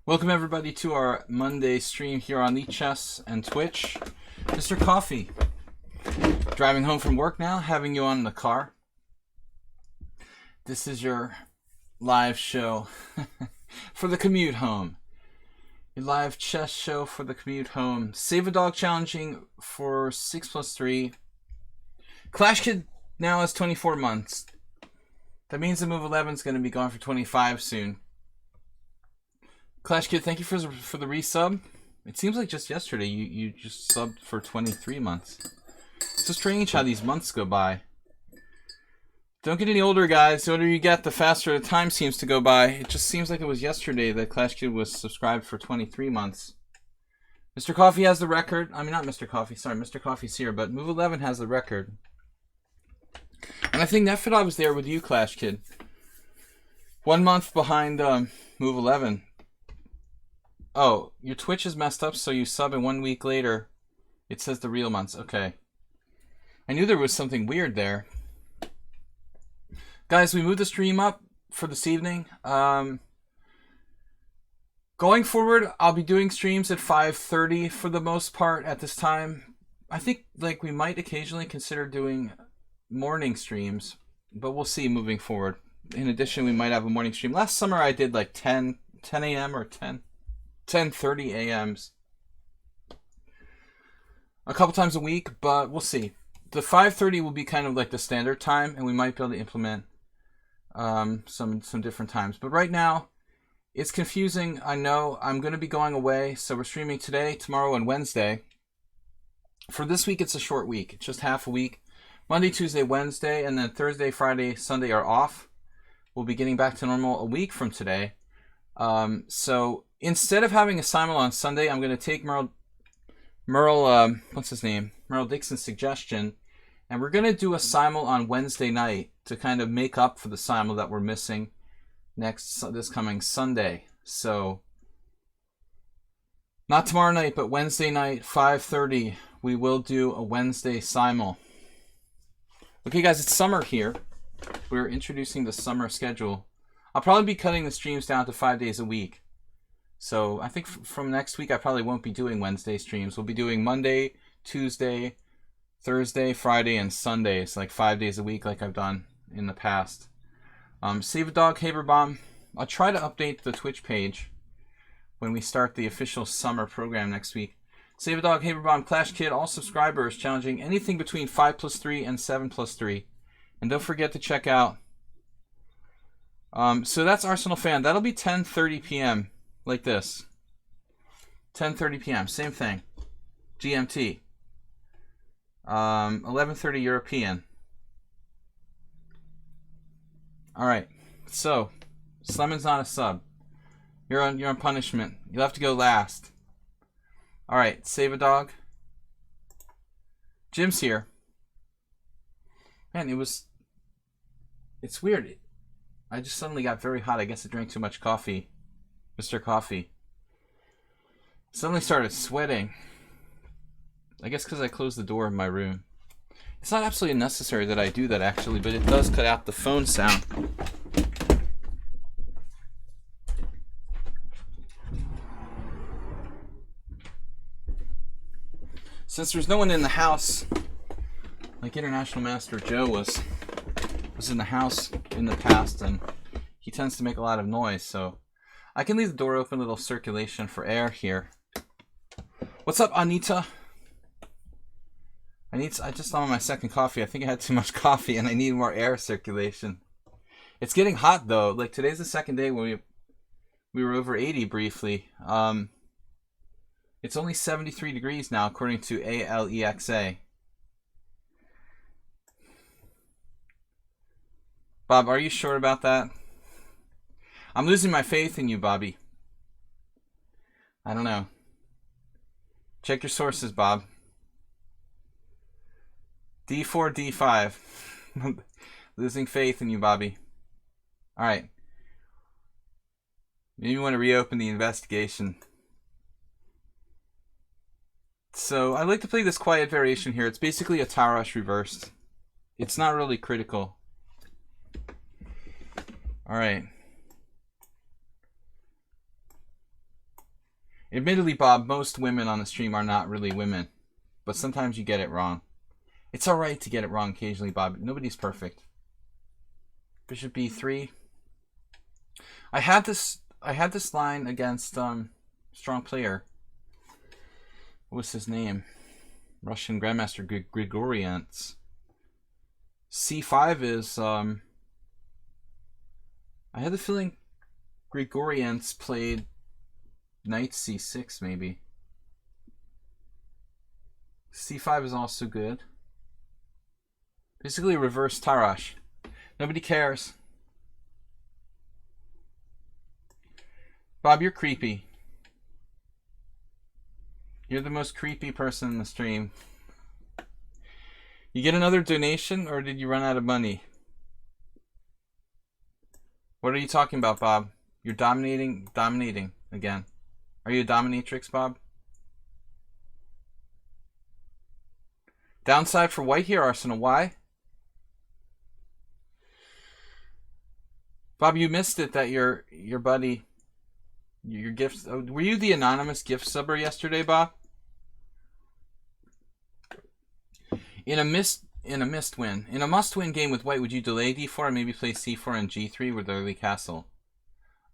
Welcome everybody to our Monday stream here on lichess and Twitch. Mr. Coffee, driving home from work now, having you on in the car. This is your live show for the commute home. Your live chess show for the commute home. Save a Dog challenging for 6+3. Clash Kid now has 24 months. That means the move 11 is going to be gone for 25 soon. Clash Kid, thank you for the resub. It seems like just yesterday you just subbed for 23 months. It's so strange how these months go by. Don't get any older, guys. The older you get, the faster the time seems to go by. It just seems like it was yesterday that Clash Kid was subscribed for 23 months. Mr. Coffee has the record. I mean, not Mr. Coffee. Sorry, Mr. Coffee's here, but move 11 has the record. And I think Nefidov was there with you, Clash Kid. 1 month behind move 11. Oh, your Twitch is messed up, so you sub and 1 week later it says the real months. Okay. I knew there was something weird there. Guys, we moved the stream up for this evening. Going forward, I'll be doing streams at 5:30 for the most part at this time. I think we might occasionally consider doing morning streams, but we'll see moving forward. In addition, we might have a morning stream. Last summer I did 10 a.m. or 10:30 a.m.s a couple times a week, but we'll see. The 5:30 will be kind of like the standard time, and we might be able to implement some different times. But right now, it's confusing. I know I'm going to be going away, so we're streaming today, tomorrow, and Wednesday. For this week, it's a short week. It's just half a week. Monday, Tuesday, Wednesday, and then Thursday, Friday, Sunday are off. We'll be getting back to normal a week from today. So instead of having a simul on Sunday, I'm going to take Merle Dixon's suggestion, and we're going to do a simul on Wednesday night to kind of make up for the simul that we're missing this coming Sunday. So not tomorrow night, but Wednesday night, 5:30, we will do a Wednesday simul. Okay, guys, it's summer here. We're introducing the summer schedule. I'll probably be cutting the streams down to 5 days a week. So I think from next week, I probably won't be doing Wednesday streams. We'll be doing Monday, Tuesday, Thursday, Friday, and Sundays, 5 days a week like I've done in the past. Save a Dog, Haberbomb. I'll try to update the Twitch page when we start the official summer program next week. Save a Dog, Haberbomb, Clash Kid, all subscribers challenging anything between 5+3 and 7+3. And don't forget to check out. So that's Arsenal Fan. That'll be 10:30 p.m. like this. 10:30 p.m. Same thing. GMT. 11:30 European. All right. So Slemon's not a sub. You're on punishment. You'll have to go last. All right. Save a Dog. Jim's here. Man, it's weird. I just suddenly got very hot. I guess I drank too much coffee. Mr. Coffee. Suddenly started sweating. I guess because I closed the door of my room. It's not absolutely necessary that I do that, actually, but it does cut out the phone sound. Since there's no one in the house, like International Master Joe was in the house in the past, and he tends to make a lot of noise, so I can leave the door open, a little circulation for air here. What's up, Anita? I just on my second coffee. I think I had too much coffee and I need more air circulation. It's getting hot though. Today's the second day when we were over 80 briefly. It's only 73 degrees now according to ALEXA. Bob, are you sure about that? I'm losing my faith in you, Bobby. I don't know. Check your sources, Bob. D4, D5. Losing faith in you, Bobby. Alright. Maybe you want to reopen the investigation. So, I like to play this quiet variation here. It's basically a Tarash reversed. It's not really critical. Alright. Admittedly, Bob, most women on the stream are not really women, but sometimes you get it wrong. It's all right to get it wrong occasionally, Bob. Nobody's perfect. Bishop b3. I had this line against strong player. What was his name? Russian Grandmaster Grigorians. c5 is I had the feeling Grigorians played knight c6 maybe. c5 is also good. Basically reverse Tarash. Nobody cares. Bob, you're creepy. You're the most creepy person in the stream. You get another donation, or did you run out of money? What are you talking about, Bob? You're dominating again. Are you a dominatrix, Bob? Downside for white here, Arsenal. Why? Bob, you missed it that your buddy, your gifts. Oh, were you the anonymous gift subber yesterday, Bob? In a must win game with white, would you delay d4 and maybe play c4 and g3 with early castle?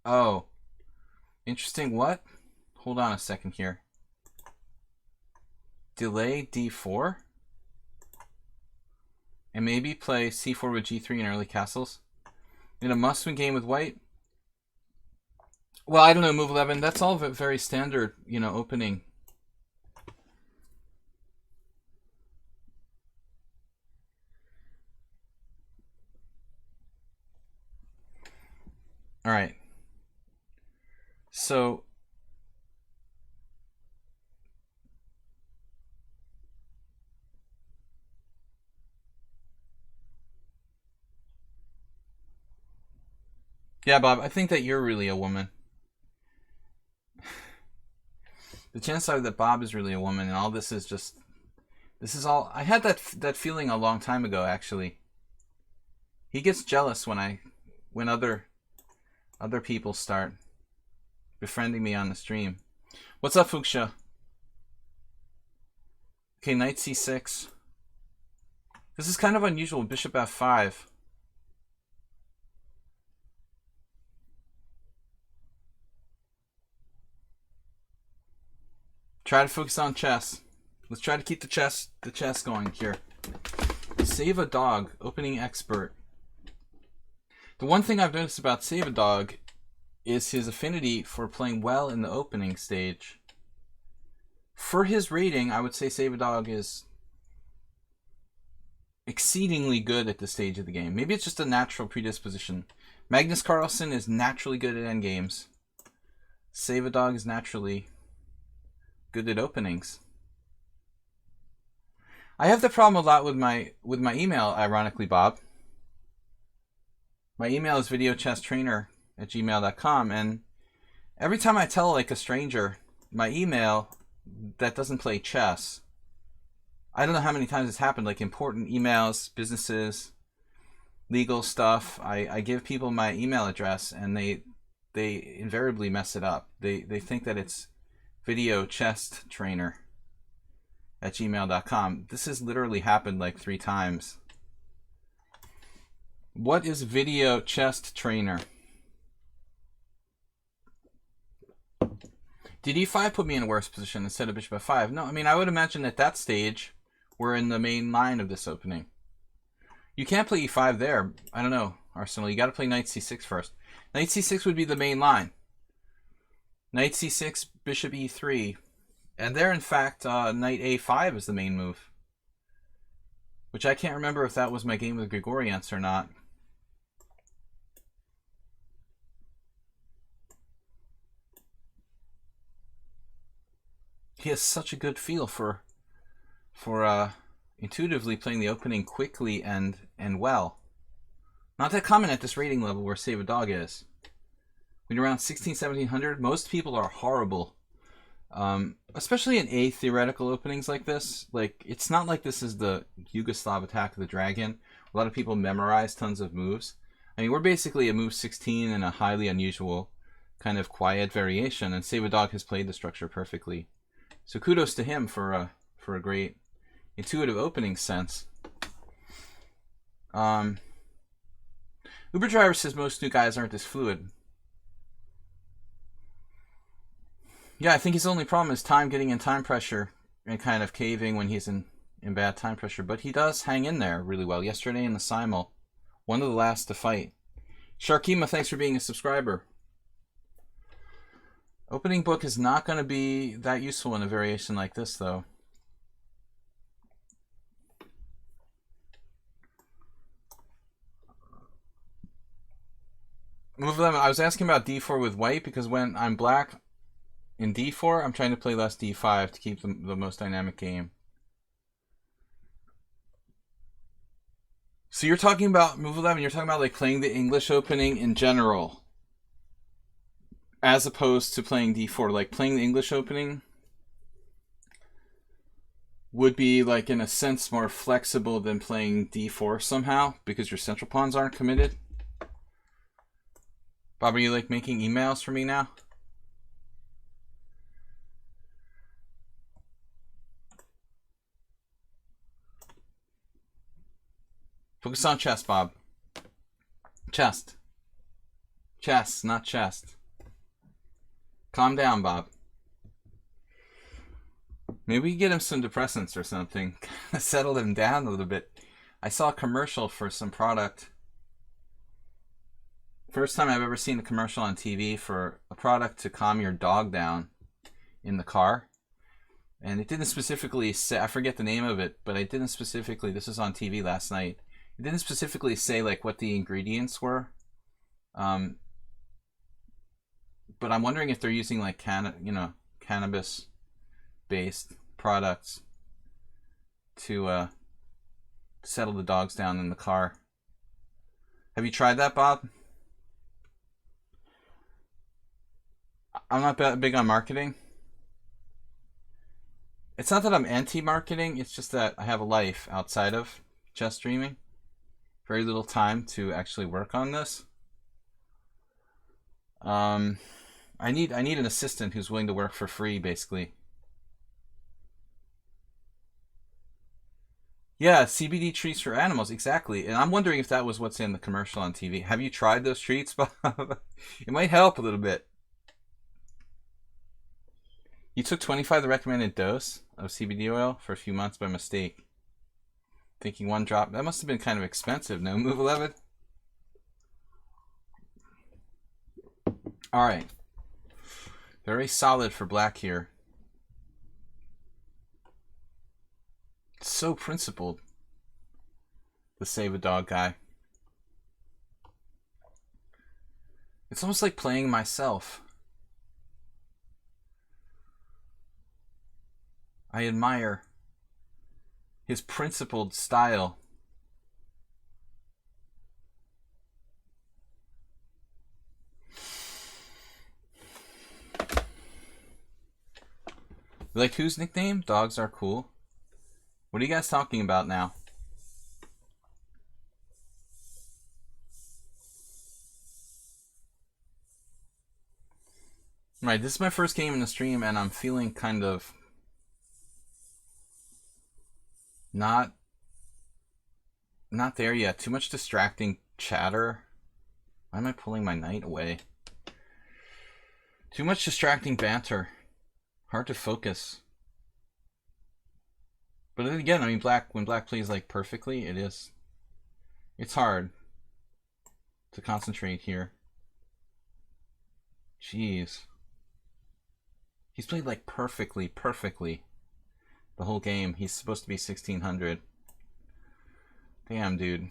Oh, interesting. What? Hold on a second here. Delay d4 and maybe play c4 with g3 and early castles in a must-win game with white. Well, I don't know. Move 11. That's all very standard, you know, opening. All right. So yeah, Bob, I think that you're really a woman. The chance are that Bob is really a woman, and all this is just, this is all. I had that feeling a long time ago, actually. He gets jealous when other people start befriending me on the stream. What's up, Fuchsia? Okay, knight c6. This is kind of unusual. Bishop f5. Try to focus on chess. Let's try to keep the chess going here. Save a Dog, opening expert. The one thing I've noticed about Save a Dog is his affinity for playing well in the opening stage. For his rating, I would say Save a Dog is exceedingly good at this stage of the game. Maybe it's just a natural predisposition. Magnus Carlsen is naturally good at endgames. Save a Dog is naturally good at openings. I have the problem a lot with my email, ironically, Bob. My email is videochesstrainer@gmail.com, and every time I tell like a stranger my email that doesn't play chess, I don't know how many times it's happened, like important emails, businesses, legal stuff. I give people my email address and they invariably mess it up. They think that it's videochesstrainer@gmail.com. This has literally happened like 3 times. What is Video Chest Trainer? Did e5 put me in a worse position instead of bishop f5? No, I mean, I would imagine at that stage we're in the main line of this opening. You can't play e5 there. I don't know, Arsenal. You got to play knight c6 first. Knight c6 would be the main line. Knight c6, bishop e3. And there, in fact, knight a5 is the main move. Which I can't remember if that was my game with Grigorians or not. He has such a good feel for intuitively playing the opening quickly and well. Not that common at this rating level where Save a Dog is. When you're around 1700, most people are horrible. Especially in theoretical openings like this. Like, it's not like this is the Yugoslav Attack of the Dragon. A lot of people memorize tons of moves. I mean, we're basically a move 16 in a highly unusual kind of quiet variation, and Save a Dog has played the structure perfectly. So kudos to him for a great intuitive opening sense. Uber Driver says most new guys aren't as fluid. Yeah, I think his only problem is time, getting in time pressure and kind of caving when he's in bad time pressure. But he does hang in there really well. Yesterday in the Simul, one of the last to fight. Sharkima, thanks for being a subscriber. Opening book is not going to be that useful in a variation like this, though. Move 11. I was asking about d4 with white because when I'm black in d4, I'm trying to play less d5 to keep the most dynamic game. So you're talking about, move 11, you're talking about like playing the English opening in general, as opposed to playing d4. Like playing the English opening would be like in a sense more flexible than playing d4 somehow because your central pawns aren't committed. Bob, are you like making emails for me now? Focus on chest, Bob. Chest. Chest, not chest. Calm down, Bob. Maybe we get him some depressants or something. Settle him down a little bit. I saw a commercial for some product. First time I've ever seen a commercial on TV for a product to calm your dog down in the car. And it didn't specifically say, I forget the name of it, but it didn't specifically, this was on TV last night. It didn't specifically say like what the ingredients were. But I'm wondering if they're using like cannabis based products to settle the dogs down in the car. Have you tried that, Bob? I'm not big on marketing. It's not that I'm anti-marketing, it's just that I have a life outside of chess streaming. Very little time to actually work on this. I need an assistant who's willing to work for free, basically. Yeah, CBD treats for animals, exactly. And I'm wondering if that was what's in the commercial on TV. Have you tried those treats, Bob? It might help a little bit. You took 25 the recommended dose of CBD oil for a few months by mistake. Thinking one drop. That must have been kind of expensive, no? Move 11? Alright. Very solid for black here. So principled. The Save a Dog guy. It's almost like playing myself. I admire his principled style. Like whose nickname? Dogs are cool. What are you guys talking about now? Right, this is my first game in the stream and I'm feeling kind of not there yet. Too much distracting chatter. Why am I pulling my knight away? Too much distracting banter. Hard to focus. But then again, I mean, when black plays like perfectly, it's hard to concentrate here. Jeez. He's played like perfectly. The whole game. He's supposed to be 1600. Damn, dude.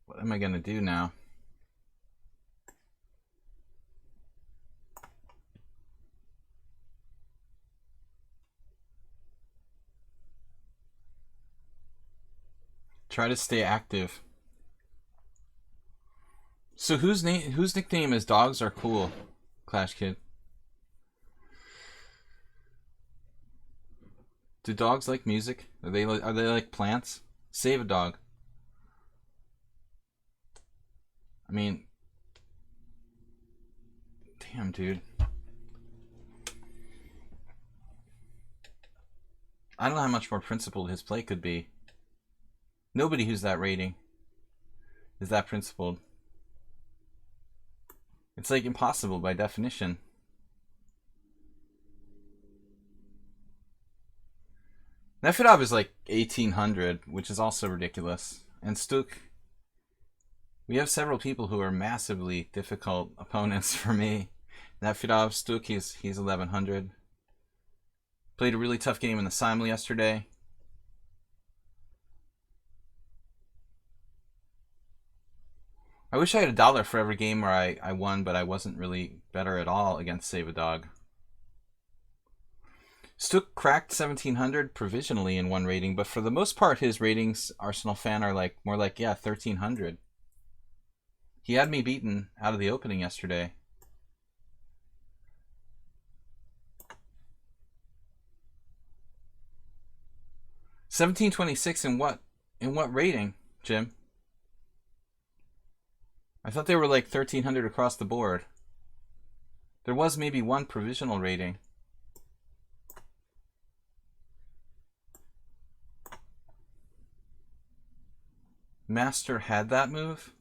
What am I gonna do now? Try to stay active. So whose nickname is Dogs Are Cool, Clash Kid? Do dogs like music? Are they like plants? Save a dog. I mean, damn, dude. I don't know how much more principled his play could be. Nobody who's that rating is that principled. It's like impossible by definition. Nefedov is like 1800, which is also ridiculous. And Stuk, we have several people who are massively difficult opponents for me. Nefedov, Stuk, he's 1100. Played a really tough game in the Simul yesterday. I wish I had $1 for every game where I won, but I wasn't really better at all against Save a Dog. Stuk cracked 1700 provisionally in one rating, but for the most part, his ratings, Arsenal fan, are like more like, yeah, 1300. He had me beaten out of the opening yesterday. $1726 in what? In what rating, Jim? I thought they were like 1300 across the board. There was maybe one provisional rating. Master had that move?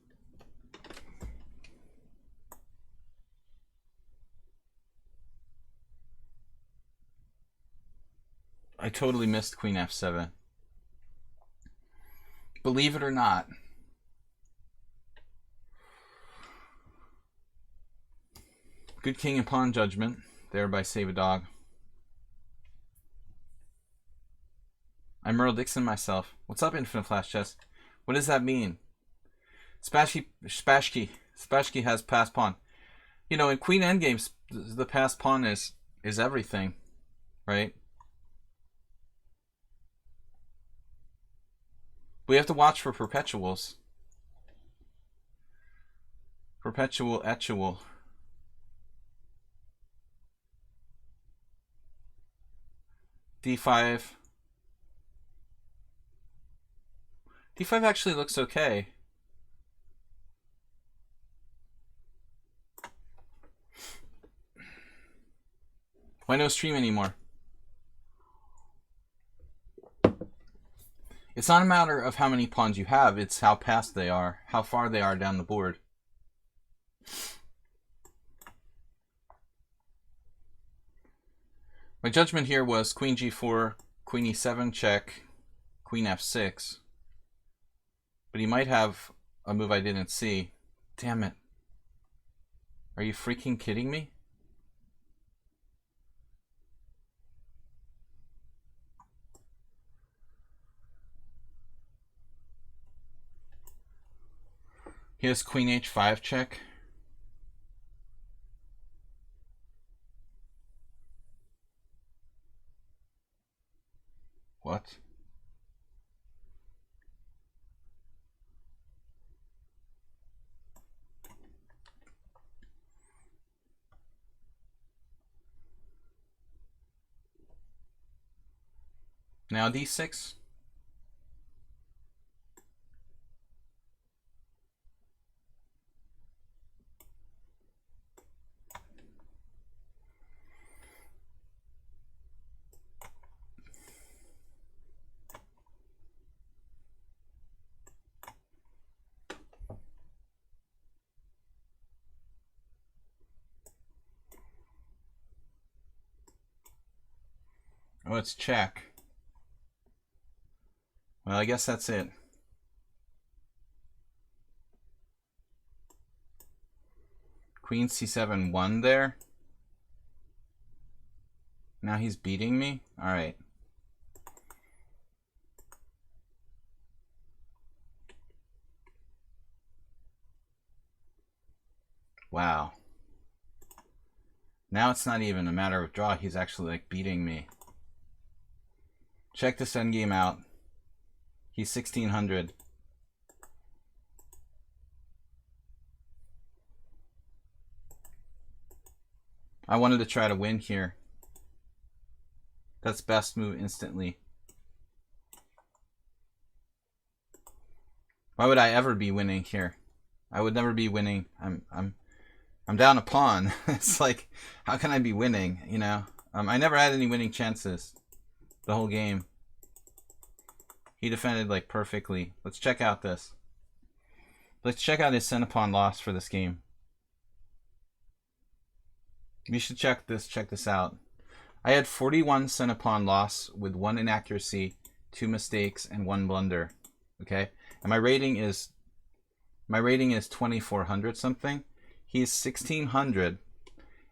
I totally missed Queen F7. Believe it or not. Good king and pawn judgment there by Save a Dog. I'm Merle Dixon myself. What's up, Infinite Flash Chess? What does that mean? Spashki has passed pawn. You know, in Queen Endgames, the passed pawn is everything, right? We have to watch for perpetuals. Perpetual etual. D5. D5 actually looks okay. Why no stream anymore? It's not a matter of how many pawns you have, it's how fast they are, how far they are down the board. My judgment here was Queen G4, Queen E7 check, Queen F6. But he might have a move I didn't see. Damn it. Are you freaking kidding me? He has Queen H5 check. What? Now D6. Oh, it's check. Well, I guess that's it. Queen C7 won there. Now he's beating me? Alright. Wow. Now it's not even a matter of draw. He's actually like beating me. Check this endgame out. He's 1600. I wanted to try to win here. That's best move instantly. Why would I ever be winning here? I would never be winning. I'm down a pawn. It's like, how can I be winning? You know, I never had any winning chances the whole game. He defended like perfectly. Let's check out this. Let's check out his center pawn loss for this game. You should check this out. I had 41 center pawn loss with 1 inaccuracy, 2 mistakes, and 1 blunder. Okay, and my rating is 2400 something. He's 1600,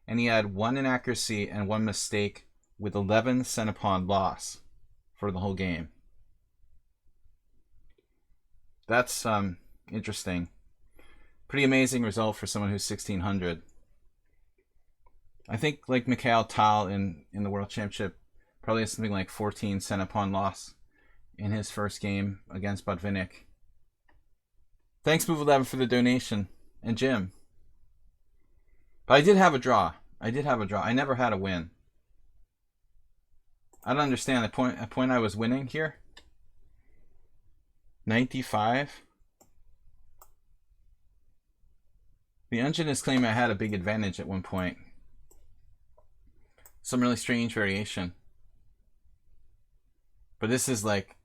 and he had 1 inaccuracy and 1 mistake with 11 center pawn loss for the whole game. That's interesting. Pretty amazing result for someone who's 1600. I think like Mikhail Tal in the World Championship probably has something like 14 center pawn loss in his first game against Botvinnik. Thanks, Move11, for the donation. And Jim. But I did have a draw. I never had a win. I don't understand the point I was winning here. 95. The engine is claiming I had a big advantage at one point. Some really strange variation. But this is like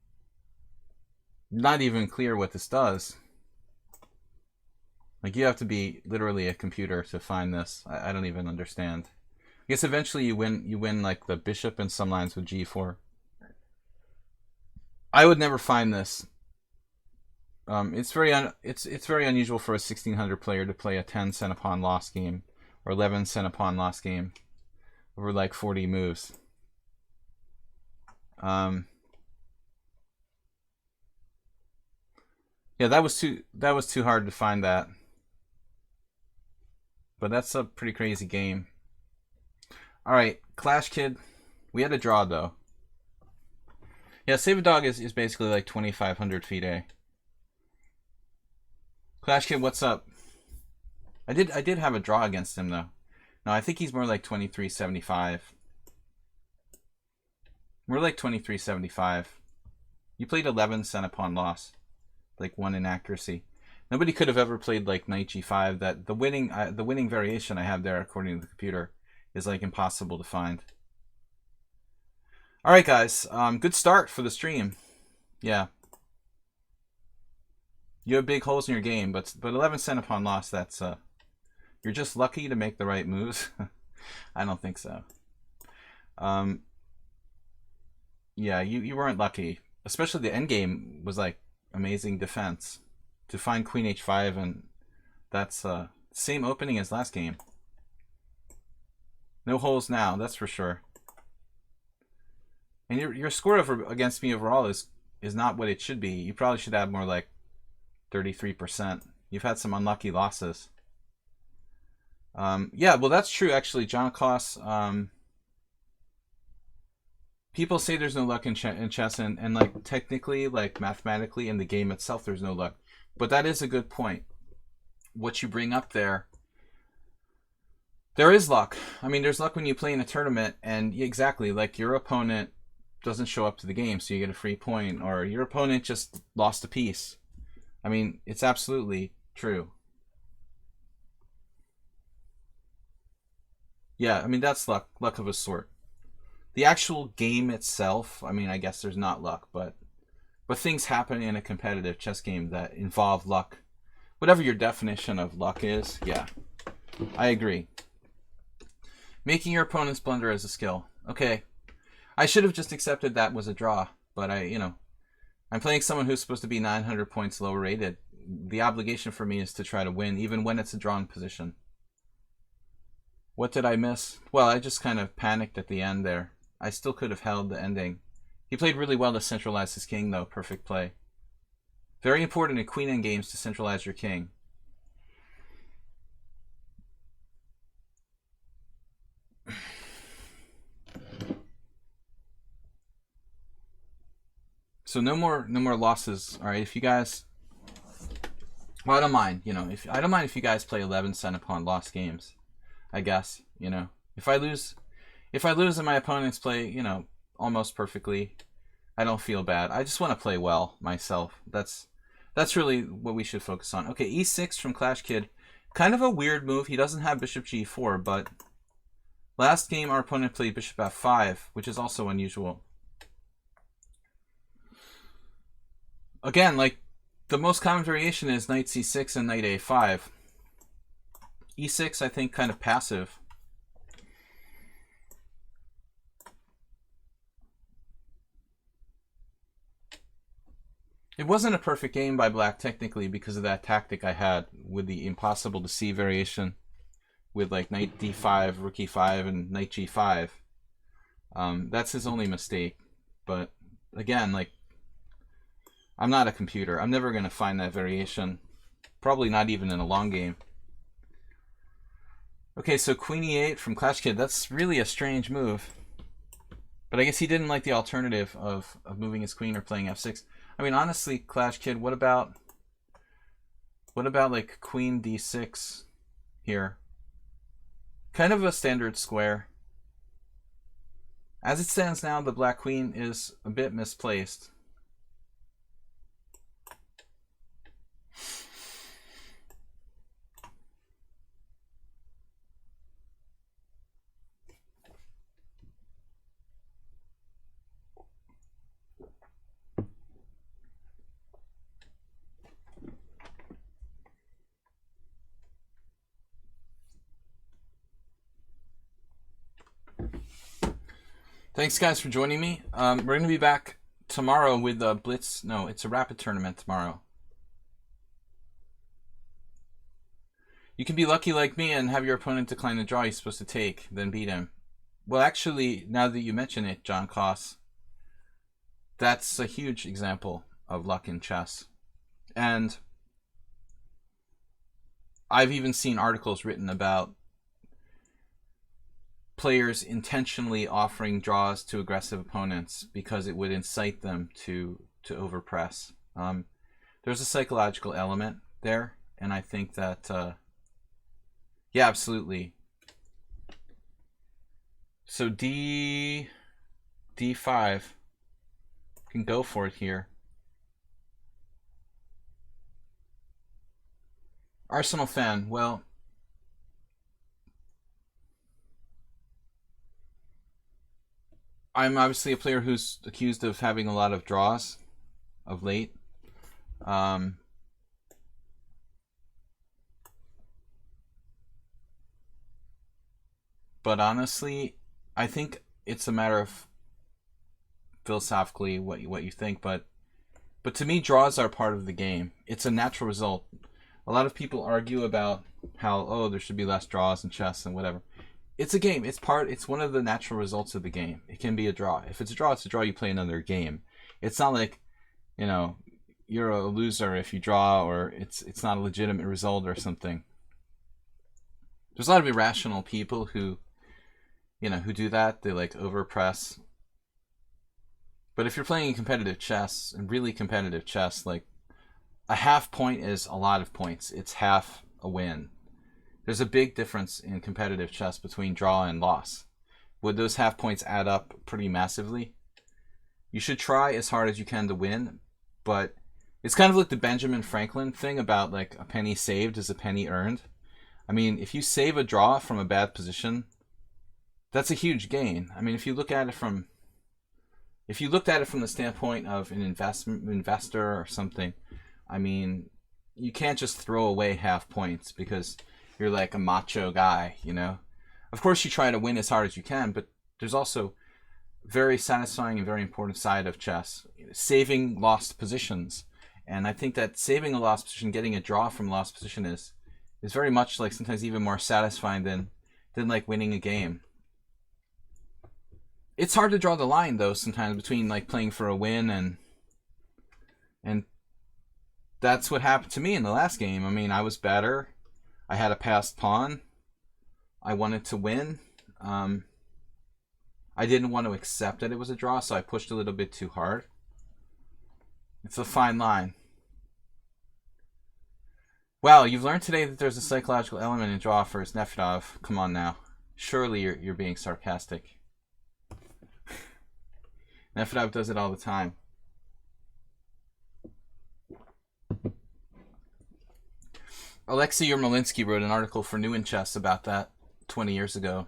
not even clear what this does. Like, you have to be literally a computer to find this. I don't even understand. I guess eventually you win like the bishop and some lines with g4. I would never find this. It's very unusual for a 1600 player to play a 10 center pawn loss game or 11 center pawn loss game over like 40 moves. Yeah, that was too hard to find that. But that's a pretty crazy game. All right, Clash Kid. We had a draw though. Yeah, Save a Dog is basically like 2,500 FIDE. Clash Kid, what's up? I did have a draw against him though. No, I think he's more like 2375. We're like 2375. You played 11 center pawn loss, like 1 inaccuracy. Nobody could have ever played like knight g5. That the winning variation I have there, according to the computer, is like impossible to find. All right, guys. Good start for the stream. Yeah. You have big holes in your game, but 11 center pawn loss. That's you're just lucky to make the right moves. I don't think so. Yeah, you weren't lucky. Especially the endgame was like amazing defense. To find queen h5, and that's same opening as last game. No holes now, that's for sure. And your score against me overall is not what it should be. You probably should have more like 33%. You've had some unlucky losses. Yeah, well, that's true actually, John Kloss. People say there's no luck in chess, and like technically, like mathematically, in the game itself, there's no luck. But that is a good point. What you bring up there is luck. I mean, there's luck when you play in a tournament, and exactly, like your opponent doesn't show up to the game, so you get a free point, or your opponent just lost a piece. I mean, it's absolutely true. Yeah, I mean, that's luck of a sort. The actual game itself, I mean, I guess there's not luck, but things happen in a competitive chess game that involve luck. Whatever your definition of luck is, yeah, I agree. Making your opponent's blunder as a skill. Okay, I should have just accepted that was a draw, but I'm playing someone who's supposed to be 900 points lower rated. The obligation for me is to try to win, even when it's a drawn position. What did I miss? Well, I just kind of panicked at the end there. I still could have held the ending. He played really well to centralize his king, though. Perfect play. Very important in queen end games to centralize your king. So no more losses. All right, if you guys, well, I don't mind. I don't mind if you guys play 11 center pawn loss games. I guess if I lose and my opponents play almost perfectly, I don't feel bad. I just want to play well myself. That's That's really what we should focus on. Okay, e6 from Clash Kid. Kind of a weird move. He doesn't have bishop g4, but last game our opponent played bishop f5, which is also unusual. Again, like, the most common variation is knight c6 and knight a5. e6, I think, kind of passive. It wasn't a perfect game by black technically because of that tactic I had with the impossible to see variation with like knight d5, rook e5, and knight g5. That's his only mistake. But again, like, I'm not a computer. I'm never going to find that variation. Probably not even in a long game. Okay, so queen e8 from Clash Kid. That's really a strange move. But I guess he didn't like the alternative of moving his queen or playing f6. I mean, honestly, Clash Kid, what about like queen d6 here? Kind of a standard square. As it stands now, the black queen is a bit misplaced. Thanks, guys, for joining me. We're going to be back tomorrow with a blitz. No, it's a rapid tournament tomorrow. You can be lucky like me and have your opponent decline the draw he's supposed to take, then beat him. Well, actually, now that you mention it, John Koss, that's a huge example of luck in chess. And I've even seen articles written about players intentionally offering draws to aggressive opponents because it would incite them to overpress. There's a psychological element there, and I think that yeah, absolutely. So d5 can go for it here. Arsenal fan, well, I'm obviously a player who's accused of having a lot of draws of late. But honestly, I think it's a matter of philosophically what you think. But to me, draws are part of the game. It's a natural result. A lot of people argue about how, oh, there should be less draws in chess and whatever. It's a game. It's one of the natural results of the game. It can be a draw. If it's a draw, it's a draw. You play another game. It's not like, you know, you're a loser if you draw, or it's not a legitimate result or something. There's a lot of irrational people who, you know, who do that. They like overpress. But if you're playing competitive chess, and really competitive chess, like, a half point is a lot of points. It's half a win. There's a big difference in competitive chess between draw and loss. Would those half points add up pretty massively? You should try as hard as you can to win, but it's kind of like the Benjamin Franklin thing about like a penny saved is a penny earned. I mean, if you save a draw from a bad position, that's a huge gain. I mean, if you looked at it from the standpoint of an investor or something, I mean, you can't just throw away half points because you're like a macho guy, you know. Of course, you try to win as hard as you can, but there's also very satisfying and very important side of chess, saving lost positions. And I think that saving a lost position, getting a draw from a lost position is very much like sometimes even more satisfying than like winning a game. It's hard to draw the line though sometimes between like playing for a win and that's what happened to me in the last game. I mean, I was better. I had a passed pawn. I wanted to win. I didn't want to accept that it was a draw, so I pushed a little bit too hard. It's a fine line. Well, you've learned today that there's a psychological element in draw for Nefedov. Come on now. Surely you're being sarcastic. Nefedov does it all the time. Alexei Yermolinsky wrote an article for New in Chess about that 20 years ago.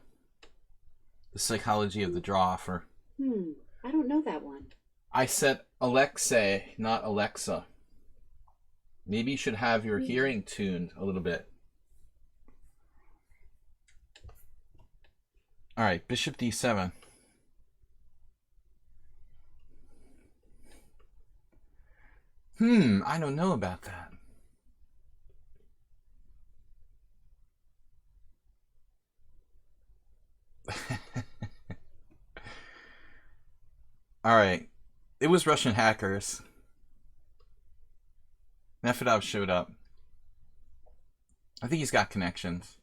The psychology of the draw offer. I don't know that one. I said Alexei, not Alexa. Maybe you should have your hearing tuned a little bit. All right, bishop d7. I don't know about that. All right. It was Russian hackers. Nefedov showed up. I think he's got connections.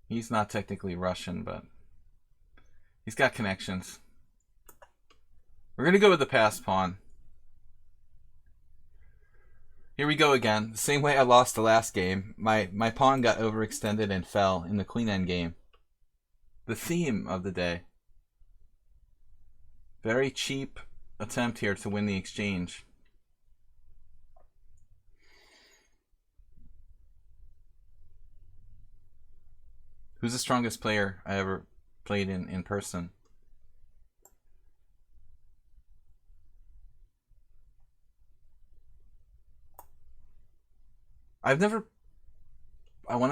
He's not technically Russian, but he's got connections. We're going to go with the passed pawn. Here we go again. The same way I lost the last game. My pawn got overextended and fell in the queen endgame. The theme of the day. Very cheap attempt here to win the exchange. Who's the strongest player I ever played in person? I want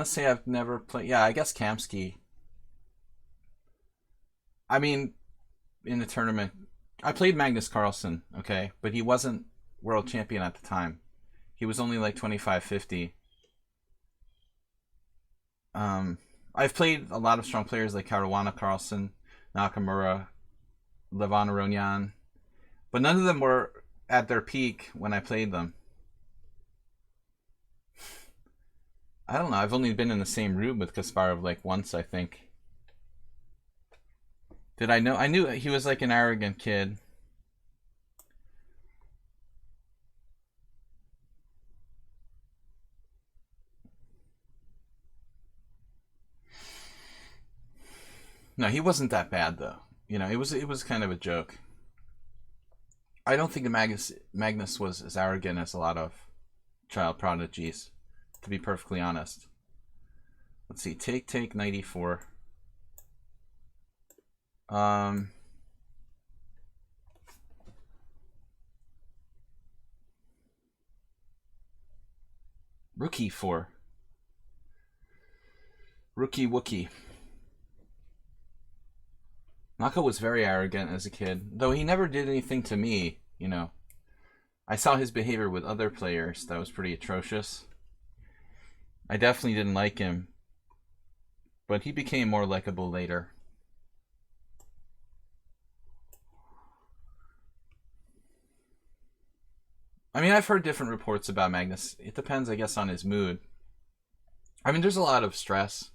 to say I've never played, yeah, I guess Kamsky. I mean, in the tournament, I played Magnus Carlsen, okay, but he wasn't world champion at the time. He was only like 25-50. I've played a lot of strong players like Caruana Carlsen, Nakamura, Levan Aronyan, but none of them were at their peak when I played them. I don't know. I've only been in the same room with Kasparov like once, I think. Did I know? I knew he was like an arrogant kid. No, he wasn't that bad though. You know, it was kind of a joke. I don't think Magnus was as arrogant as a lot of child prodigies, to be perfectly honest. Let's see, take, knight e4. Rook e4. Rookie Wookie. Naka was very arrogant as a kid, though he never did anything to me, you know. I saw his behavior with other players that was pretty atrocious. I definitely didn't like him, but he became more likable later. I mean, I've heard different reports about Magnus. It depends, I guess, on his mood. I mean, there's a lot of stress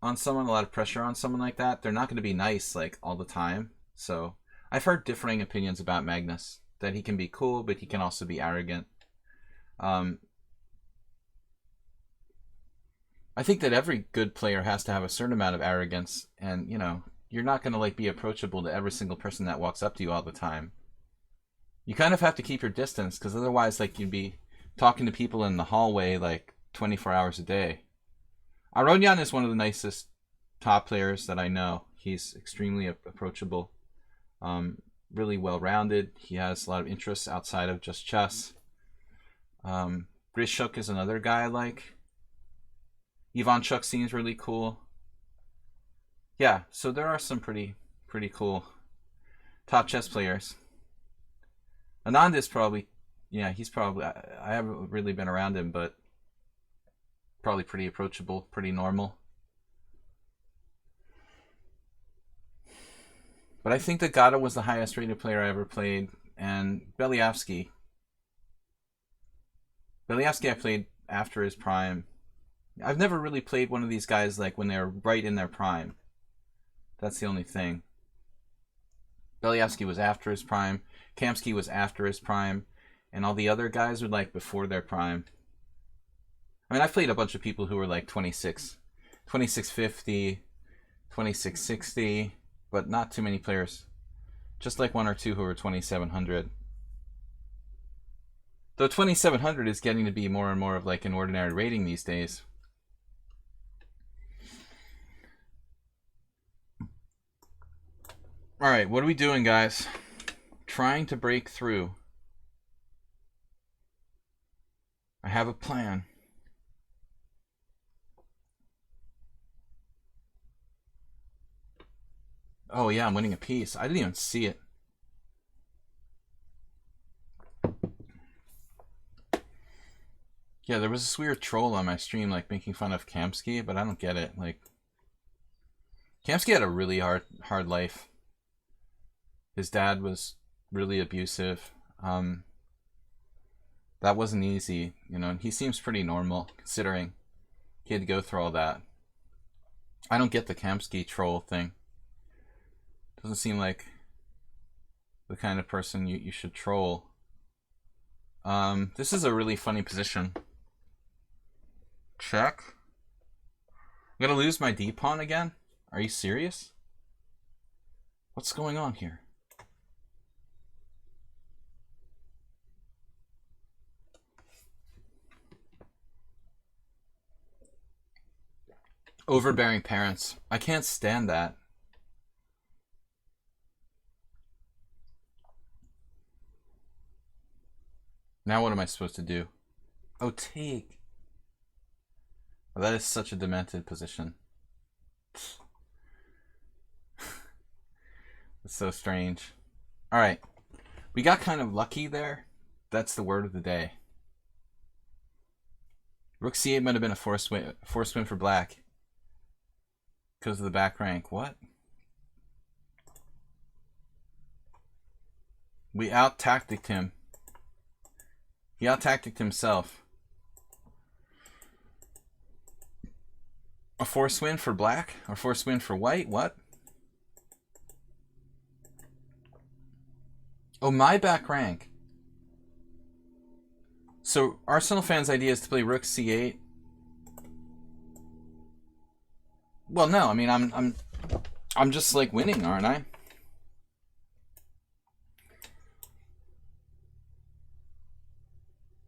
on someone, a lot of pressure on someone like that. They're not going to be nice like all the time. So I've heard differing opinions about Magnus, that he can be cool, but he can also be arrogant. I think that every good player has to have a certain amount of arrogance, and you know, you're not going to like be approachable to every single person that walks up to you all the time. You kind of have to keep your distance, because otherwise like you'd be talking to people in the hallway like 24 hours a day. Aronyan is one of the nicest top players that I know. He's extremely approachable, really well-rounded. He has a lot of interests outside of just chess. Grishuk is another guy I like. Ivanchuk seems really cool. Yeah, so there are some pretty cool top chess players. Anand is probably, yeah, he's probably, I haven't really been around him, but probably pretty approachable, pretty normal. But I think that Gata was the highest rated player I ever played, and Belyavsky. Belyavsky I played after his prime. I've never really played one of these guys like when they're right in their prime. That's the only thing. Belyavsky was after his prime, Kamsky was after his prime, and all the other guys were like before their prime. I mean, I've played a bunch of people who were like 2650, 2660, but not too many players. Just like one or two who were 2700. Though 2700 is getting to be more and more of like an ordinary rating these days. Alright, what are we doing, guys? Trying to break through. I have a plan. Oh yeah, I'm winning a piece. I didn't even see it. Yeah, there was this weird troll on my stream, like, making fun of Kamsky, but I don't get it. Like, Kamsky had a really hard life. His dad was really abusive. That wasn't easy, you know, and he seems pretty normal, considering he had to go through all that. I don't get the Kamsky troll thing. Doesn't seem like the kind of person you should troll. This is a really funny position. Check. I'm gonna lose my d-pawn again? Are you serious? What's going on here? Overbearing parents. I can't stand that. Now what am I supposed to do? Oh, take. Oh, that is such a demented position. It's so strange. Alright. We got kind of lucky there. That's the word of the day. Rook c8 might have been a forced win for black. Because of the back rank. What? We out-tacticked him. He out-tacticked himself. A force win for black? Or force win for white? What? Oh, my back rank. So, Arsenal fans' idea is to play Rook c8. Well, no, I mean, I'm just, like, winning, aren't I?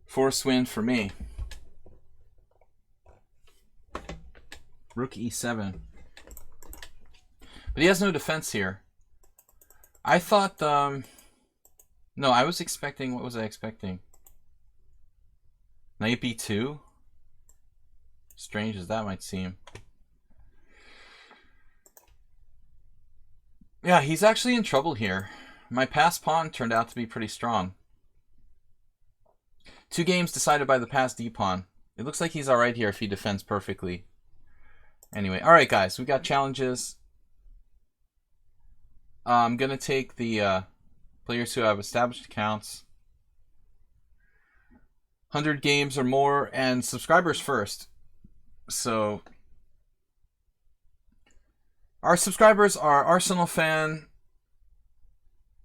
Force win for me. Rook e7. But he has no defense here. I thought, no, I was expecting, what was I expecting? Knight b2? Strange as that might seem. Yeah, he's actually in trouble here. My passed pawn turned out to be pretty strong. 2 games decided by the passed d-pawn. It looks like he's alright here if he defends perfectly. Anyway, alright guys, we got challenges. I'm going to take the players who have established accounts. 100 games or more, and subscribers first. So, our subscribers are Arsenal fan,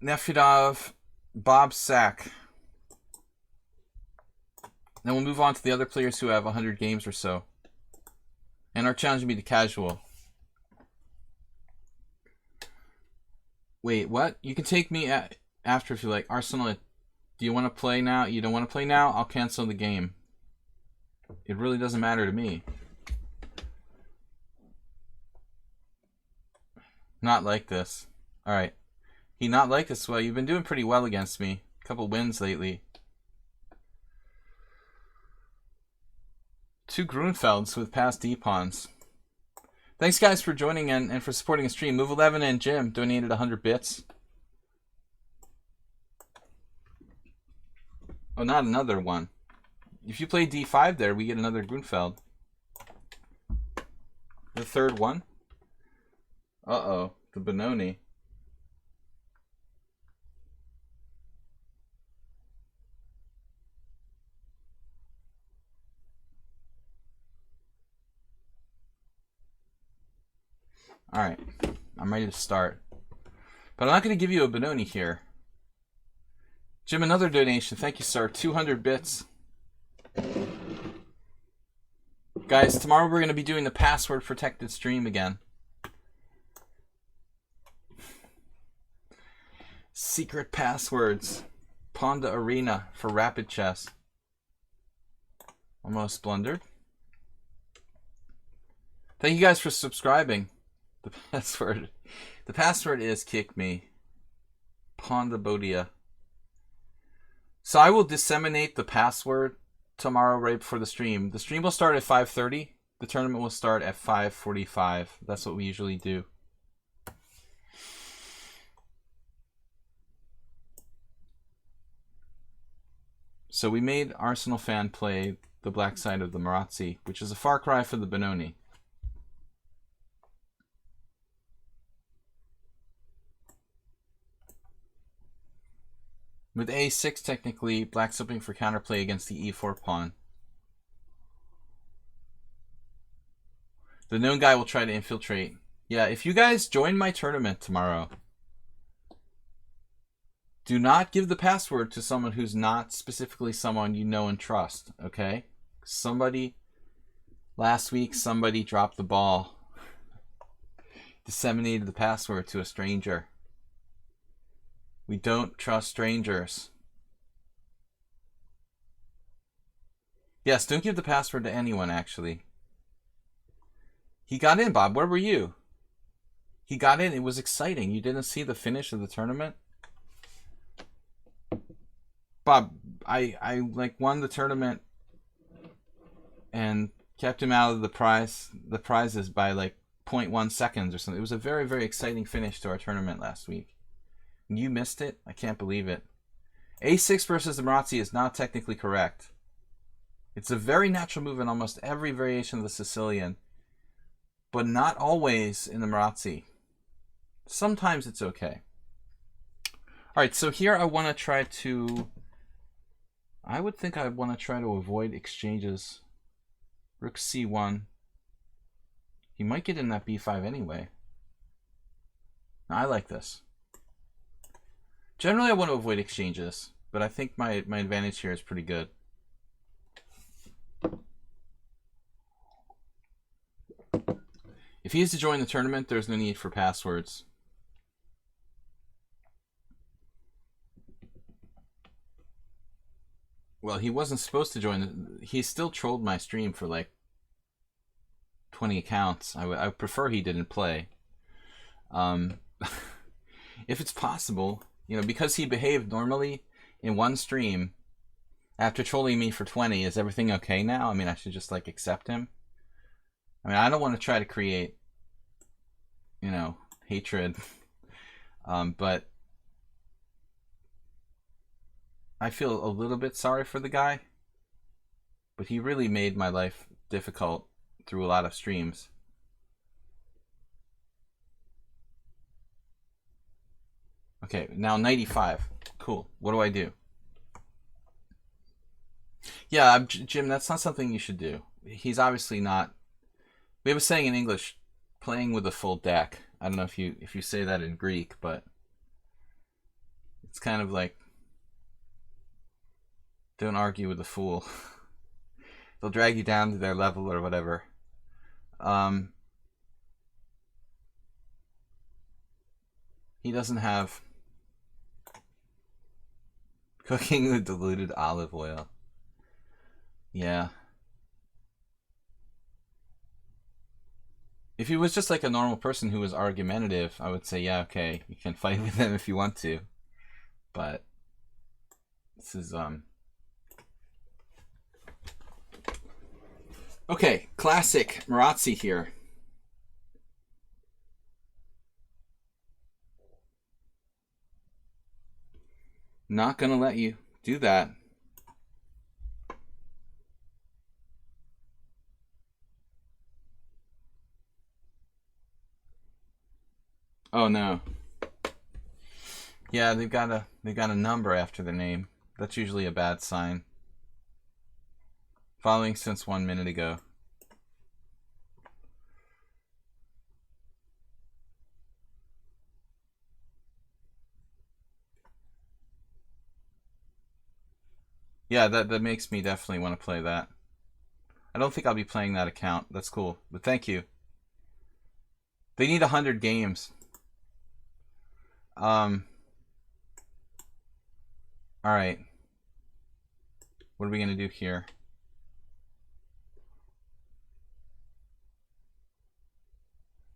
Nefidov, Bob Sack. Then we'll move on to the other players who have 100 games or so. And our challenge will be the casual. Wait, what? You can take me after if you like. Arsenal, do you want to play now? You don't want to play now? I'll cancel the game. It really doesn't matter to me. Not like this. Alright. He not like this. Well, you've been doing pretty well against me. A couple wins lately. 2 Grunfelds with past d-pawns. Thanks guys for joining and for supporting the stream. Move 11 and Jim donated 100 bits. Oh, not another one. If you play d5 there, we get another Grunfeld. The third one. Uh-oh, the Benoni. Alright, I'm ready to start. But I'm not going to give you a Benoni here. Jim, another donation. Thank you, sir. 200 bits. Guys, tomorrow we're going to be doing the password protected stream again. Secret passwords. Pawn to Arena for Rapid Chess. Almost blundered. Thank you guys for subscribing. The password is kick me. Pawn to Bodia. So I will disseminate the password tomorrow right before the stream. The stream will start at 5:30. The tournament will start at 5:45. That's what we usually do. So we made Arsenal fan play the black side of the Marazzi, which is a far cry for the Benoni. With a6, technically, black's hoping for counterplay against the e4 pawn. The known guy will try to infiltrate. Yeah, if you guys join my tournament tomorrow, do not give the password to someone who's not specifically someone you know and trust, okay? Last week, somebody dropped the ball. Disseminated the password to a stranger. We don't trust strangers. Yes, don't give the password to anyone, actually. He got in, Bob. Where were you? He got in. It was exciting. You didn't see the finish of the tournament? Bob, I like won the tournament and kept him out of the prizes by like 0.1 seconds or something. It was a very, very exciting finish to our tournament last week. You missed it? I can't believe it. a6 versus the Marazzi is not technically correct. It's a very natural move in almost every variation of the Sicilian, but not always in the Marazzi. Sometimes it's okay. Alright, so here I want to try to... I would think I want to try to avoid exchanges. Rook c1. He might get in that b5 anyway. I like this. Generally, I want to avoid exchanges, but I think my advantage here is pretty good. If he is to join the tournament, there's no need for passwords. Well, he wasn't supposed to join. He still trolled my stream for like 20 accounts. I would prefer he didn't play. If it's possible... You know, because he behaved normally in one stream after trolling me for 20, is everything okay now? I mean, I should just, like, accept him? I mean, I don't want to try to create, you know, hatred. But I feel a little bit sorry for the guy. But he really made my life difficult through a lot of streams. Okay, now 95. Cool. What do I do? Yeah, Jim, that's not something you should do. He's obviously not... We have a saying in English, playing with a full deck. I don't know if you say that in Greek, but... It's kind of like... Don't argue with a fool. They'll drag you down to their level or whatever. He doesn't have... Cooking with diluted olive oil. Yeah. If he was just like a normal person who was argumentative, I would say, yeah, okay, you can fight with him if you want to. But this is okay, classic Marazzi here. Not gonna let you do that. Oh no. Yeah, they've got a number after the name. That's usually a bad sign. Following since 1 minute ago. Yeah, that makes me definitely want to play that. I don't think I'll be playing that account. That's cool. But thank you. They need 100 games. All right. What are we going to do here?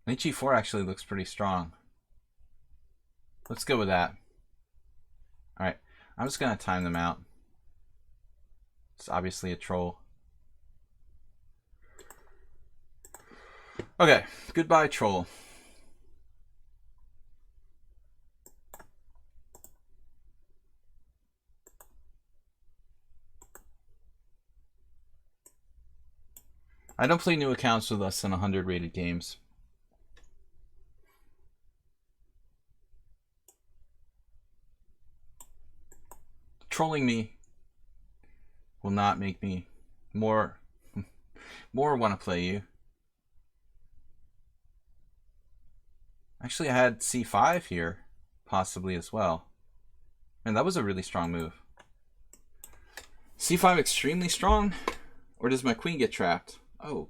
Knight g4 actually looks pretty strong. Let's go with that. All right. I'm just going to time them out. It's obviously a troll. Okay. Goodbye, troll. I don't play new accounts with less than 100 rated games. Trolling me will not make me more want to play you. Actually, I had c5 here, possibly as well. And that was a really strong move. c5 extremely strong? Or does my queen get trapped? Oh.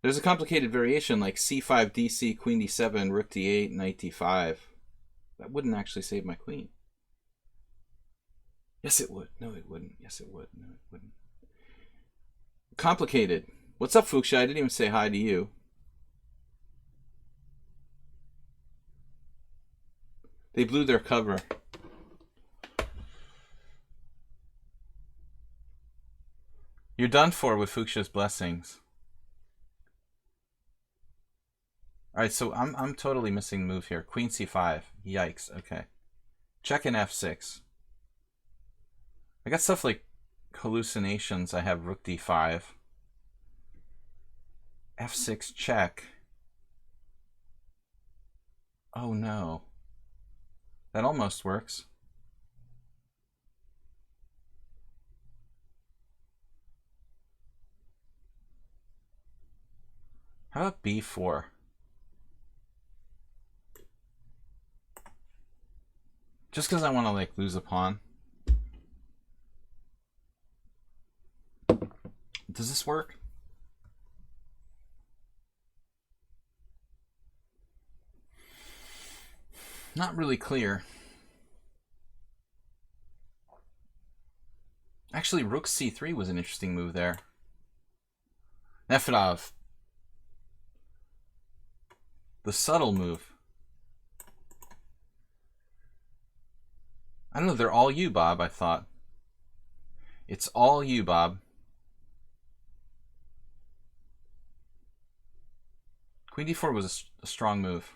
There's a complicated variation like c5, dc, queen d7, rook d8, knight d5. That wouldn't actually save my queen. Yes, it would. No, it wouldn't. Yes, it would. No, it wouldn't. Complicated. What's up, Fuchsia? I didn't even say hi to you. They blew their cover. You're done for with Fuchsia's blessings. Alright, so I'm totally missing the move here. Queen c5. Yikes. Okay. Check in f6. I got stuff like hallucinations. I have rook d5. f6 check. Oh no. That almost works. How about b4? Just because I want to like lose a pawn. Does this work? Not really clear. Actually, rook c3 was an interesting move there. Nefedov. The subtle move. I don't know, they're all you, Bob, I thought. It's all you, Bob. Queen d4 was a strong move.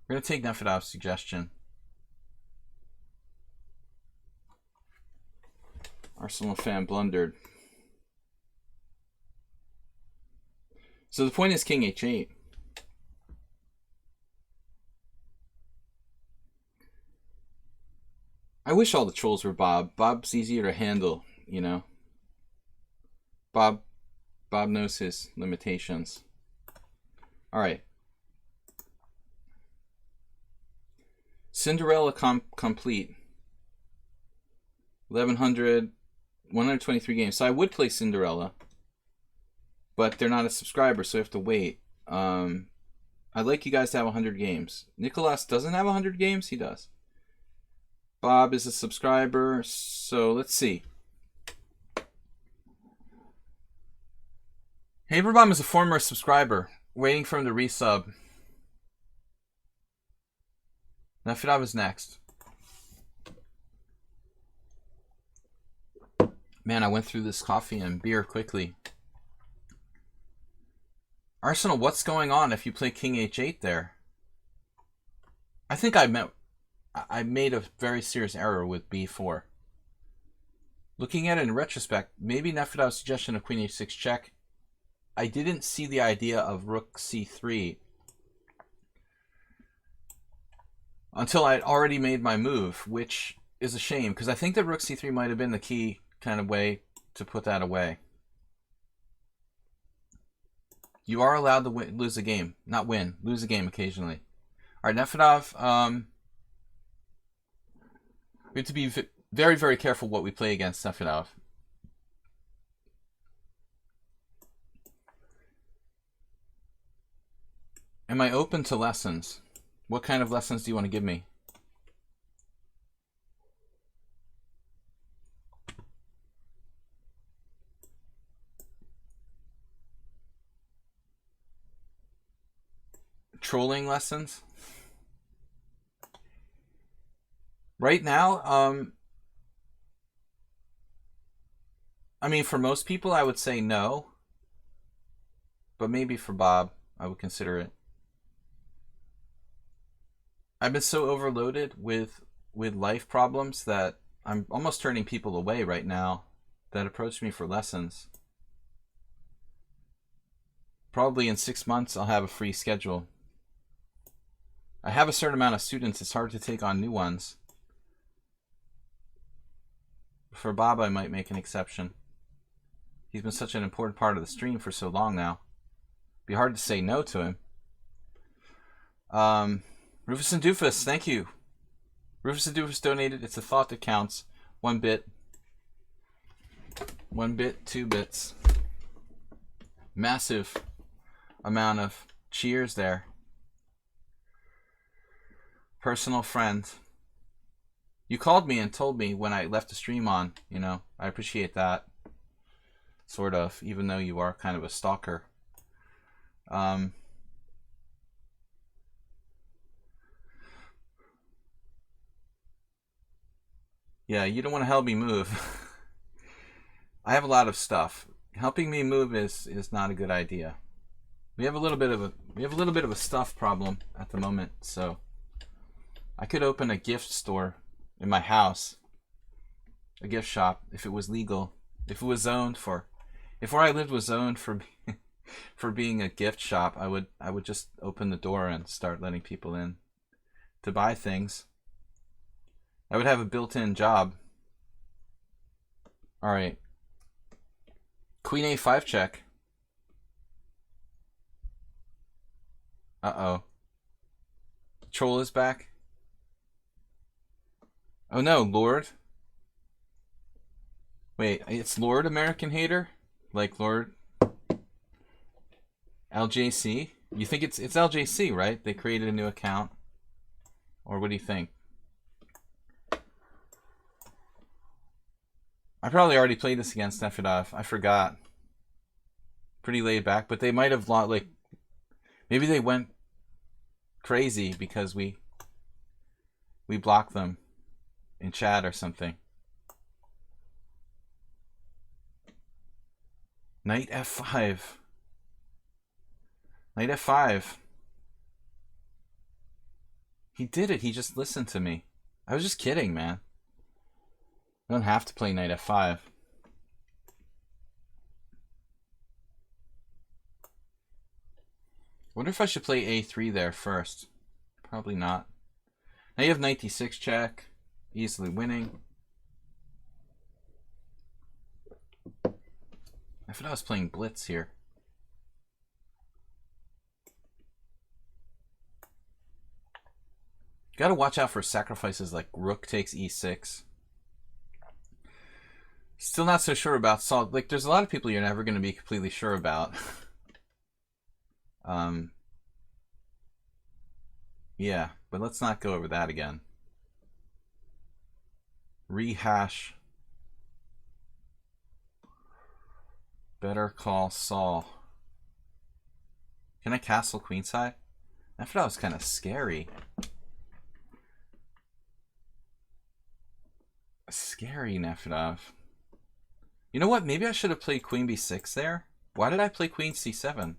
We're going to take Nefedov's suggestion. Arsenal fan blundered. So the point is king h8. I wish all the trolls were Bob. Bob's easier to handle, you know. Bob knows his limitations. All right. Cinderella complete. 1,100, 123 games. So I would play Cinderella, but they're not a subscriber, so I have to wait. I'd like you guys to have 100 games. Nicholas doesn't have 100 games? He does. Bob is a subscriber, so let's see. Haberbomb is a former subscriber, waiting for him to resub. Nefedov is next. Man, I went through this coffee and beer quickly. Arsenal, what's going on if you play king h8 there? I think I made a very serious error with b4. Looking at it in retrospect, maybe Nefedov's suggestion of queen h6 check. I didn't see the idea of rook c3 until I'd already made my move, which is a shame, because I think that rook c3 might have been the key kind of way to put that away. You are allowed to lose a game. Not win. Lose a game occasionally. All right, Nefedov. We have to be very, very careful what we play against Nefedov. Am I open to lessons? What kind of lessons do you want to give me? trolling lessons. Right now, I mean, for most people, I would say no. But maybe for Bob, I would consider it. I've been so overloaded with life problems that I'm almost turning people away right now that approach me for lessons. Probably in 6 months, I'll have a free schedule. I have a certain amount of students. It's hard to take on new ones. For Bob, I might make an exception. He's been such an important part of the stream for so long now. It'd be hard to say no to him. Rufus and Doofus, thank you. Rufus and Doofus donated. It's a thought that counts. 1 bit. 1 bit, 2 bits. Massive amount of cheers there. Personal friend. You called me and told me when I left the stream on, you know, I appreciate that. Sort of, even though you are kind of a stalker. Yeah, you don't want to help me move. I have a lot of stuff. Helping me move is not a good idea. We have a little bit of a stuff problem at the moment, so I could open a gift store in my house, a gift shop, if it was legal, if it was zoned for, if where I lived was zoned for for being a gift shop, I would just open the door and start letting people in to buy things. I would have a built-in job. All right. Queen A5 check. Uh-oh. Troll is back. Oh no, Lord. Wait, it's Lord American Hater? Like Lord LJC? You think it's LJC, right? They created a new account. Or what do you think? I probably already played this against Nefedov. I forgot. Pretty laid back, but they might have like maybe they went crazy because we blocked them in chat or something. Knight F5. Knight F5. He did it. He just listened to me. I was just kidding, man. I don't have to play Knight F5. I wonder if I should play A3 there first. Probably not. Now you have Knight D6 check. Easily winning. I thought I was playing blitz here. Gotta watch out for sacrifices like rook takes E6. Still not so sure about Salt. Like, there's a lot of people you're never going to be completely sure about. Yeah, but let's not go over that again. Rehash. Better call Saul. Can I castle queenside? I thought that was kind of scary. Scary, Nefedov. You know what? Maybe I should have played queen b6 there. Why did I play queen c7?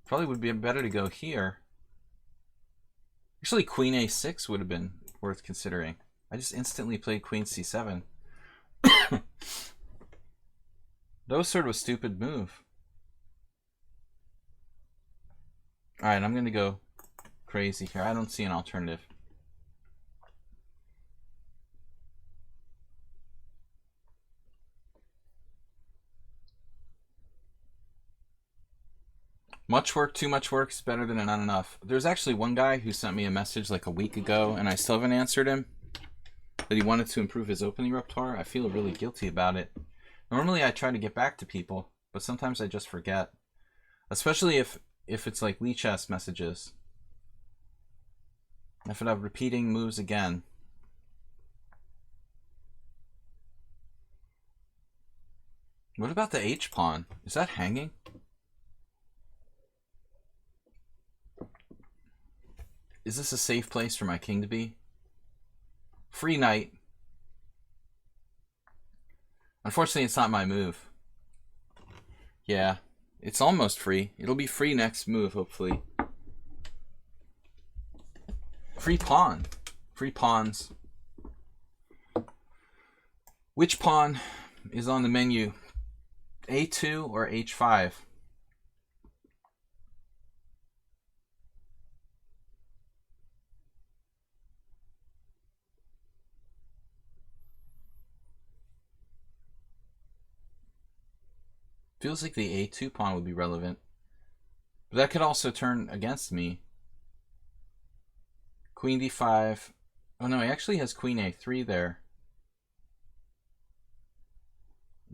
Probably would be better to go here. Actually, queen a6 would have been worth considering. I just instantly played queen c7. That was sort of a stupid move. Alright, I'm going to go crazy here. I don't see an alternative. Much work, too much work is better than not enough. There's actually one guy who sent me a message like a week ago, and I still haven't answered him, that he wanted to improve his opening repertoire. I feel really guilty about it. Normally I try to get back to people, but sometimes I just forget. Especially if it's like lichess messages. If I'm repeating moves again. What about the H-pawn? Is that hanging? Is this a safe place for my king to be? Free knight. Unfortunately, it's not my move. Yeah, it's almost free. It'll be free next move, hopefully. Free pawn. Free pawns. Which pawn is on the menu? A2 or H5? Feels like the A2 pawn would be relevant. But that could also turn against me. Queen D5. Oh no, he actually has Queen A3 there.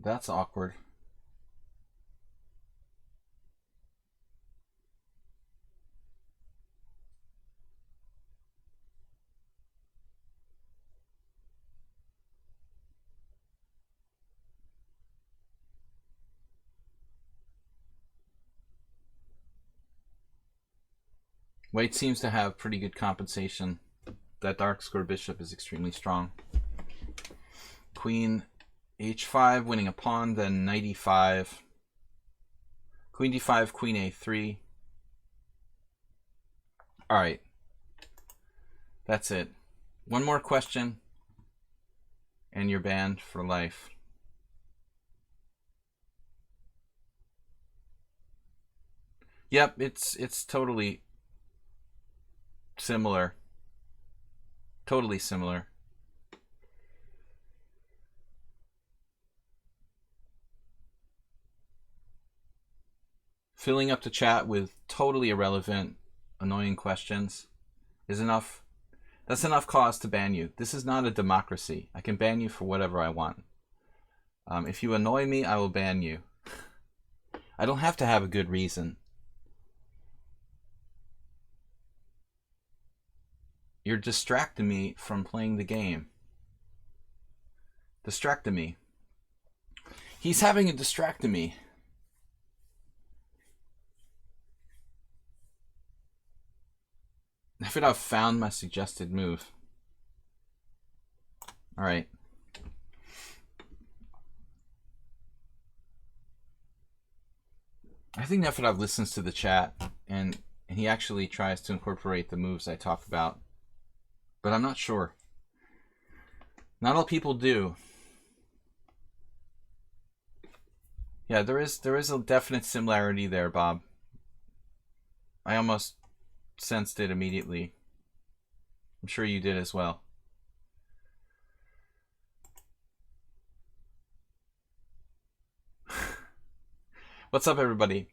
That's awkward. White seems to have pretty good compensation. That dark square bishop is extremely strong. Queen H5, winning a pawn, then knight E5. Queen D5, Queen A3. Alright. That's it. One more question, and you're banned for life. Yep, it's totally similar. Totally similar. Filling up the chat with totally irrelevant, annoying questions is enough. That's enough cause to ban you. This is not a democracy. I can ban you for whatever I want. If you annoy me, I will ban you. I don't have to have a good reason. You're distracting me from playing the game. Distracting me. He's having a distracting me. I think I've found my suggested move. Alright. I think Nefedov listens to the chat and he actually tries to incorporate the moves I talk about. But I'm not sure. Not all people do. Yeah, there is a definite similarity there, Bob. I almost sensed it immediately. I'm sure you did as well. What's up, everybody?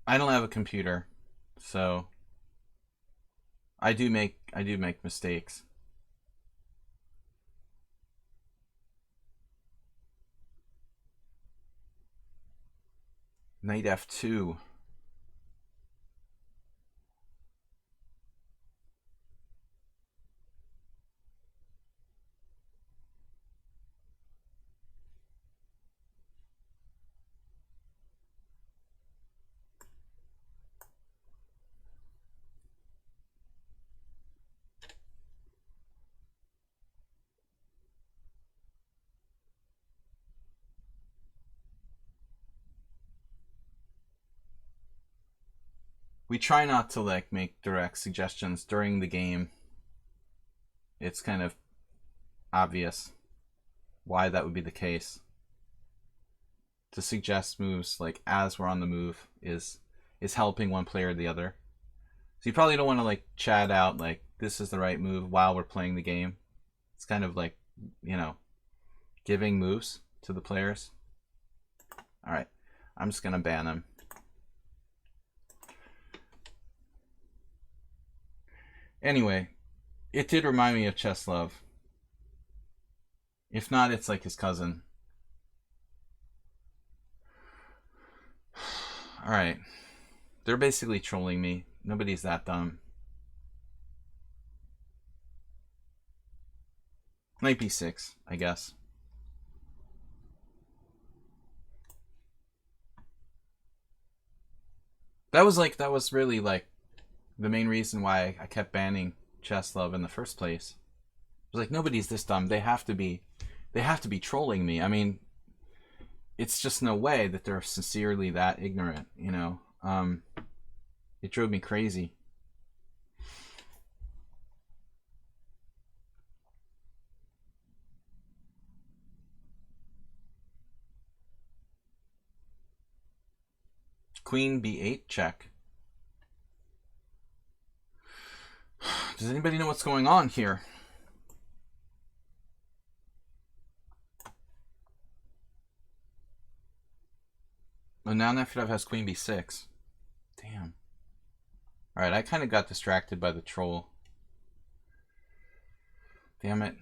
I don't have a computer, so I do make mistakes. Knight F2. We try not to make direct suggestions during the game. It's kind of obvious why that would be the case. To suggest moves as we're on the move is helping one player or the other. So you probably don't want to chat out this is the right move while we're playing the game. It's kind of giving moves to the players. All right, I'm just gonna ban him. Anyway, it did remind me of Cheslov. If not, it's like his cousin. Alright. They're basically trolling me. Nobody's that dumb. Knight b6, I guess. That was really like the main reason why I kept banning Chess Love in the first place. It was like, nobody's this dumb. They have to be trolling me. I mean, it's just no way that they're sincerely that ignorant, you know. It drove me crazy. Queen b8 check. Does anybody know what's going on here? Oh, now Nefedov has queen b6. Damn. Alright, I kind of got distracted by the troll. Damn it.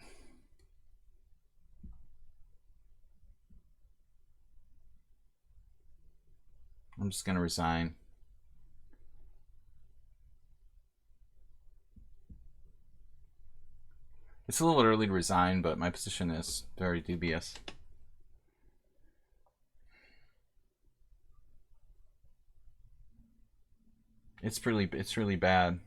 I'm just going to resign. It's a little early to resign, but my position is very dubious. It's really bad.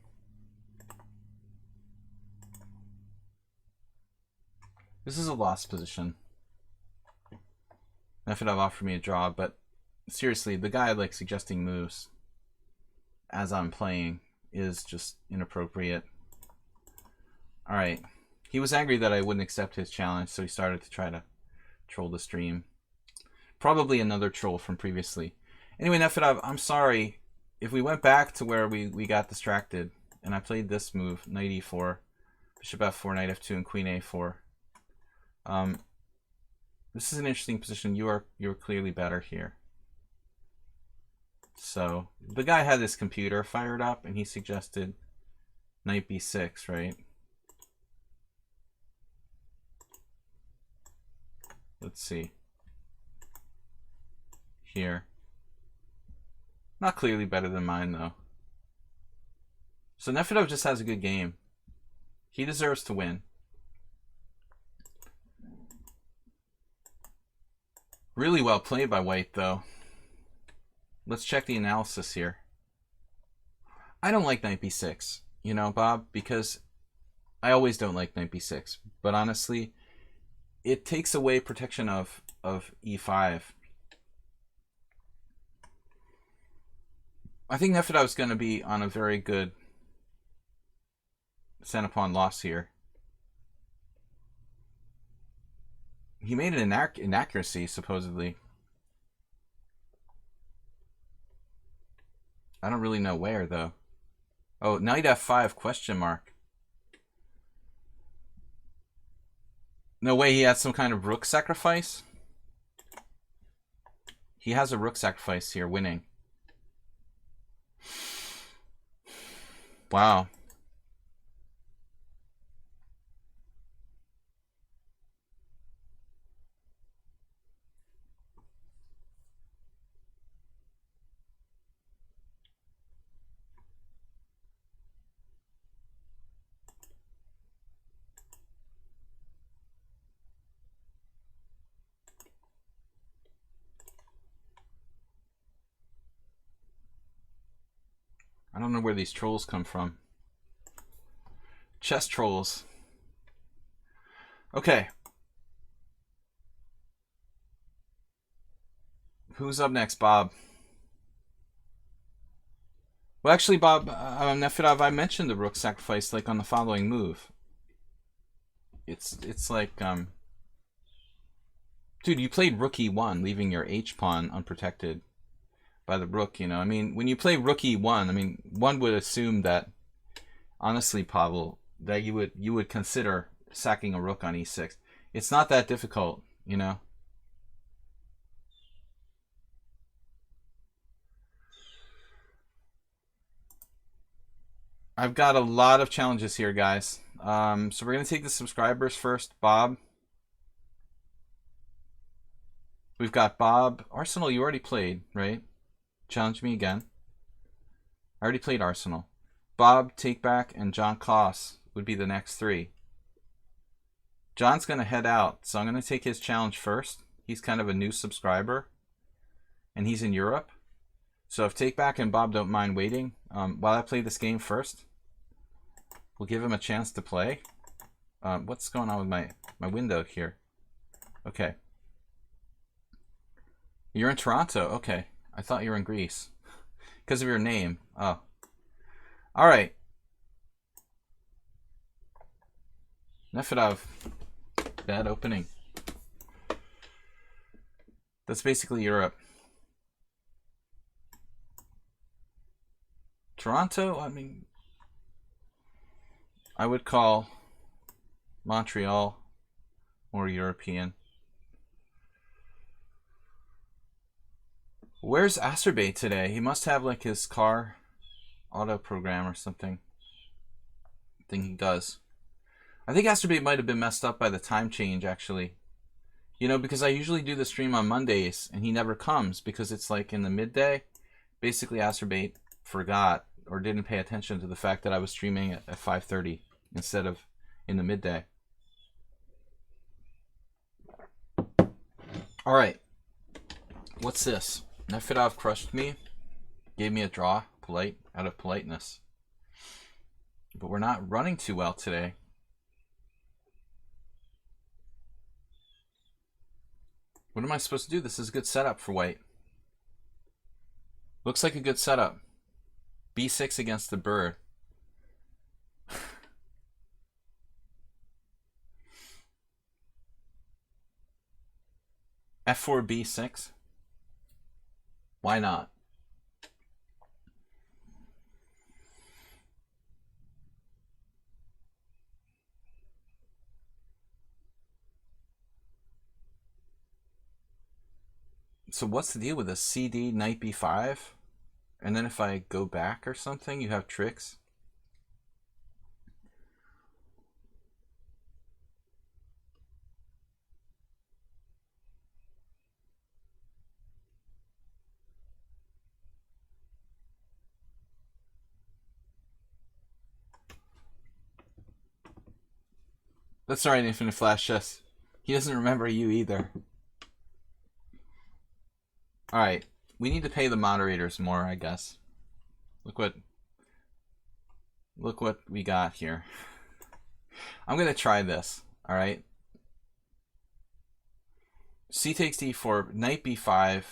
This is a lost position. Nefedov offered me a draw, but seriously, the guy like suggesting moves as I'm playing is just inappropriate. Alright. He was angry that I wouldn't accept his challenge, so he started to try to troll the stream. Probably another troll from previously. Anyway, Nefedov, I'm sorry. If we went back to where we got distracted, and I played this move, knight e4, bishop f4, knight f2, and queen a4. This is an interesting position. You're clearly better here. So the guy had his computer fired up, and he suggested knight b6, right? Let's see. Here. Not clearly better than mine, though. So Nefedov just has a good game. He deserves to win. Really well played by White, though. Let's check the analysis here. I don't like knight b6, you know, Bob, because I always don't like knight b6. But honestly, it takes away protection of e5. I think Nefedov is going to be on a very good center-pawn loss here. He made an inaccuracy, supposedly. I don't really know where, though. Oh, knight f5, question mark. No way he had some kind of rook sacrifice? He has a rook sacrifice here, winning. Wow. I don't know where these trolls come from. Chess trolls. Okay. Who's up next, Bob? Well, actually, Bob, Nefedov, I mentioned the rook sacrifice like on the following move. It's like, dude, you played rook e1, leaving your h-pawn unprotected by the rook, you know. I mean, when you play rook e1, I mean, one would assume that, honestly, Pavel, that you would consider sacking a rook on e6. It's not that difficult, you know. I've got a lot of challenges here, guys. So we're going to take the subscribers first. Bob. We've got Bob. Arsenal, you already played, right? Challenge me again. I already played Arsenal. Bob, Takeback, and John Koss would be the next 3. John's going to head out, so I'm going to take his challenge first. He's kind of a new subscriber, and he's in Europe. So if Takeback and Bob don't mind waiting, while I play this game first, we'll give him a chance to play. What's going on with my window here? Okay. You're in Toronto. Okay. I thought you were in Greece. Because of your name. Oh. Alright. Nefedov. Bad opening. That's basically Europe. Toronto, I mean, I would call Montreal more European. Where's Acerbate today? He must have like his car auto program or something. I think he does. I think Acerbate might have been messed up by the time change, actually. You know, because I usually do the stream on Mondays, and he never comes because it's like in the midday. Basically, Acerbate forgot or didn't pay attention to the fact that I was streaming at 5:30 instead of in the midday. All right. What's this? Nefedov crushed me. Gave me a draw. Out of politeness. But we're not running too well today. What am I supposed to do? This is a good setup for white. Looks like a good setup. B6 against the bird. F4 B6. Why not? So what's the deal with this? CD, knight b5? And then if I go back or something, you have tricks? That's alright, Infinite Flash Chess. He doesn't remember you either. Alright, we need to pay the moderators more, I guess. Look what we got here. I'm gonna try this, alright? C takes d4, knight b5.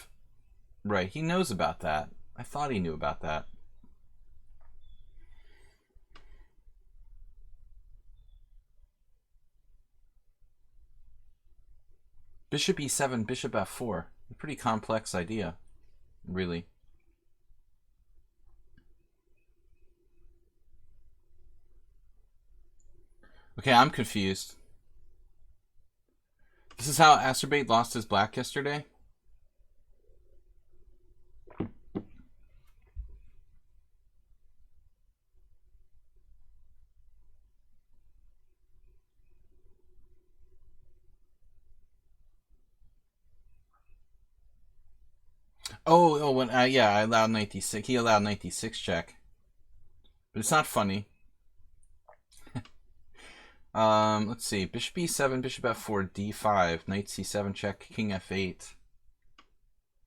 Right, he knows about that. I thought he knew about that. Bishop e7, bishop f4. A pretty complex idea, really. Okay, I'm confused. This is how Acerbate lost his black yesterday? When yeah, I allowed knight d6. He allowed knight d6 check, but it's not funny. Let's see. Bishop e7, bishop f4, d5, knight c7 check, king f8.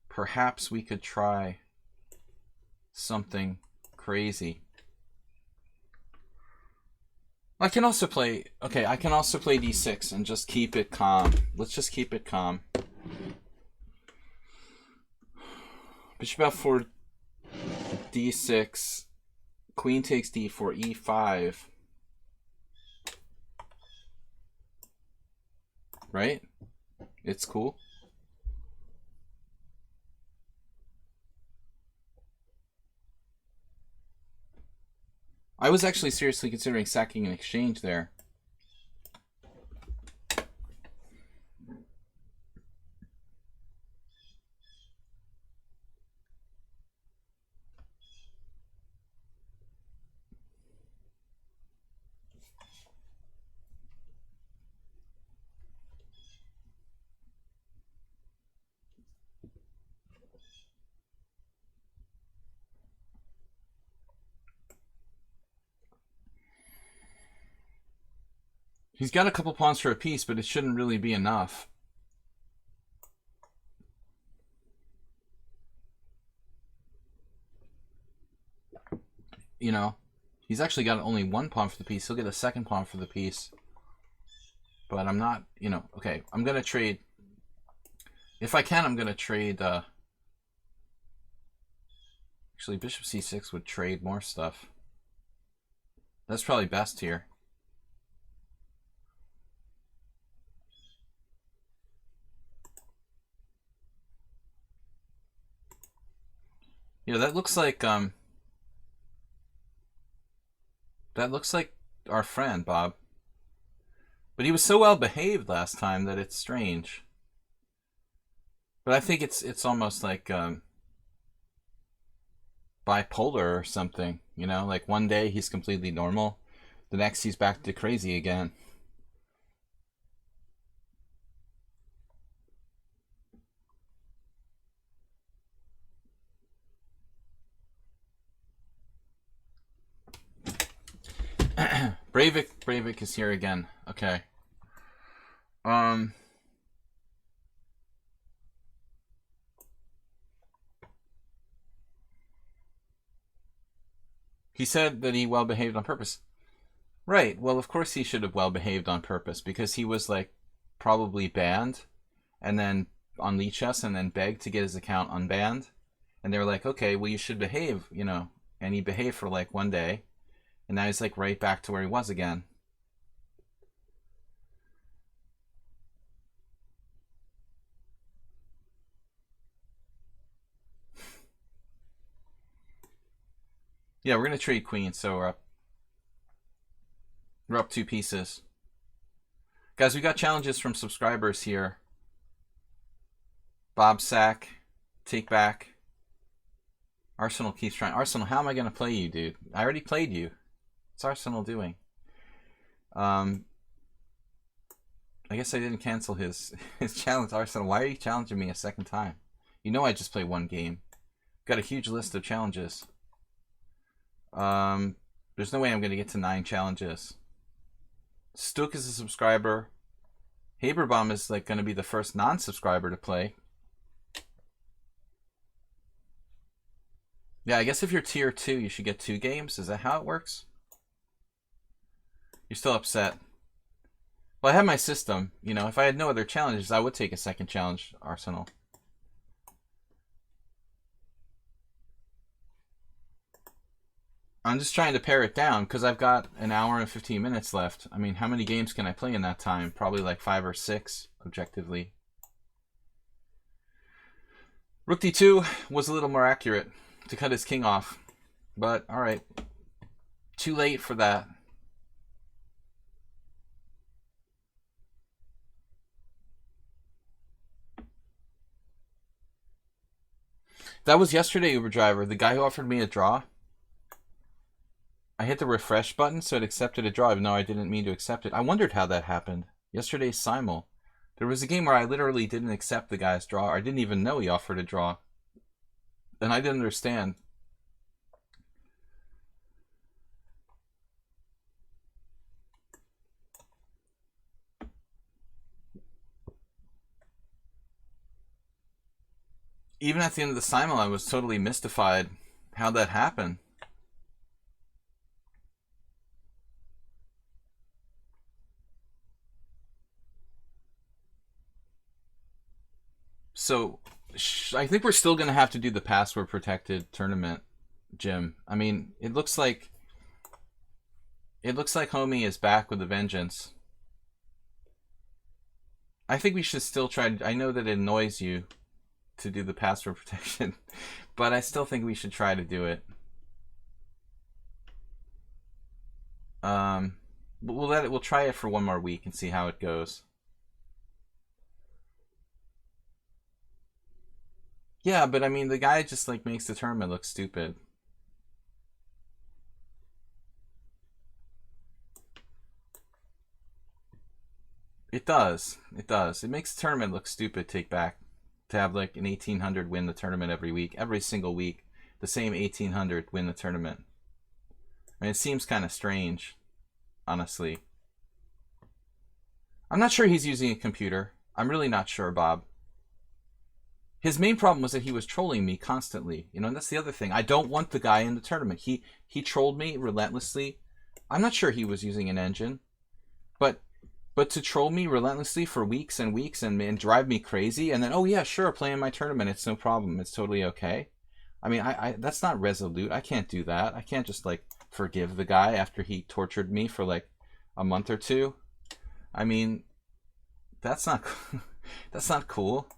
Perhaps we could try something crazy. I can also play. Okay, I can also play d6 and just keep it calm. Let's just keep it calm. Bishop f4, d6, queen takes d4, e5. Right? It's cool. I was actually seriously considering sacking an exchange there. He's got a couple pawns for a piece, but it shouldn't really be enough. You know, he's actually got only one pawn for the piece. He'll get a second pawn for the piece. But I'm not, you know, okay, I'm going to trade. If I can, I'm going to trade. Actually, bishop c6 would trade more stuff. That's probably best here. Yeah, that looks like our friend Bob. But he was so well behaved last time that it's strange. But I think it's almost like bipolar or something, you know, like one day he's completely normal, the next he's back to crazy again. Breivik is here again. Okay. He said that he well behaved on purpose. Right. Well, of course he should have well behaved on purpose because he was like probably banned and then on lichess and then begged to get his account unbanned. And they were like, okay, well, you should behave, you know. And he behaved for like one day. And now he's like right back to where he was again. Yeah, we're going to trade queen, so we're up 2 pieces. Guys, we got challenges from subscribers here. Bob Sack, take back. Arsenal keeps trying. Arsenal, how am I going to play you, dude? I already played you. What's Arsenal doing? I guess I didn't cancel his challenge. Arsenal, why are you challenging me a second time? You know I just play one game. Got a huge list of challenges. There's no way I'm going to get to 9 challenges. Stook is a subscriber. Haberbaum is like going to be the first non-subscriber to play. Yeah, I guess if you're tier 2, you should get 2 games. Is that how it works? You're still upset. Well, I have my system. You know, if I had no other challenges, I would take a second challenge, Arsenal. I'm just trying to pare it down because I've got an hour and 15 minutes left. I mean, how many games can I play in that time? Probably like 5 or 6, objectively. Rook d2 was a little more accurate to cut his king off. But, alright. Too late for that. That was yesterday, Uber driver. The guy who offered me a draw. I hit the refresh button, so it accepted a draw, even though I didn't mean to accept it. I wondered how that happened. Yesterday's simul. There was a game where I literally didn't accept the guy's draw. I didn't even know he offered a draw. And I didn't understand. Even at the end of the simul, I was totally mystified how that happened. So, I think we're still going to have to do the password protected tournament, Jim. I mean, it looks like Homie is back with a vengeance. I think we should still try. I know that it annoys you to do the password protection, but I still think we should try to do it. We'll try it for one more week and see how it goes. Yeah, but I mean, the guy just like makes the tournament look stupid. It does. It does. It makes the tournament look stupid, take back. To have like an 1800 win the tournament every week. Every single week, the same 1800 win the tournament. I mean, it seems kind of strange, honestly. I'm not sure he's using a computer. I'm really not sure, Bob. His main problem was that he was trolling me constantly. You know, and that's the other thing. I don't want the guy in the tournament. He trolled me relentlessly. I'm not sure he was using an engine, but to troll me relentlessly for weeks and weeks and drive me crazy, and then, oh yeah, sure, play in my tournament. It's no problem. It's totally okay. I mean, I that's not resolute. I can't do that. I can't just like forgive the guy after he tortured me for like a month or two. I mean, that's not that's not cool.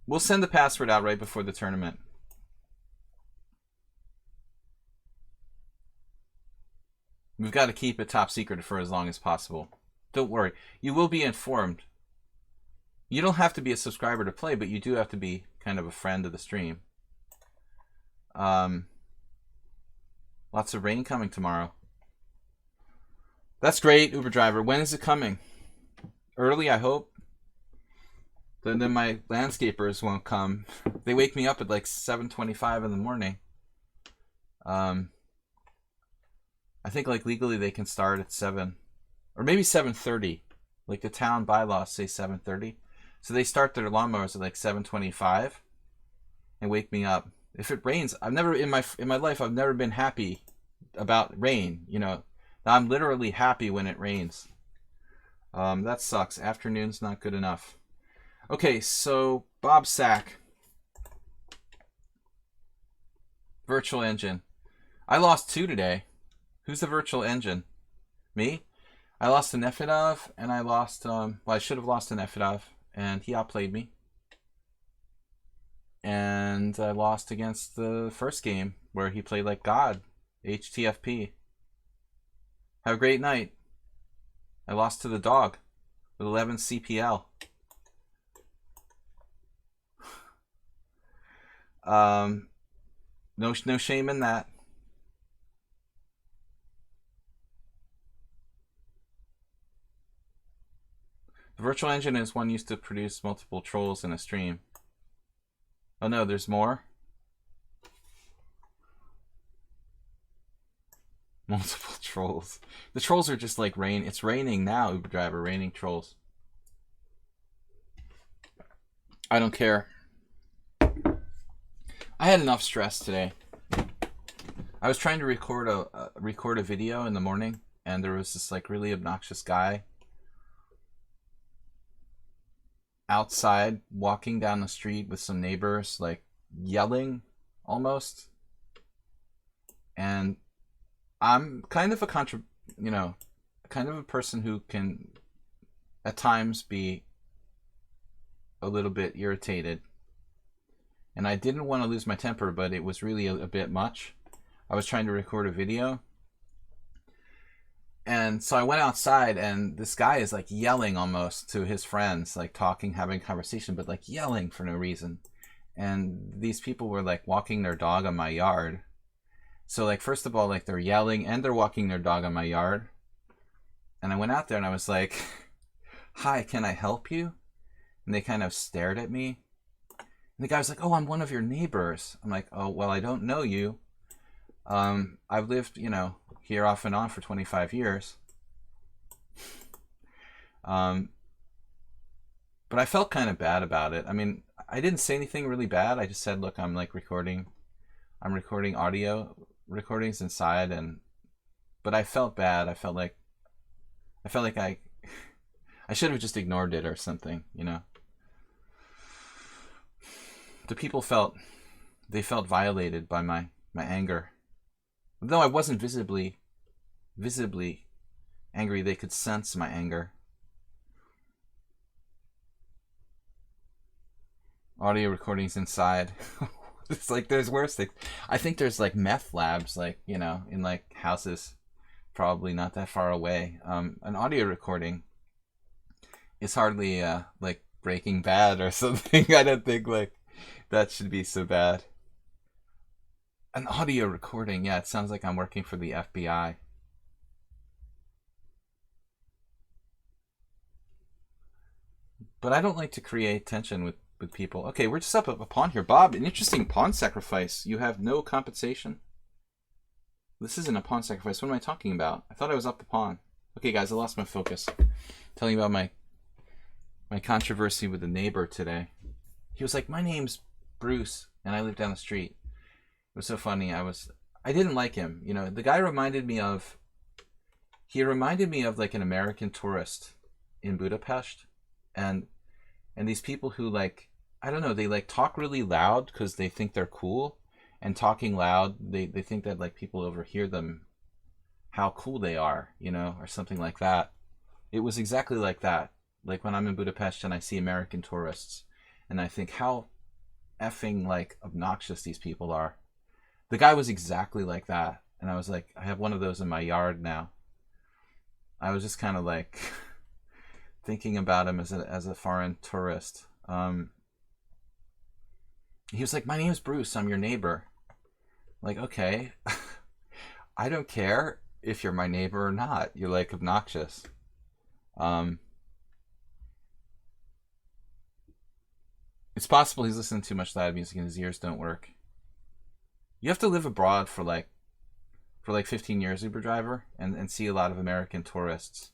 We'll send the password out right before the tournament. We've got to keep it top secret for as long as possible. Don't worry. You will be informed. You don't have to be a subscriber to play, but you do have to be kind of a friend of the stream. Lots of rain coming tomorrow. That's great, Uber driver. When is it coming? Early, I hope. Then my landscapers won't come. They wake me up at like 7:25 in the morning. I think like legally they can start at 7 or maybe 7:30. Like the town bylaws say 7:30. So they start their lawnmowers at like 7:25 and wake me up. If it rains, I've never in my life I've never been happy about rain, you know. I'm literally happy when it rains. That sucks. Afternoon's not good enough. Okay, so Bob Sack. Virtual engine. I lost 2 today. Who's the virtual engine? Me? I lost to Nefedov, and I lost, well, I should have lost to Nefedov, and he outplayed me. And I lost against the first game, where he played like God. HTFP. Have a great night. I lost to the dog with 11 CPL. No shame in that. The virtual engine is one used to produce multiple trolls in a stream. Oh no, there's more? Multiple trolls. The trolls are just like rain. It's raining now, Uber driver. Raining trolls. I don't care. I had enough stress today. I was trying to record a video in the morning, and there was this like really obnoxious guy outside walking down the street with some neighbors, like yelling almost. And I'm kind of a kind of a person who can at times be a little bit irritated. And I didn't want to lose my temper, but it was really a bit much. I was trying to record a video. And so I went outside, and this guy is like yelling almost to his friends, like talking, having a conversation, but like yelling for no reason. And these people were like walking their dog on my yard. So like, first of all, like they're yelling and they're walking their dog on my yard. And I went out there and I was like, hi, can I help you? And they kind of stared at me. And the guy was like, oh, I'm one of your neighbors. I'm like, oh, well, I don't know you. I've lived, you know, here off and on for 25 years. But I felt kind of bad about it. I mean, I didn't say anything really bad. I just said, look, I'm recording audio recordings inside, but I felt bad. I felt like I should have just ignored it or something, you know. The people felt violated by my anger. Though I wasn't visibly angry, they could sense my anger. Audio recordings inside. It's like there's worse things. I think there's like meth labs, like, you know, in like houses probably not that far away. An audio recording is hardly like Breaking Bad or something. I don't think like that should be so bad. An audio recording, yeah, it sounds like I'm working for the FBI. But I don't like to create tension with people. Okay, we're just up a pawn here. Bob, an interesting pawn sacrifice. You have no compensation. This isn't a pawn sacrifice. What am I talking about? I thought I was up a pawn. Okay, guys, I lost my focus. Telling you about my controversy with the neighbor today. He was like, my name's Bruce, and I live down the street. It was so funny. I didn't like him. You know, the guy reminded me of like an American tourist in Budapest. And these people who like, I don't know, they like talk really loud because they think they're cool. And talking loud, they think that like people overhear them, how cool they are, you know, or something like that. It was exactly like that. Like when I'm in Budapest and I see American tourists and I think how effing like obnoxious these people are. The guy was exactly like that. And I was like, I have one of those in my yard now. I was just kind of like thinking about him as a foreign tourist. He was like, my name's Bruce, I'm your neighbor. Like, okay, I don't care if you're my neighbor or not. You're like obnoxious. It's possible he's listening to too much loud music and his ears don't work. You have to live abroad for like 15 years, Uber driver, and see a lot of American tourists.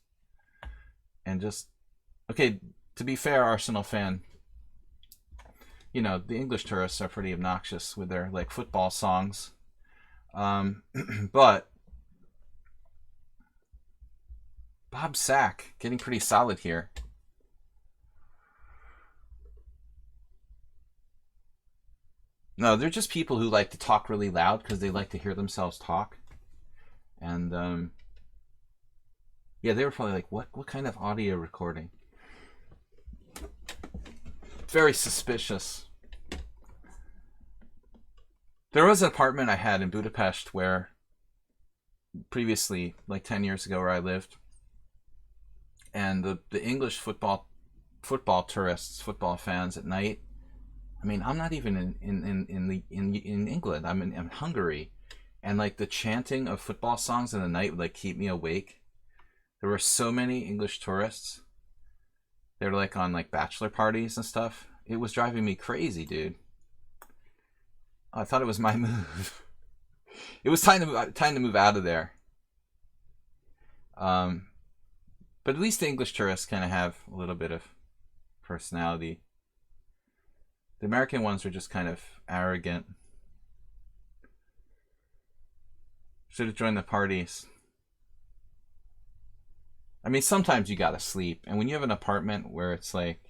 And just, okay, to be fair, Arsenal fan, you know, the English tourists are pretty obnoxious with their like football songs. But Bob Sack getting pretty solid here. No, they're just people who like to talk really loud because they like to hear themselves talk. And yeah, they were probably like, what kind of audio recording? Very suspicious. There was an apartment I had in Budapest where previously, like 10 years ago, where I lived, and the English football tourists, football fans at night. I mean, I'm not even in England. I'm in Hungary, and like the chanting of football songs in the night would like keep me awake. There were so many English tourists. They were like on like bachelor parties and stuff. It was driving me crazy, dude. I thought it was my move. It was time to move out of there. But at least the English tourists kind of have a little bit of personality. The American ones are just kind of arrogant. Should have joined the parties. I mean, sometimes you gotta sleep. And when you have an apartment where it's like,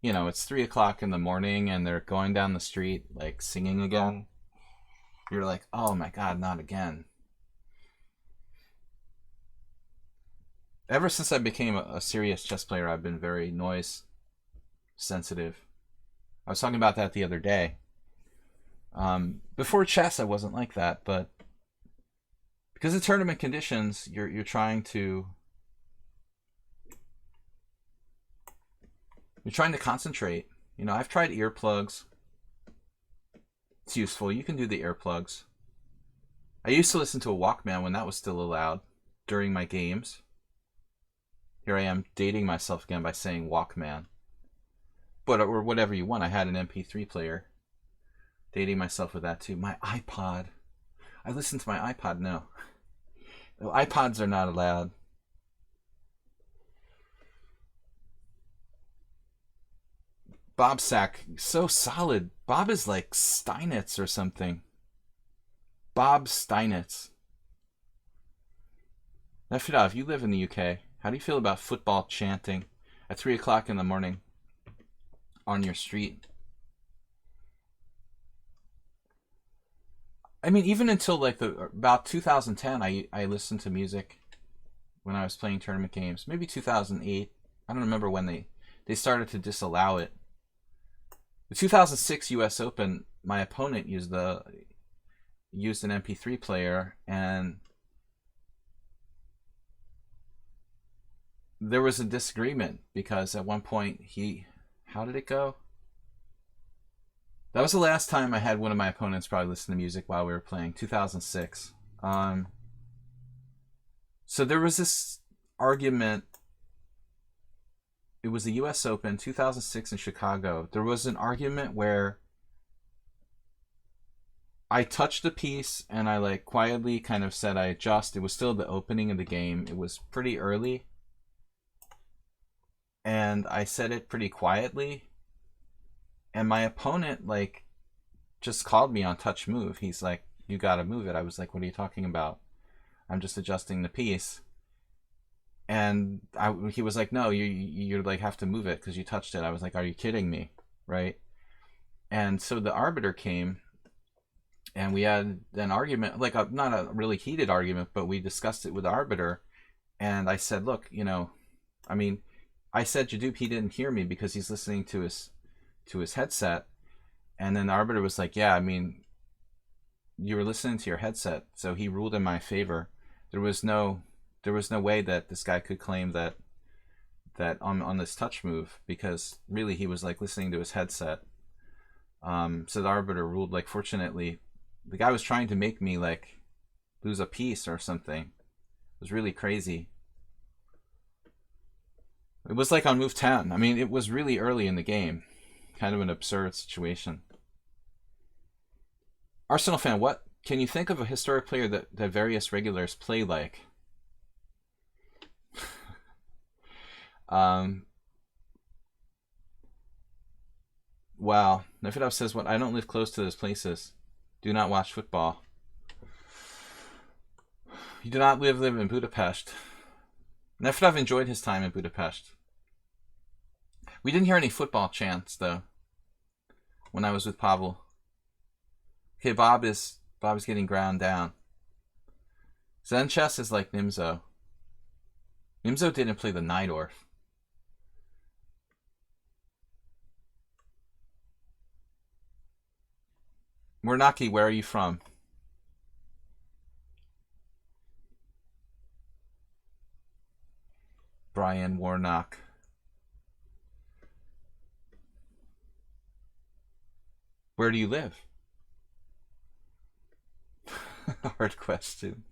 you know, it's 3 o'clock in the morning and they're going down the street, like singing again, you're like, oh my God, not again. Ever since I became a serious chess player, I've been very noise sensitive. I was talking about that the other day. Before chess, I wasn't like that, but because of tournament conditions, you're trying to concentrate. You know, I've tried earplugs. It's useful. You can do the earplugs. I used to listen to a Walkman when that was still allowed during my games. Here I am dating myself again by saying Walkman. But, or whatever you want. I had an MP3 player. Dating myself with that too. My iPod. I listen to my iPod now. No, iPods are not allowed. Bob Sack, so solid. Bob is like Steinitz or something. Bob Steinitz. Now, Fidel, if you live in the UK, how do you feel about football chanting at 3 o'clock in the morning on your street? I mean, even until like about 2010, I listened to music when I was playing tournament games. Maybe 2008. I don't remember when they started to disallow it. The 2006 U.S. Open, my opponent used an MP3 player, and there was a disagreement because at one point how did it go? That was the last time I had one of my opponents probably listen to music while we were playing, 2006. So there was this argument. It was the U.S. Open, 2006 in Chicago. There was an argument where I touched the piece and I like quietly kind of said I adjust. It was still the opening of the game. It was pretty early. And I said it pretty quietly. And my opponent like just called me on touch move. He's like, you gotta move it. I was like, what are you talking about? I'm just adjusting the piece. And he was like, no, you like have to move it because you touched it. I was like, are you kidding me? Right? And so the arbiter came and we had an argument, like not a really heated argument, but we discussed it with the arbiter. And I said, look, you know, I mean, I said Jadoop, he didn't hear me because he's listening to his headset. And then the arbiter was like, yeah, I mean, you were listening to your headset. So he ruled in my favor. There was no way that this guy could claim that on this touch move, because really he was like listening to his headset. So the arbiter ruled, like, fortunately, the guy was trying to make me like lose a piece or something. It was really crazy. It was like on move 10. I mean, it was really early in the game. Kind of an absurd situation. Arsenal fan, what can you think of a historic player that various regulars play like? Wow. Nefedov says, what? I don't live close to those places. Do not watch football. You do not live in Budapest. Nefedov enjoyed his time in Budapest. We didn't hear any football chants, though, when I was with Pavel. Okay, Bob is getting ground down. Zen chess is like Nimzo. Nimzo didn't play the Najdorf. Murnaki, where are you from? Brian Warnock. Where do you live? Hard question.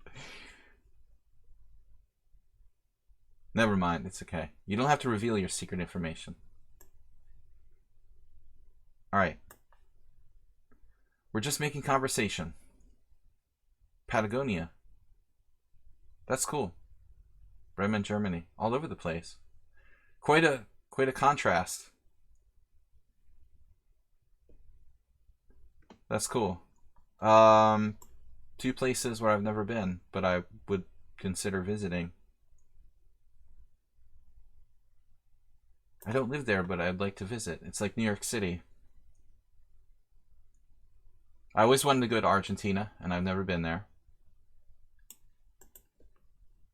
Never mind, it's okay. You don't have to reveal your secret information. Alright. We're just making conversation. Patagonia. That's cool. Bremen, Germany. All over the place. Quite a contrast. That's cool. 2 places where I've never been, but I would consider visiting. I don't live there, but I'd like to visit. It's like New York City. I always wanted to go to Argentina, and I've never been there.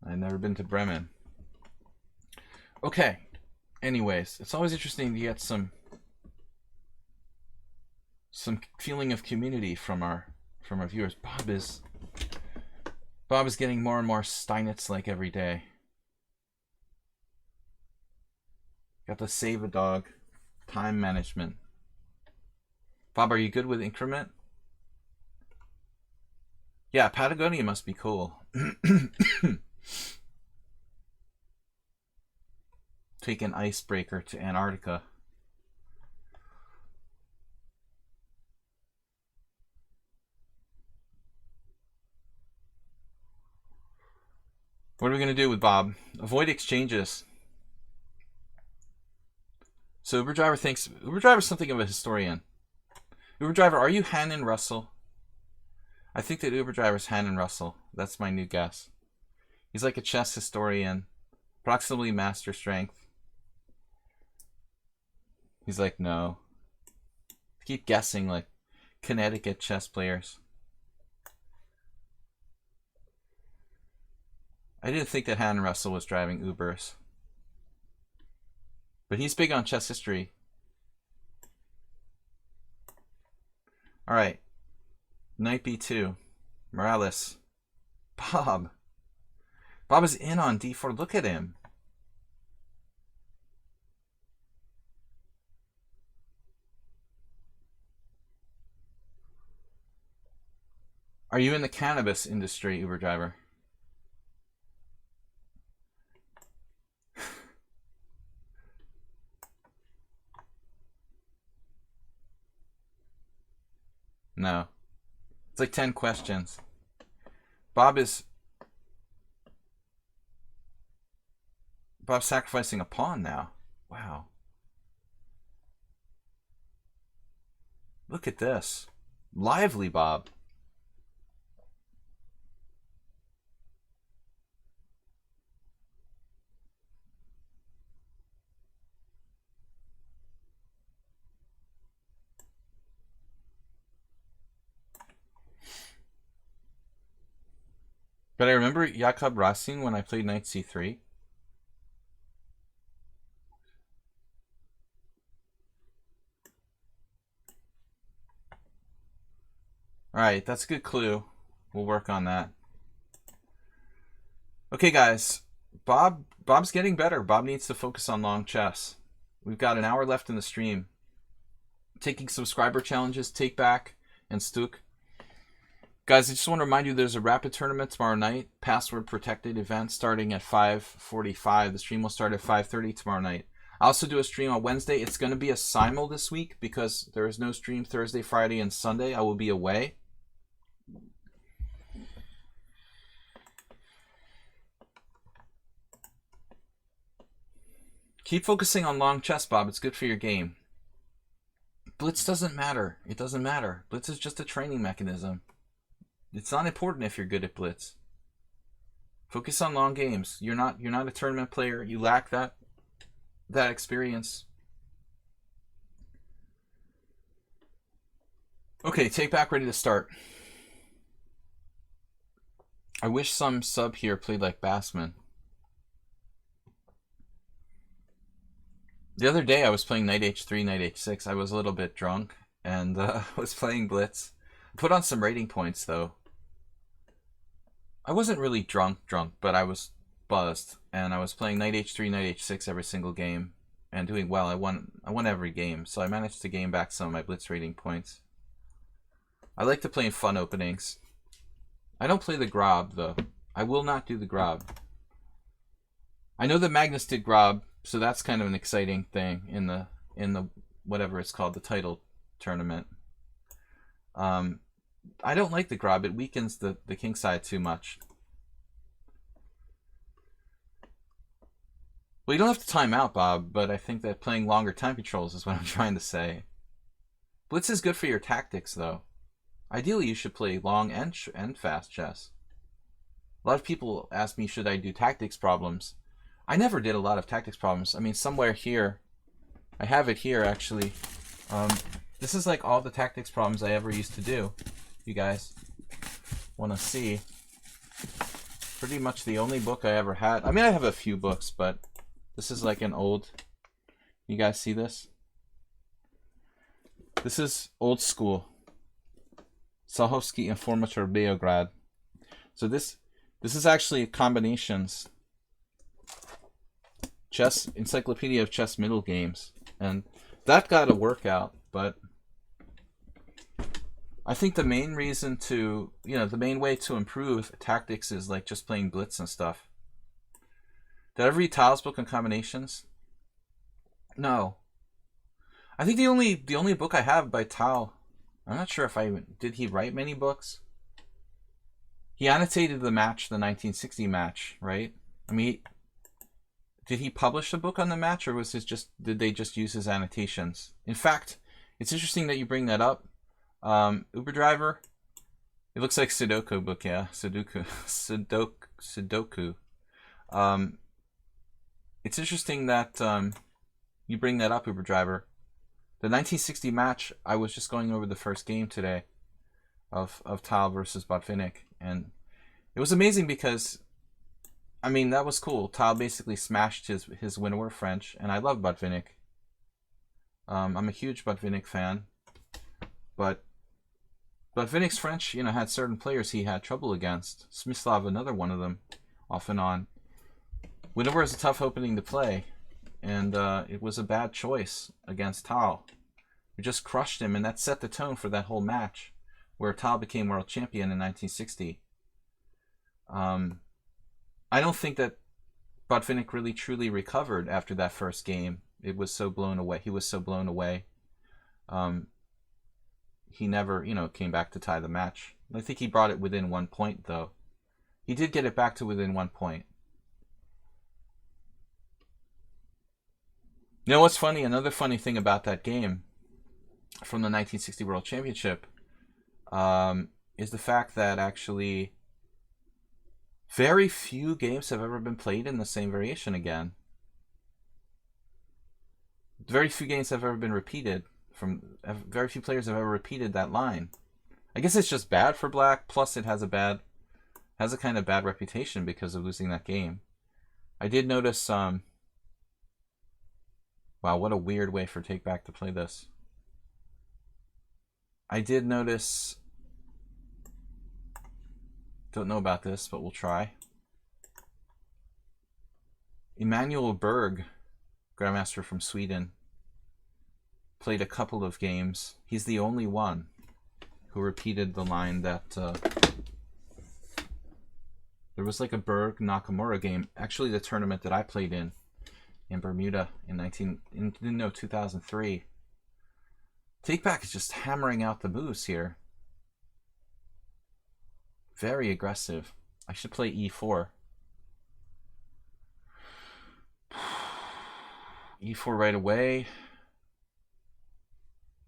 I've never been to Bremen. Okay. Anyways, it's always interesting to get some feeling of community from our viewers. Bob is getting more and more Steinitz like every day. Got to save a dog. Time management. Bob, are you good with increment? Yeah, Patagonia must be cool. Take an icebreaker to Antarctica. What are we going to do with Bob? Avoid exchanges. So Uber Driver thinks... Uber Driver's something of a historian. Uber Driver, are you Hannon Russell? I think that Uber Driver's Hannon Russell. That's my new guess. He's like a chess historian. Approximately master strength. He's like, no. I keep guessing, like, Connecticut chess players. I didn't think that Hannon Russell was driving Ubers. But he's big on chess history. Alright. Knight b2. Morales. Bob. Bob is in on d4. Look at him. Are you in the cannabis industry, Uber Driver? No. It's like 10 questions. Bob's sacrificing a pawn now. Wow. Look at this. Lively, Bob. But I remember Jakob Racine when I played knight c3. Alright, that's a good clue. We'll work on that. Okay, guys. Bob's getting better. Bob needs to focus on long chess. We've got an hour left in the stream. Taking subscriber challenges, Take Back, and Stuk. Guys, I just want to remind you there's a rapid tournament tomorrow night. Password protected event starting at 5:45. The stream will start at 5:30 tomorrow night. I also do a stream on Wednesday. It's going to be a simul this week because there is no stream Thursday, Friday, and Sunday. I will be away. Keep focusing on long chess, Bob. It's good for your game. Blitz doesn't matter. It doesn't matter. Blitz is just a training mechanism. It's not important if you're good at blitz. Focus on long games. You're not a tournament player. You lack that experience. Okay, Take Back ready to start. I wish some sub here played like Bassman. The other day I was playing knight h3, knight h6. I was a little bit drunk and was playing blitz. Put on some rating points though. I wasn't really drunk, but I was buzzed, and I was playing knight h3, knight h6 every single game and doing well. I won every game, so I managed to gain back some of my blitz rating points. I like to play in fun openings. I don't play the Grob though. I will not do the Grob. I know that Magnus did Grob, so that's kind of an exciting thing in the whatever it's called, the title tournament. I don't like the Grob. It weakens the king side too much. Well, you don't have to time out, Bob, but I think that playing longer time controls is what I'm trying to say. Blitz is good for your tactics, though. Ideally, you should play long and fast chess. A lot of people ask me, should I do tactics problems? I never did a lot of tactics problems. I mean, somewhere here, I have it here, actually. This is like all the tactics problems I ever used to do. You guys want to see. Pretty much the only book I ever had. I mean, I have a few books, but this is like an old... You guys see this? This is old school. Sahovsky Informator Beograd. So this is actually combinations. Chess Encyclopedia of Chess Middle Games, and that got a workout. But I think the main reason to, the main way to improve tactics is like just playing blitz and stuff. Did I ever read Tal's book on combinations? No. I think the only book I have by Tal, I'm not sure if did he write many books? He annotated the match, the 1960 match, right? I mean, did he publish a book on the match, or was his did they just use his annotations? In fact, it's interesting that you bring that up. Uber Driver, it looks like Sudoku book, yeah, Sudoku. It's interesting that you bring that up, Uber Driver. The 1960 match, I was just going over the first game today of Tal versus Botvinnik, and it was amazing because, I mean, that was cool. Tal basically smashed his winner French, and I love Botvinnik. I'm a huge Botvinnik fan, but Botvinnik's French, had certain players he had trouble against. Smyslov, another one of them, off and on. Winner is a tough opening to play, and it was a bad choice against Tal. We just crushed him, and that set the tone for that whole match, where Tal became world champion in 1960. I don't think that Botvinnik really truly recovered after that first game. It was so blown away. He was so blown away. He never, came back to tie the match. I think he brought it within 1 point, though. He did get it back to within 1 point. You know what's funny? Another funny thing about that game from the 1960 World Championship is the fact that actually very few games have ever been played in the same variation again. Very few games have ever been repeated. Very few players have ever repeated that line. I guess it's just bad for black, plus it has a kind of bad reputation because of losing that game. I did notice wow, what a weird way for Take Back to play this. I did notice, don't know about this, but we'll try. Emanuel Berg, Grandmaster from Sweden, played a couple of games. He's the only one who repeated the line that there was like a Berg Nakamura game. Actually, the tournament that I played in Bermuda in 2003. Take Back is just hammering out the moves here. Very aggressive. I should play e4. e4 right away.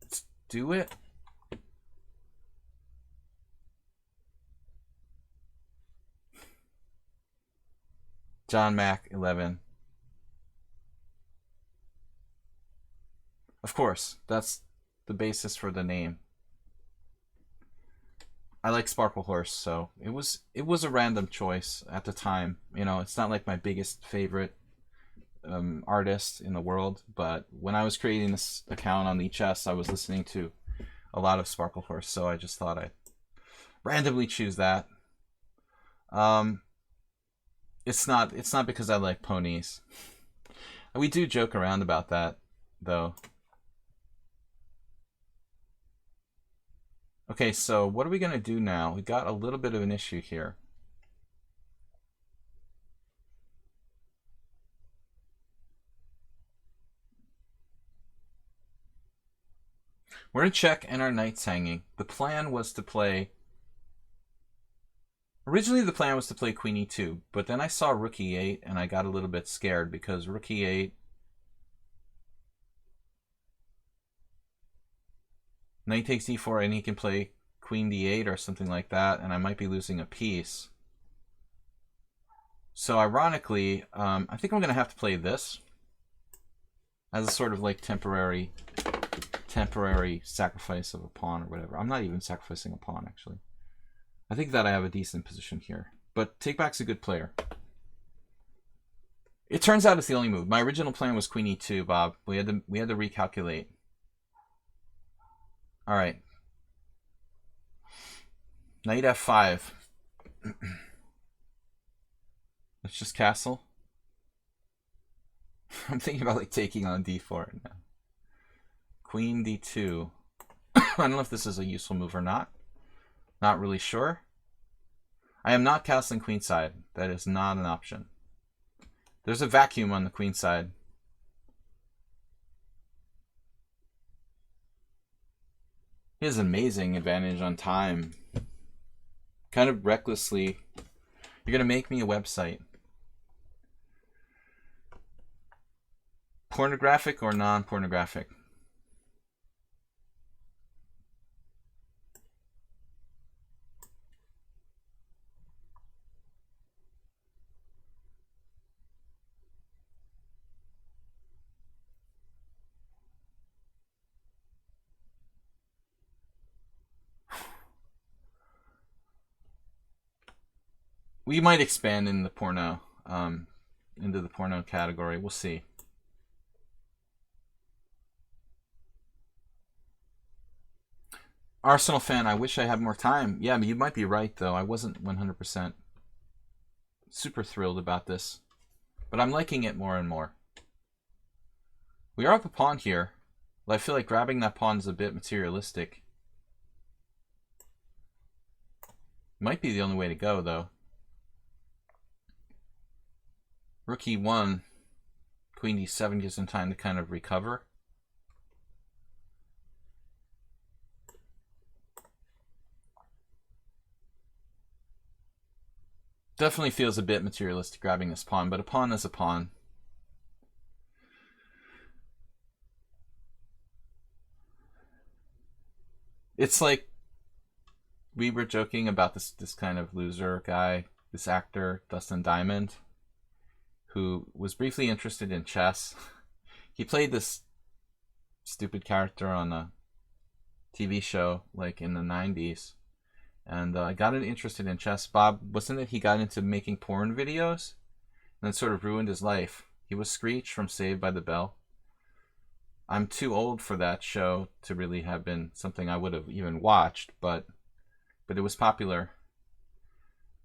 Let's do it. John Mack 11. Of course, that's the basis for the name. I like Sparkle Horse, so it was a random choice at the time. You know, it's not like my biggest favorite artist in the world, but when I was creating this account on lichess, I was listening to a lot of Sparkle Horse, so I just thought I'd randomly choose that. It's not because I like ponies. We do joke around about that, though. Okay, so what are we going to do now? We got a little bit of an issue here. We're in check and our knight's hanging. The plan was to play... Originally the plan was to play queen e2, but then I saw rook e8 and I got a little bit scared because rook e8... Knight takes e4 and he can play queen d8 or something like that, and I might be losing a piece. So ironically, I think I'm going to have to play this as a sort of like temporary sacrifice of a pawn or whatever. I'm not even sacrificing a pawn, actually. I think that I have a decent position here. But Take Back's a good player. It turns out it's the only move. My original plan was queen e2, Bob. We had to recalculate. All right. Knight f5. Let's just castle. I'm thinking about like taking on d4 now. Queen d2. I don't know if this is a useful move or not. Not really sure. I am not castling queenside. That is not an option. There's a vacuum on the queenside. He has amazing advantage on time. Kind of recklessly. You're going to make me a website. Pornographic or non-pornographic? We might expand in the porno, into the porno category. We'll see. Arsenal fan, I wish I had more time. Yeah, but you might be right, though. I wasn't 100% super thrilled about this. But I'm liking it more and more. We are up a pawn here. But I feel like grabbing that pawn is a bit materialistic. Might be the only way to go, though. Rook e1, queen d7 gives him time to kind of recover. Definitely feels a bit materialistic grabbing this pawn, but a pawn is a pawn. It's like we were joking about this kind of loser guy, this actor, Dustin Diamond, who was briefly interested in chess. He played this stupid character on a TV show like in the 90s. And got interested in chess. Bob, wasn't it he got into making porn videos? And then sort of ruined his life. He was Screech from Saved by the Bell. I'm too old for that show to really have been something I would have even watched, but it was popular.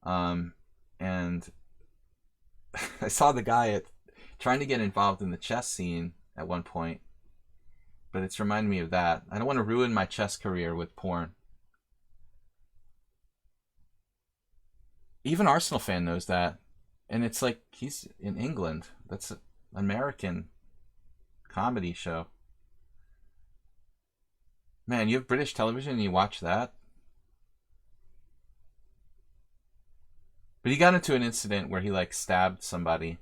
And I saw the guy trying to get involved in the chess scene at one point, but it's reminded me of that. I don't want to ruin my chess career with porn. Even Arsenal fan knows that. And it's like he's in England. That's an American comedy show. Man, you have British television and you watch that? But he got into an incident where he like stabbed somebody.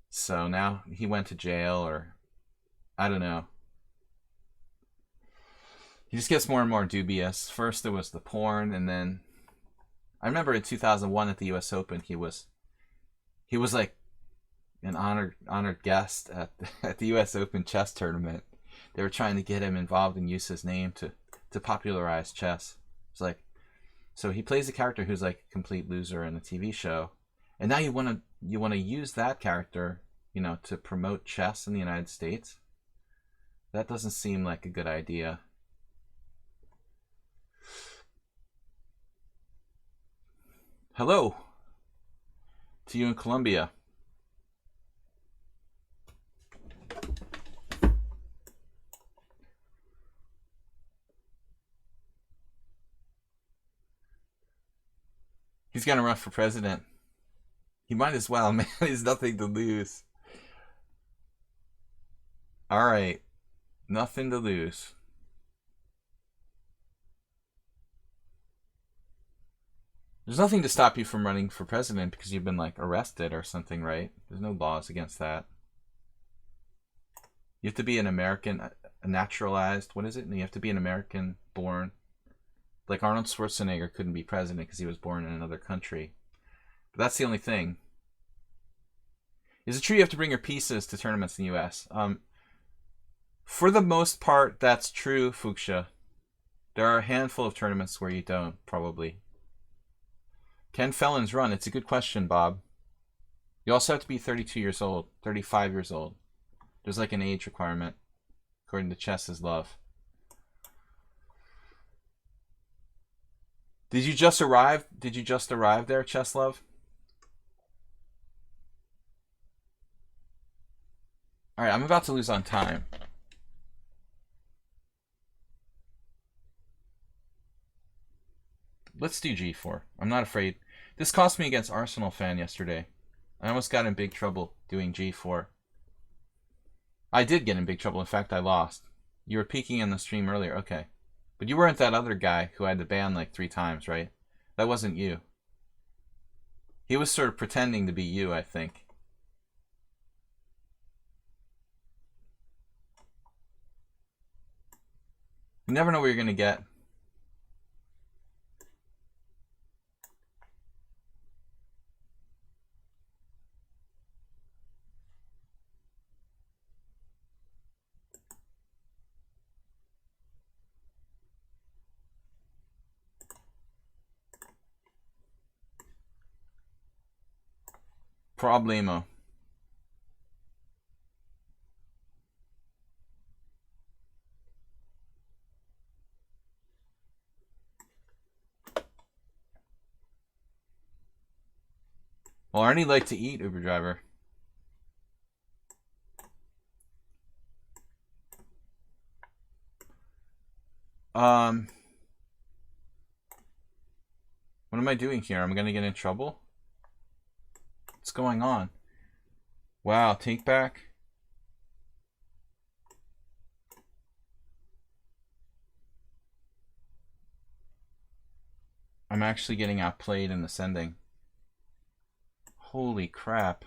So now he went to jail, or I don't know. He just gets more and more dubious. First there was the porn, and then I remember in 2001 at the U.S. Open, he was like an honored guest at the U.S. Open chess tournament. They were trying to get him involved and use his name to popularize chess. It's like, so he plays a character who's like a complete loser in a TV show, and now you want to use that character, to promote chess in the United States. That doesn't seem like a good idea. Hello to you in Colombia. He's gonna run for president. He might as well, man. He's nothing to lose. All right, nothing to lose. There's nothing to stop you from running for president because you've been like arrested or something, right? There's no laws against that. You have to be an American, a naturalized, what is it? You have to be an American born. Like Arnold Schwarzenegger couldn't be president because he was born in another country. But that's the only thing. Is it true you have to bring your pieces to tournaments in the U.S.? For the most part, that's true, Fuchsia. There are a handful of tournaments where you don't, probably. Can felons run? It's a good question, Bob. You also have to be 32 years old, 35 years old. There's like an age requirement, according to Chess is Love. Did you just arrive? Did you just arrive there, Chess Love? All right, I'm about to lose on time. Let's do G4. I'm not afraid. This cost me against Arsenal fan yesterday. I almost got in big trouble doing G4. I did get in big trouble. In fact, I lost. You were peeking in the stream earlier. Okay. But you weren't that other guy who had to ban like 3 times, right? That wasn't you. He was sort of pretending to be you, I think. You never know what you're going to get. Problemo. Well, Arnie liked to eat, Uber driver. What am I doing here? I'm gonna get in trouble? What's going on? Wow, take back. I'm actually getting outplayed in ascending. Holy crap.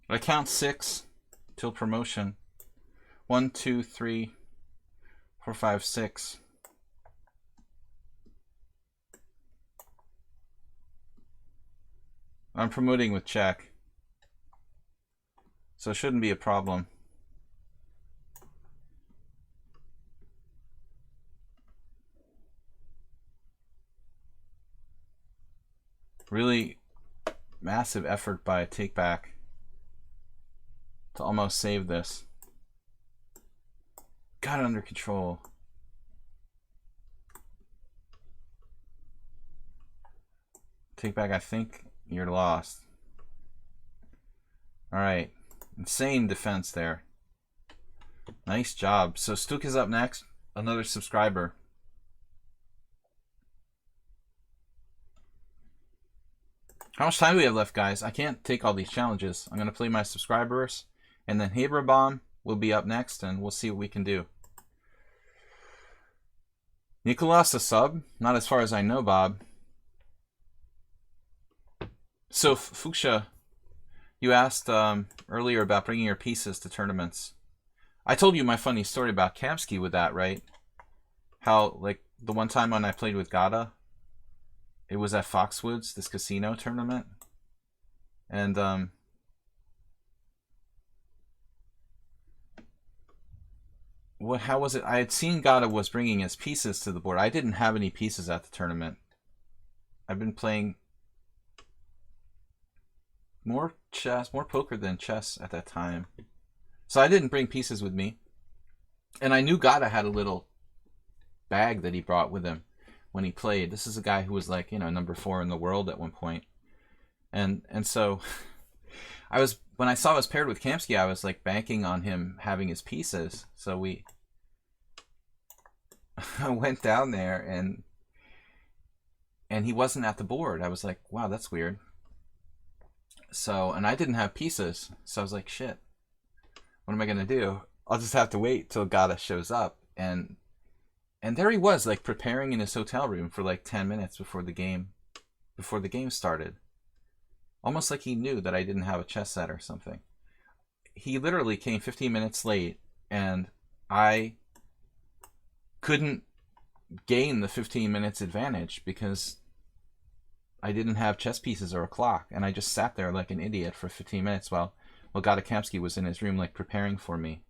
I count 6 till promotion. 1, 2, 3, 4, 5, 6. I'm promoting with check, so it shouldn't be a problem. Really massive effort by a take back to almost save this. Got it under control. Take back, I think you're lost. Alright. Insane defense there. Nice job. So Stuk is up next. Another subscriber. How much time do we have left, guys? I can't take all these challenges. I'm going to play my subscribers. And then Haberbomb will be up next, and we'll see what we can do. Nicolas, a sub? Not as far as I know, Bob. So, Fuchsia, you asked earlier about bringing your pieces to tournaments. I told you my funny story about Kamsky with that, right? How, like, the one time when I played with Gata, it was at Foxwoods, this casino tournament. And, how was it? I had seen Gata was bringing his pieces to the board. I didn't have any pieces at the tournament. I've been playing more chess, more poker than chess at that time. So I didn't bring pieces with me. And I knew Gata had a little bag that he brought with him when he played. This is a guy who was like, you know, number 4 in the world at one point. And so I was, when I saw I was paired with Kamsky, I was like banking on him having his pieces. So I went down there and he wasn't at the board. I was like, wow, that's weird. So, and I didn't have pieces. So I was like, shit, what am I going to do? I'll just have to wait till Gata shows up. And there he was, like preparing in his hotel room for like 10 minutes before the game started. Almost like he knew that I didn't have a chess set or something. He literally came 15 minutes late, and I couldn't gain the 15 minutes advantage because I didn't have chess pieces or a clock, and I just sat there like an idiot for 15 minutes while Gata Kamsky was in his room like preparing for me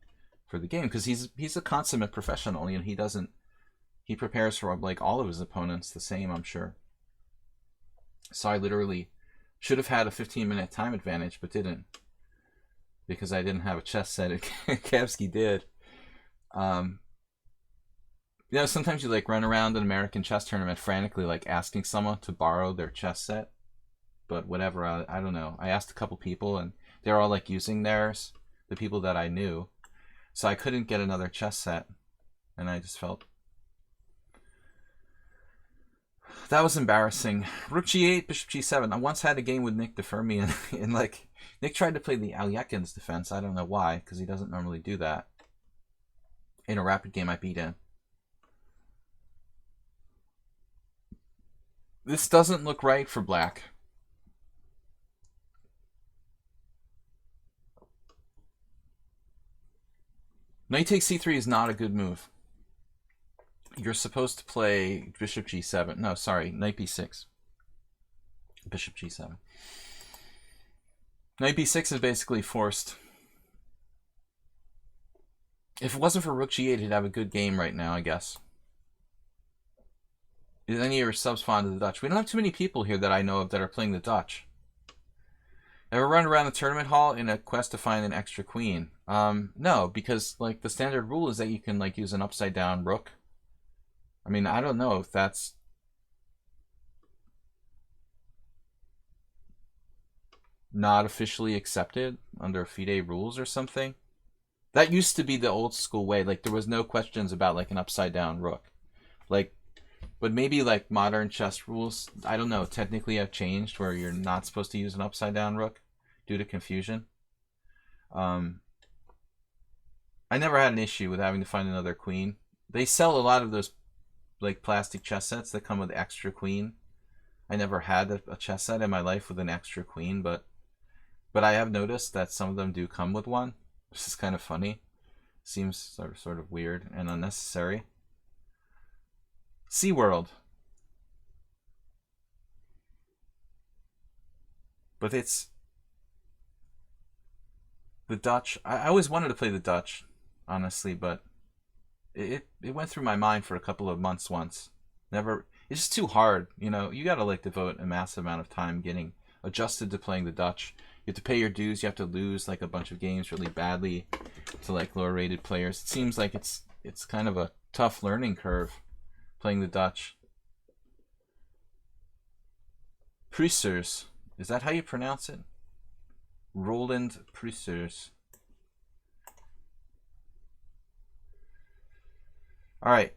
for the game, because he's a consummate professional. You know, he prepares for like all of his opponents the same, I'm sure. So I literally should have had a 15-minute time advantage, but didn't, because I didn't have a chess set. Kamsky did. You know, sometimes you like run around an American chess tournament frantically, like asking someone to borrow their chess set. But whatever, I don't know. I asked a couple people, and they're all like using theirs, the people that I knew. So I couldn't get another chess set, and I just felt that was embarrassing. Rook g8, bishop g7. I once had a game with Nick defer me, and like Nick tried to play the Alyekin's defense. I don't know why, because he doesn't normally do that. In a rapid game, I beat him. This doesn't look right for black. Knight takes c3 is not a good move. You're supposed to play bishop g7. No, sorry, knight b6. Bishop g7. Knight b6 is basically forced. If it wasn't for rook g8, he'd have a good game right now, I guess. Is any of your subs fond of the Dutch? We don't have too many people here that I know of that are playing the Dutch. Ever run around the tournament hall in a quest to find an extra queen? No, because like the standard rule is that you can like use an upside down rook. I mean, I don't know if that's not officially accepted under FIDE rules or something. That used to be the old school way. Like there was no questions about like an upside down rook. Like, but maybe like modern chess rules, I don't know, technically have changed where you're not supposed to use an upside down rook due to confusion. I never had an issue with having to find another queen. They sell a lot of those like plastic chess sets that come with extra queen. I never had a chess set in my life with an extra queen, but I have noticed that some of them do come with one. This is kind of funny. Seems sort of weird and unnecessary. SeaWorld. But it's the Dutch. I always wanted to play the Dutch, honestly, but it went through my mind for a couple of months once. Never. It's just too hard, you know. You gotta like devote a massive amount of time getting adjusted to playing the Dutch. You have to pay your dues. You have to lose like a bunch of games really badly to like lower rated players. It seems like it's kind of a tough learning curve playing the Dutch. Prusers. Is that how you pronounce it? Roland Prusers. All right.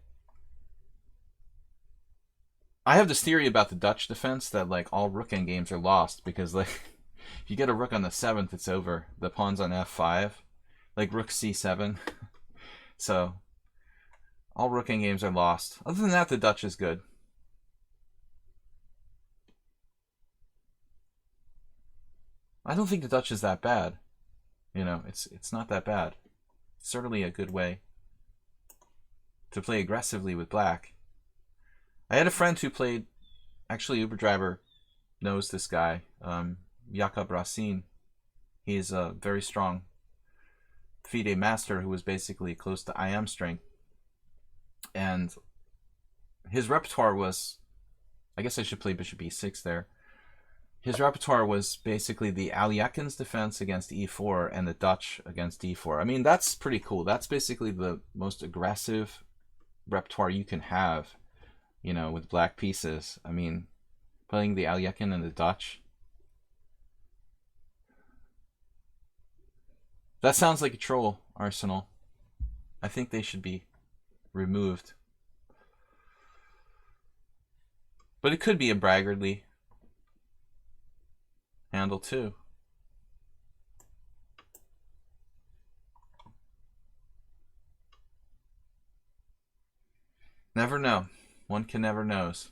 I have this theory about the Dutch defense that like all rook endgames are lost because like if you get a rook on the 7th, it's over. The pawn's on f5, like rook c7. So all rook endgames are lost. Other than that, the Dutch is good. I don't think the Dutch is that bad. You know, it's not that bad. It's certainly a good way to play aggressively with black. I had a friend who played, actually Uber Driver knows this guy, Jakob Racine. He's a very strong FIDE master who was basically close to IM strength. And his repertoire was, I guess I should play bishop e6 there. His repertoire was basically the Alekhine defense against e4 and the Dutch against d4. I mean, that's pretty cool. That's basically the most aggressive repertoire you can have, you know, with black pieces. I mean, playing the Alekhine and the Dutch. That sounds like a troll arsenal. I think they should be removed. But it could be a braggartly handle too. Never know. One can never knows.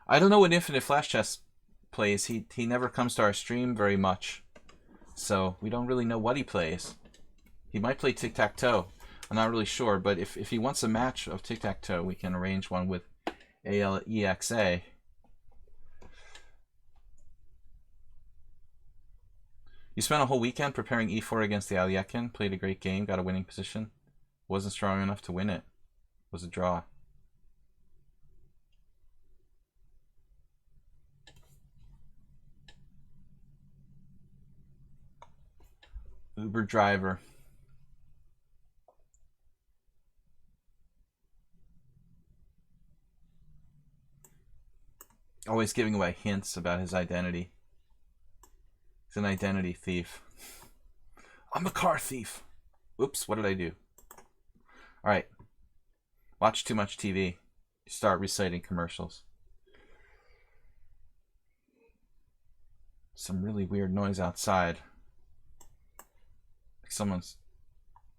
I don't know what Infinite Flash Chess plays. He never comes to our stream very much, so we don't really know what he plays. He might play tic-tac-toe. I'm not really sure, but if he wants a match of tic-tac-toe, we can arrange one with ALEXA. You spent a whole weekend preparing e4 against the Alekhine, played a great game, got a winning position. Wasn't strong enough to win it. Was a draw. Uber driver. Always giving away hints about his identity. He's an identity thief. I'm a car thief. Oops, what did I do? Alright. Watch too much TV. Start reciting commercials. Some really weird noise outside. Like someone's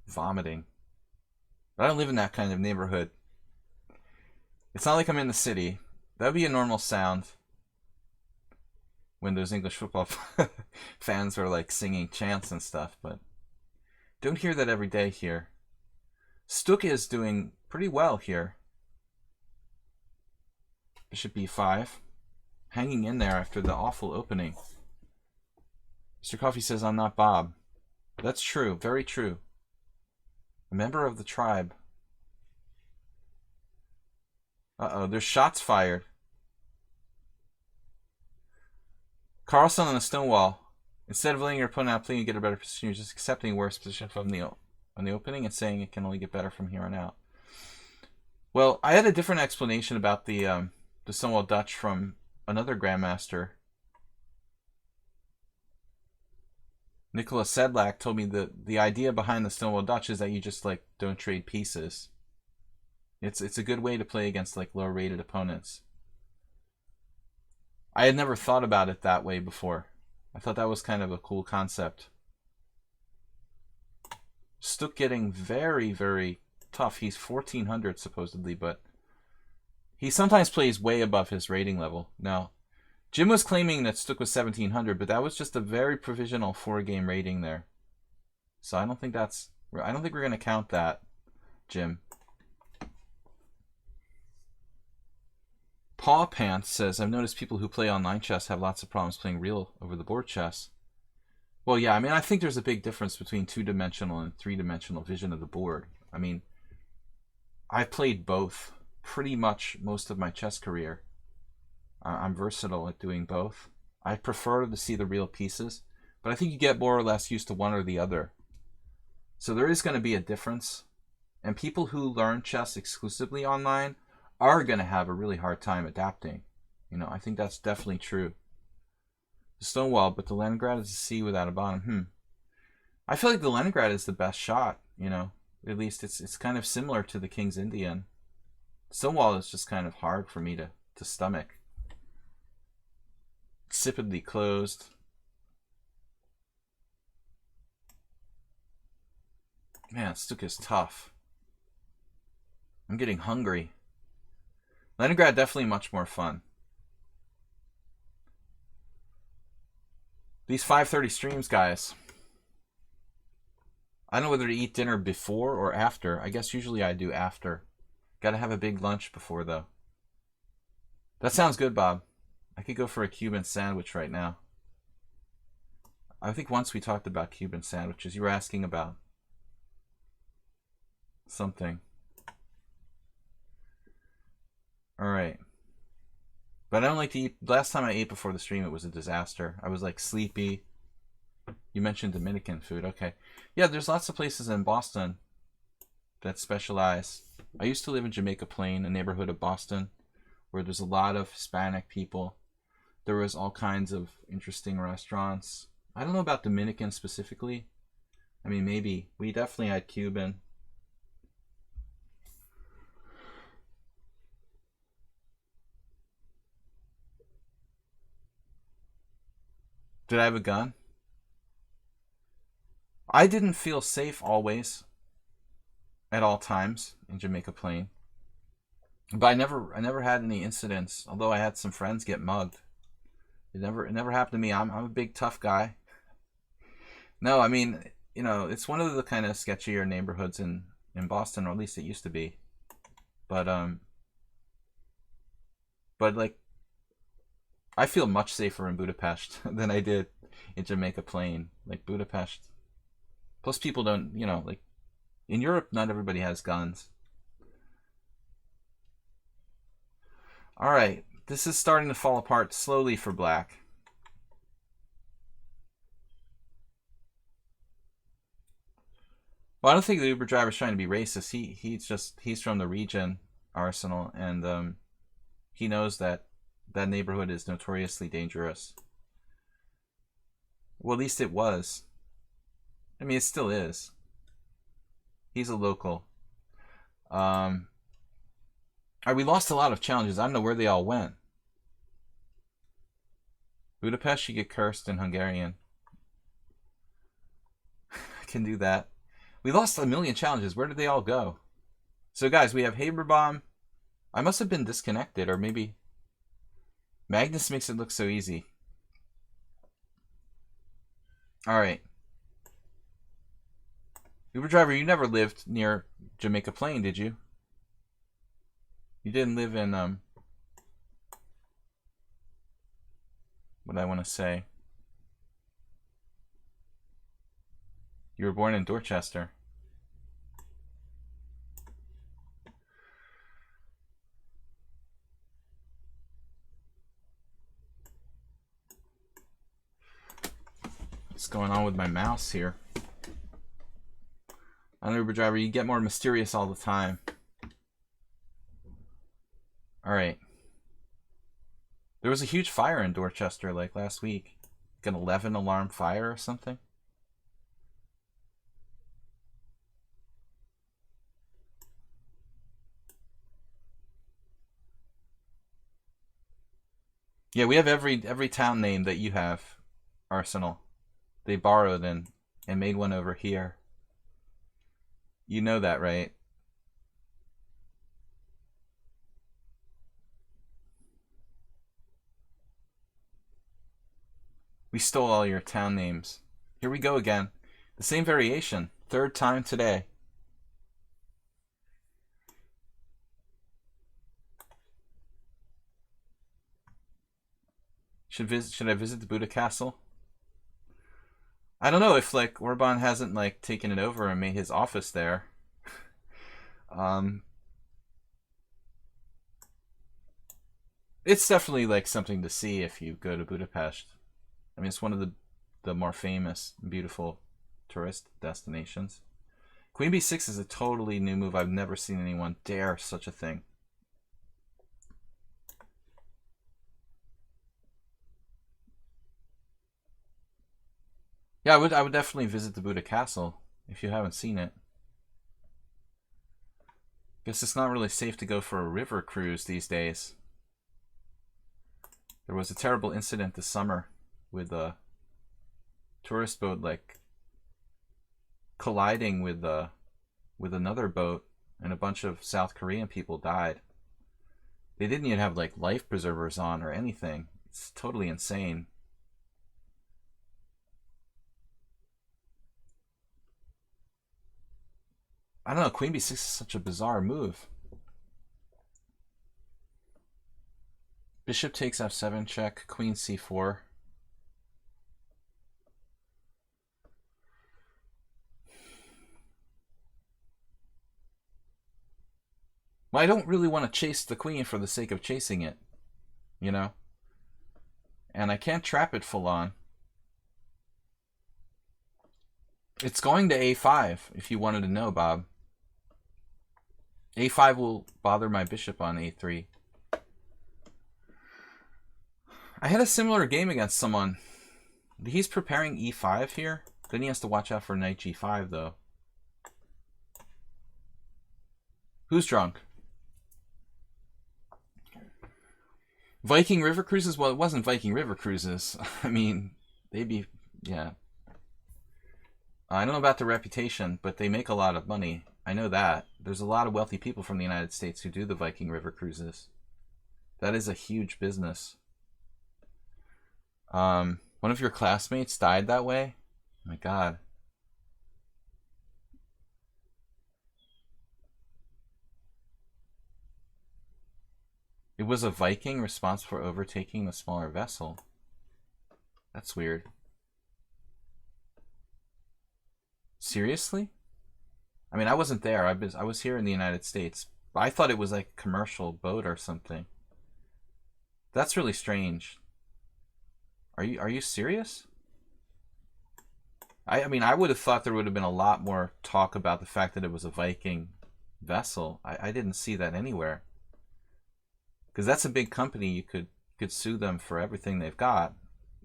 vomiting. But I don't live in that kind of neighborhood. It's not like I'm in the city. That would be a normal sound when those English football fans are like singing chants and stuff, but don't hear that every day here. Stuck is doing pretty well here. Bishop b5. Hanging in there after the awful opening. Mr. Coffee says, I'm not Bob. That's true. Very true. A member of the tribe. Uh-oh, there's shots fired. Carlson on the stone wall. Instead of letting your opponent out playing and get a better position, you're just accepting worse position from the opening and saying it can only get better from here on out. Well, I had a different explanation about the Stonewall Dutch from another grandmaster. Nicholas Sedlak told me that the idea behind the Stonewall Dutch is that you just like don't trade pieces. It's a good way to play against like lower rated opponents. I had never thought about it that way before. I thought that was kind of a cool concept. Stook getting very, very tough. He's 1400 supposedly, but he sometimes plays way above his rating level. Now, Jim was claiming that Stook was 1700, but that was just a very provisional 4-game rating there. So I don't think we're going to count that, Jim. Paw Pants says, I've noticed people who play online chess have lots of problems playing real over-the-board chess. Well, yeah, I mean, I think there's a big difference between 2-dimensional and 3-dimensional vision of the board. I mean, I've played both pretty much most of my chess career. I'm versatile at doing both. I prefer to see the real pieces, but I think you get more or less used to one or the other. So there is going to be a difference. And people who learn chess exclusively online are going to have a really hard time adapting. You know, I think that's definitely true. The Stonewall, but the Leningrad is a C without a bottom. I feel like the Leningrad is the best shot, you know. At least it's kind of similar to the King's Indian. Stonewall is just kind of hard for me to stomach. Insipidly closed. Man, Stook is tough. I'm getting hungry. Leningrad definitely much more fun. These 5:30 streams, guys. I don't know whether to eat dinner before or after. I guess usually I do after. Gotta have a big lunch before, though. That sounds good, Bob. I could go for a Cuban sandwich right now. I think once we talked about Cuban sandwiches. You were asking about something. Alright. But I don't like to eat. Last time I ate before the stream, it was a disaster. I was like sleepy. You mentioned Dominican food. Okay. Yeah, there's lots of places in Boston that specialize. I used to live in Jamaica Plain, a neighborhood of Boston, where there's a lot of Hispanic people. There was all kinds of interesting restaurants. I don't know about Dominican specifically. I mean, maybe. We definitely had Cuban. Did I have a gun? I didn't feel safe always, at all times, in Jamaica Plain. But I never had any incidents, although I had some friends get mugged. It never happened to me. I'm a big tough guy. No, I mean, you know, it's one of the kind of sketchier neighborhoods in Boston, or at least it used to be. But like, I feel much safer in Budapest than I did in Jamaica Plain. Like Budapest. Plus people don't, you know, like in Europe, not everybody has guns. All right, this is starting to fall apart slowly for Black. Well, I don't think the Uber driver's trying to be racist. He's from the region, Arsenal, and he knows that that neighborhood is notoriously dangerous. Well, at least it was. I mean, it still is. He's a local. We lost a lot of challenges. I don't know where they all went. Budapest, you get cursed in Hungarian. I can do that. We lost a million challenges. Where did they all go? So, guys, we have Haberbaum. I must have been disconnected, or maybe Magnus makes it look so easy. All right. Uber driver, you never lived near Jamaica Plain, did you? You didn't live in, what I want to say. You were born in Dorchester. What's going on with my mouse here? On Uber driver, you get more mysterious all the time. Alright. There was a huge fire in Dorchester like last week. Like an 11 alarm fire or something. Yeah, we have every town name that you have, Arsenal. They borrowed and made one over here. You know that, right? We stole all your town names. Here we go again. The same variation. Third time today. Should I visit the Buddha Castle? I don't know if like Orban hasn't like taken it over and made his office there. It's definitely like something to see if you go to Budapest. I mean, it's one of the more famous, beautiful tourist destinations. Queen b6 is a totally new move. I've never seen anyone dare such a thing. Yeah, I would definitely visit the Buddha Castle if you haven't seen it. Guess it's not really safe to go for a river cruise these days. There was a terrible incident this summer with a tourist boat like colliding with another boat, and a bunch of South Korean people died. They didn't even have like life preservers on or anything. It's totally insane. I don't know, Queen b6 is such a bizarre move. Bishop takes f7 check, Queen c4. Well, I don't really want to chase the queen for the sake of chasing it, you know? And I can't trap it full on. It's going to a5, if you wanted to know, Bob. a5 will bother my bishop on a3. I had a similar game against someone. He's preparing e5 here. Then he has to watch out for knight g5, though. Who's drunk? Viking River Cruises? Well, it wasn't Viking River Cruises. I mean, they'd be... yeah. I don't know about the reputation, but they make a lot of money. I know that. There's a lot of wealthy people from the United States who do the Viking River Cruises. That is a huge business. One of your classmates died that way? Oh my God. It was a Viking responsible for overtaking the smaller vessel. That's weird. Seriously? I mean, I wasn't there. I was here in the United States. But I thought it was like a commercial boat or something. That's really strange. Are you serious? I mean, I would have thought there would have been a lot more talk about the fact that it was a Viking vessel. I didn't see that anywhere. Because that's a big company. You could sue them for everything they've got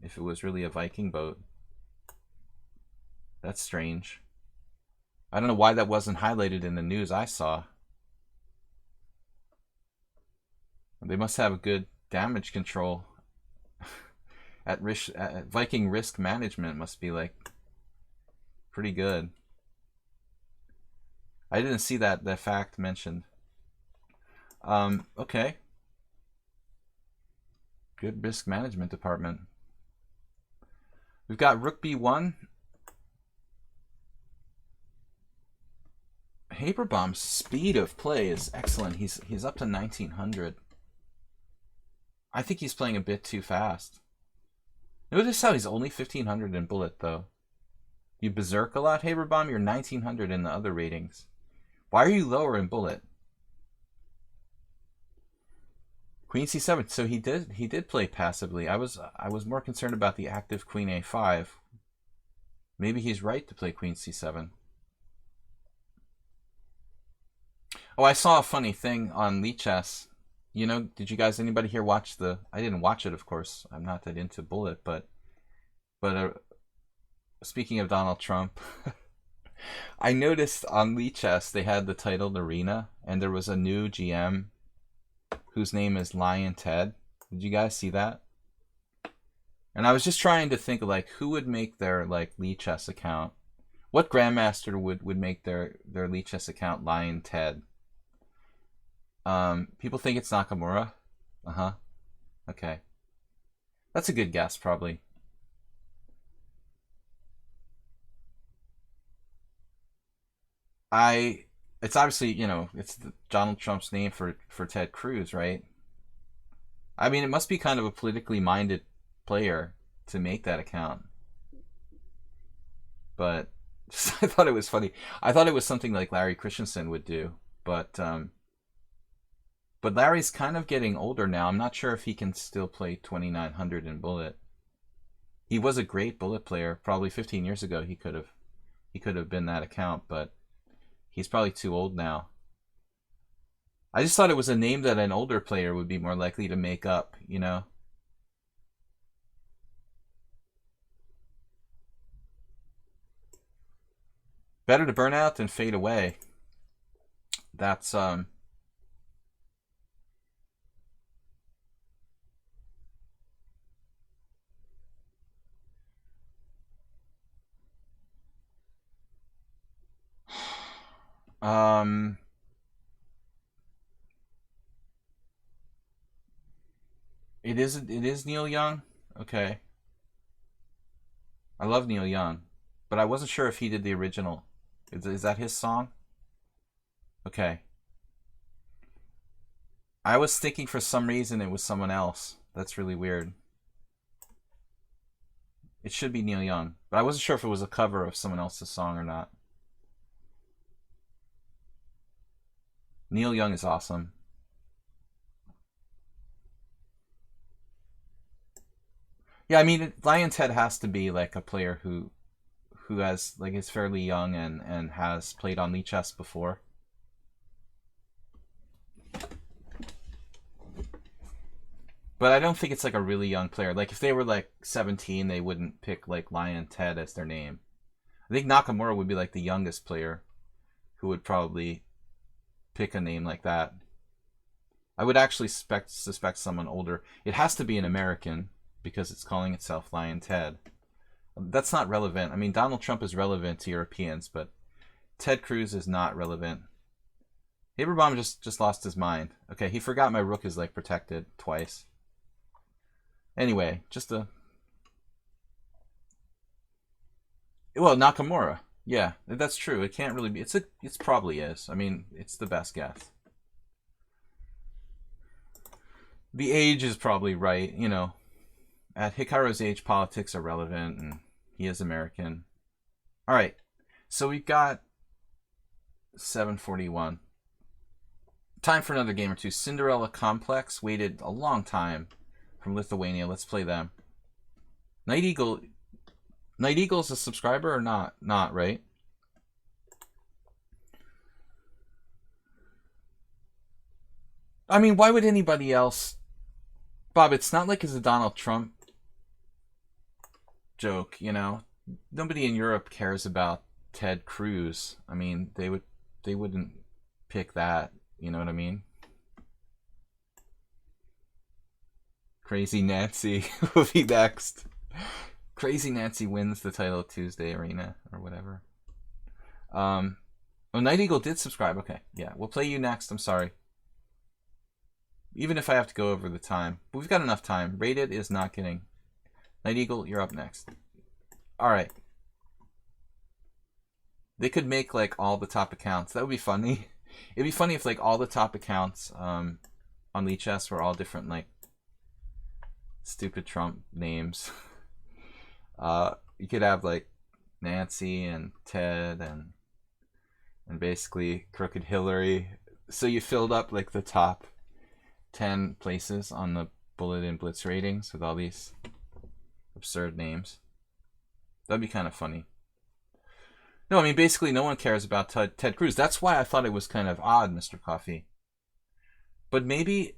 if it was really a Viking boat. That's strange. I don't know why that wasn't highlighted in the news I saw. They must have a good damage control. Viking risk management must be like pretty good. I didn't see that fact mentioned. Okay. Good risk management department. We've got Rook B1. Haberbaum's speed of play is excellent. He's up to 1900. I think he's playing a bit too fast. Notice how he's only 1500 in bullet, though. You berserk a lot, Haberbaum. You're 1900 in the other ratings. Why are you lower in bullet? Queen c7. So he did play passively. I was more concerned about the active Queen a5. Maybe he's right to play queen c7. Oh, I saw a funny thing on lichess. You know, did you guys, anybody here watch the, I didn't watch it, of course. I'm not that into Bullet, but speaking of Donald Trump, I noticed on lichess they had the titled arena, and there was a new GM whose name is Lion Ted. Did you guys see that? And I was just trying to think of, like, who would make their, like, lichess account? What grandmaster would make their lichess account Lion Ted? People think it's Nakamura. Okay, that's a good guess, probably. It's obviously, you know, it's Donald Trump's name for Ted Cruz, right? I mean, it must be kind of a politically minded player to make that account. But I thought it was funny. I thought it was something like Larry Christensen would do, but Larry's kind of getting older now. I'm not sure if he can still play 2900 in Bullet. He was a great Bullet player. Probably 15 years ago he could have been that account, but he's probably too old now. I just thought it was a name that an older player would be more likely to make up, you know? Better to burn out than fade away. That's it is Neil Young. Okay. I love Neil Young, but I wasn't sure if he did the original. Is that his song? Okay. I was thinking for some reason it was someone else. That's really weird. It should be Neil Young, but I wasn't sure if it was a cover of someone else's song or not. Neil Young is awesome. Yeah, I mean, Lion Ted has to be like a player who has, like, is fairly young and has played on lichess before. But I don't think it's like a really young player. Like, if they were like 17, they wouldn't pick like Lion Ted as their name. I think Nakamura would be like the youngest player who would probably pick a name like that. I would actually suspect someone older. It has to be an American because it's calling itself Lion Ted. That's not relevant. I mean, Donald Trump is relevant to Europeans, but Ted Cruz is not relevant. Haberbomb just lost his mind. Okay, he forgot my rook is like protected twice. Anyway, well, Nakamura. Yeah, that's true. It can't really be. It's probably is. I mean, it's the best guess. The age is probably right. You know, at Hikaru's age, politics are relevant, and he is American. All right, so we've got 7:41. Time for another game or two. Cinderella Complex waited a long time from Lithuania. Let's play them. Night Eagle. Night Eagle's a subscriber or not? Not, right? I mean, why would anybody else? Bob, it's not like it's a Donald Trump joke, you know? Nobody in Europe cares about Ted Cruz. I mean, they wouldn't pick that, you know what I mean? Crazy Nancy will be next. Crazy Nancy wins the title Tuesday Arena or whatever. Oh, Night Eagle did subscribe. Okay, yeah, we'll play you next. I'm sorry. Even if I have to go over the time. But we've got enough time. Rated is not getting. Night Eagle, you're up next. Alright. They could make like all the top accounts. That would be funny. It'd be funny if like all the top accounts on lichess were all different like stupid Trump names. You could have like Nancy and Ted and basically Crooked Hillary. So you filled up like the top 10 places on the Bullet and Blitz ratings with all these absurd names. That'd be kind of funny. No, I mean, basically no one cares about Ted Cruz. That's why I thought it was kind of odd, Mr. Coffee. But maybe,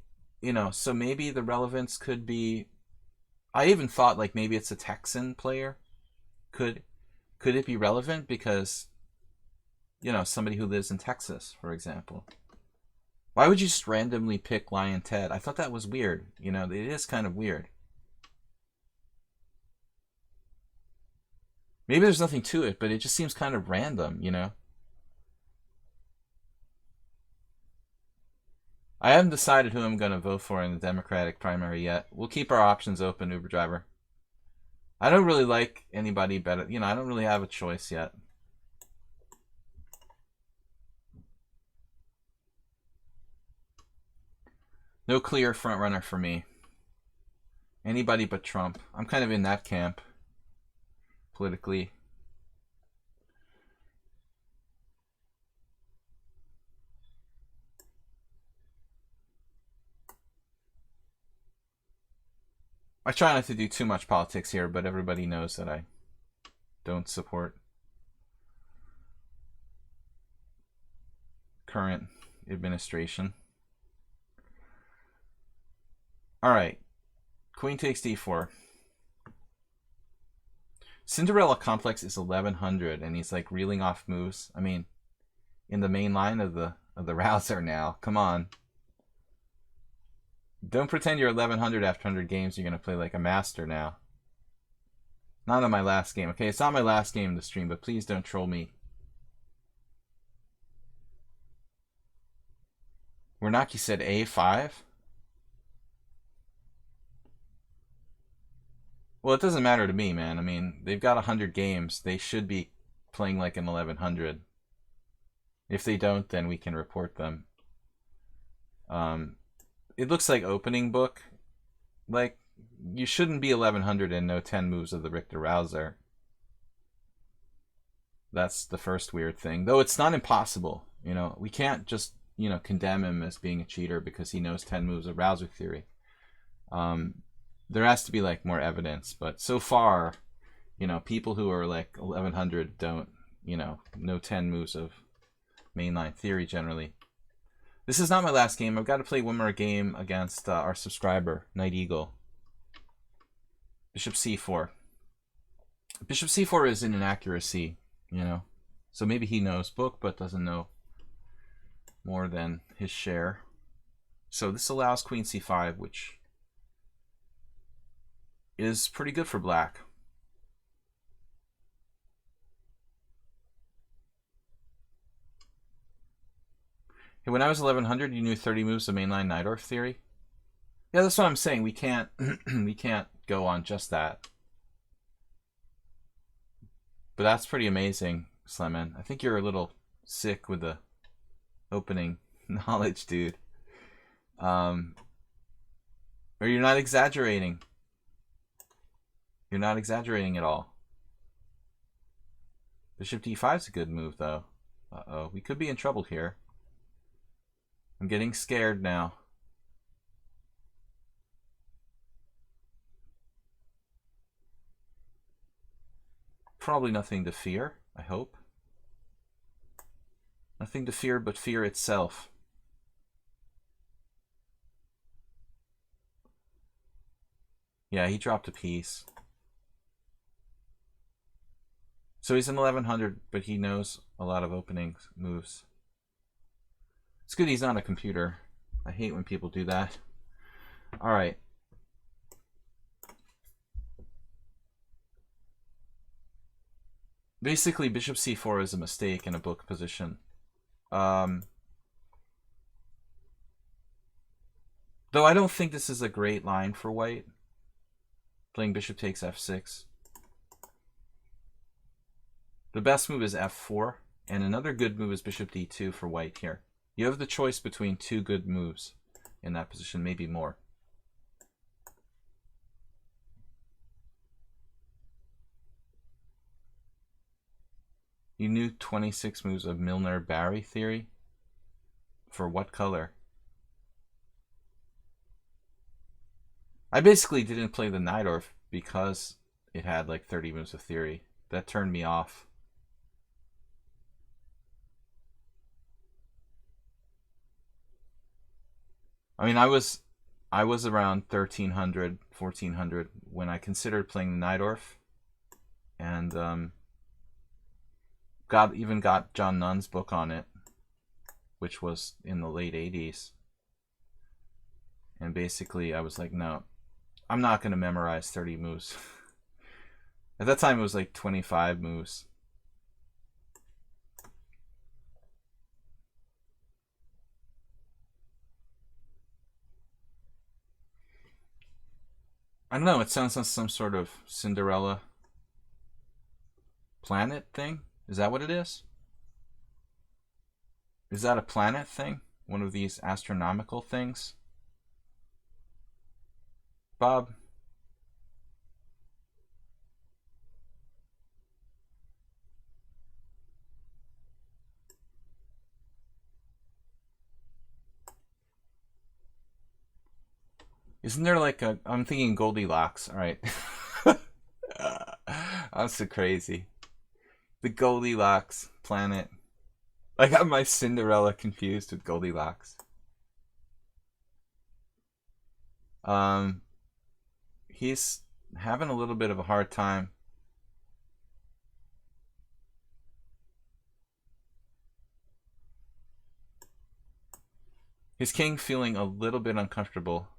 so maybe the relevance could be... I even thought, like, maybe it's a Texan player. Could it be relevant because, somebody who lives in Texas, for example? Why would you just randomly pick Lion Ted? I thought that was weird. It is kind of weird. Maybe there's nothing to it, but it just seems kind of random, I haven't decided who I'm going to vote for in the Democratic primary yet. We'll keep our options open, Uber driver. I don't really like anybody better. I don't really have a choice yet. No clear front runner for me. Anybody but Trump. I'm kind of in that camp politically. I try not to do too much politics here, but everybody knows that I don't support current administration. Alright. Queen takes d4. Cinderella Complex is 1100, and he's like reeling off moves. I mean, in the main line of the rouser now. Come on. Don't pretend you're 1100 after 100 games. You're going to play like a master now. Not on my last game. Okay, it's not my last game in the stream, but please don't troll me. Wernaki said A5? Well, it doesn't matter to me, man. I mean, they've got 100 games. They should be playing like an 1100. If they don't, then we can report them. It looks like opening book. Like, you shouldn't be 1100 and know 10 moves of the Richter Rouser. That's the first weird thing. Though it's not impossible. We can't just, condemn him as being a cheater because he knows 10 moves of Rouser theory. There has to be, like, more evidence. But so far, people who are, like, 1100 don't, know 10 moves of mainline theory generally. This is not my last game. I've got to play one more game against our subscriber, Night Eagle. Bishop c4. Bishop c4 is an inaccuracy, So maybe he knows book, but doesn't know more than his share. So this allows queen c5, which is pretty good for black. Hey, when I was 1100, you knew 30 moves of mainline Najdorf theory? Yeah, that's what I'm saying. We can't we can't go on just that. But that's pretty amazing, Sleman. I think you're a little sick with the opening knowledge, dude. Or you're not exaggerating. You're not exaggerating at all. Bishop d5 is a good move, though. Uh-oh, we could be in trouble here. I'm getting scared now. Probably nothing to fear, I hope. Nothing to fear but fear itself. Yeah, he dropped a piece. So he's in 1100, but he knows a lot of opening moves. It's good he's not a computer. I hate when people do that. Alright. Basically, bishop c4 is a mistake in a book position. Though I don't think this is a great line for white. Playing bishop takes f6. The best move is f4. And another good move is bishop d2 for white here. You have the choice between two good moves in that position, maybe more. You knew 26 moves of Milner-Barry theory? For what color? I basically didn't play the Najdorf because it had like 30 moves of theory. That turned me off. I mean, I was around 1300, 1400 when I considered playing the Najdorf, and got John Nunn's book on it, which was in the late 80s. And basically, I was like, no, I'm not going to memorize 30 moves. At that time, it was like 25 moves. I don't know, it sounds like some sort of Cinderella planet thing. Is that what it is? Is that a planet thing? One of these astronomical things? Bob? Isn't there like a... I'm thinking Goldilocks. Alright. I'm so crazy. The Goldilocks planet. I got my Cinderella confused with Goldilocks. He's having a little bit of a hard time. His king feeling a little bit uncomfortable.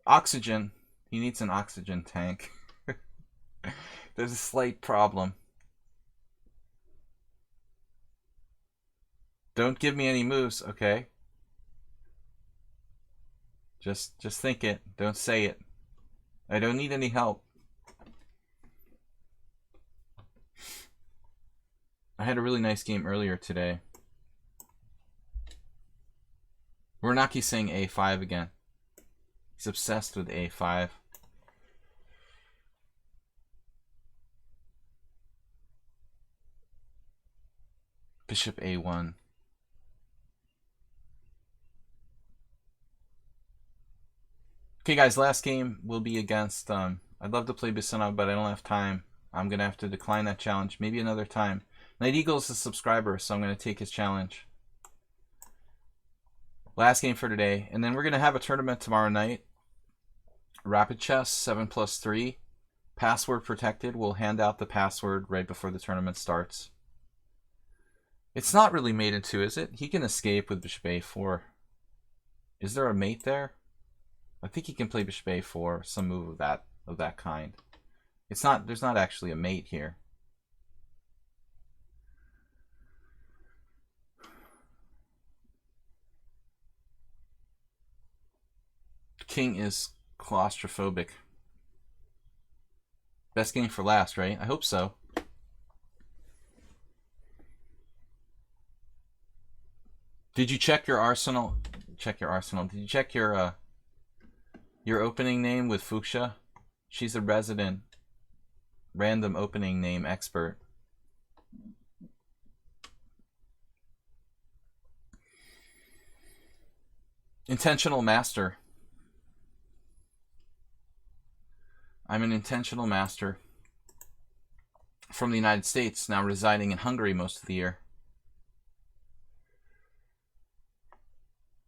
Oxygen. He needs an oxygen tank. There's a slight problem. Don't give me any moves, okay? Just think it. Don't say it. I don't need any help. I had a really nice game earlier today. Wernaki's saying A5 again. He's obsessed with A5. Bishop A1. Okay, guys, last game will be against... I'd love to play Bissonnette, but I don't have time. I'm going to have to decline that challenge. Maybe another time. Night Eagle's a subscriber, so I'm going to take his challenge. Last game for today. And then we're going to have a tournament tomorrow night. Rapid Chess, 7+3. Password protected. We'll hand out the password right before the tournament starts. It's not really mated to, is it? He can escape with Bishop A4. Is there a mate there? I think he can play Bishop A4, some move of that kind. It's not. There's not actually a mate here. King is claustrophobic. Best game for last, right? I hope so. Did you check your arsenal? Check your arsenal. Did you check your opening name with Fuchsia? She's a resident random opening name expert. Intentional master. I'm an intentional master from the United States, now residing in Hungary most of the year.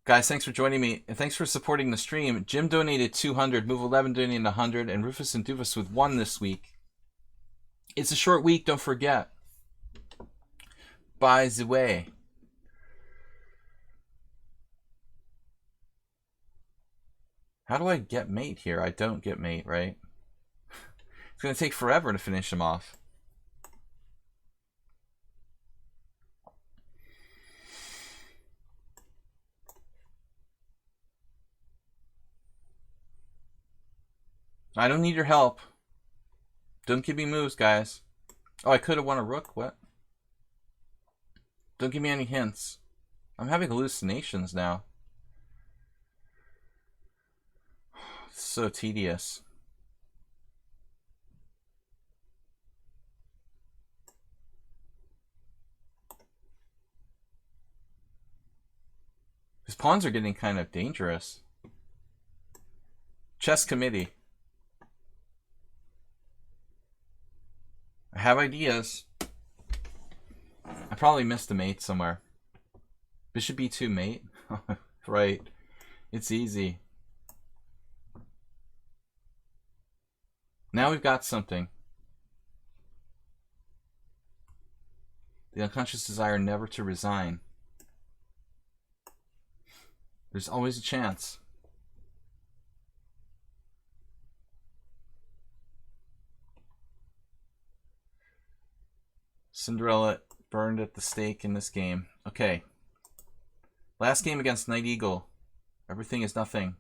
Guys, thanks for joining me, and thanks for supporting the stream. Jim donated 200, Move 11 donated 100, and Rufus and Doofus with 1 this week. It's a short week, don't forget. By the way. How do I get mate here? I don't get mate, right? It's going to take forever to finish him off. I don't need your help. Don't give me moves, guys. Oh, I could have won a rook? What? Don't give me any hints. I'm having hallucinations now. It's so tedious. His pawns are getting kind of dangerous. Chess committee. I have ideas. I probably missed a mate somewhere. Bishop B2 mate. Right. It's easy. Now we've got something. The unconscious desire never to resign. There's always a chance. Cinderella burned at the stake in this game. Okay. Last game against Knight Eagle. Everything is nothing.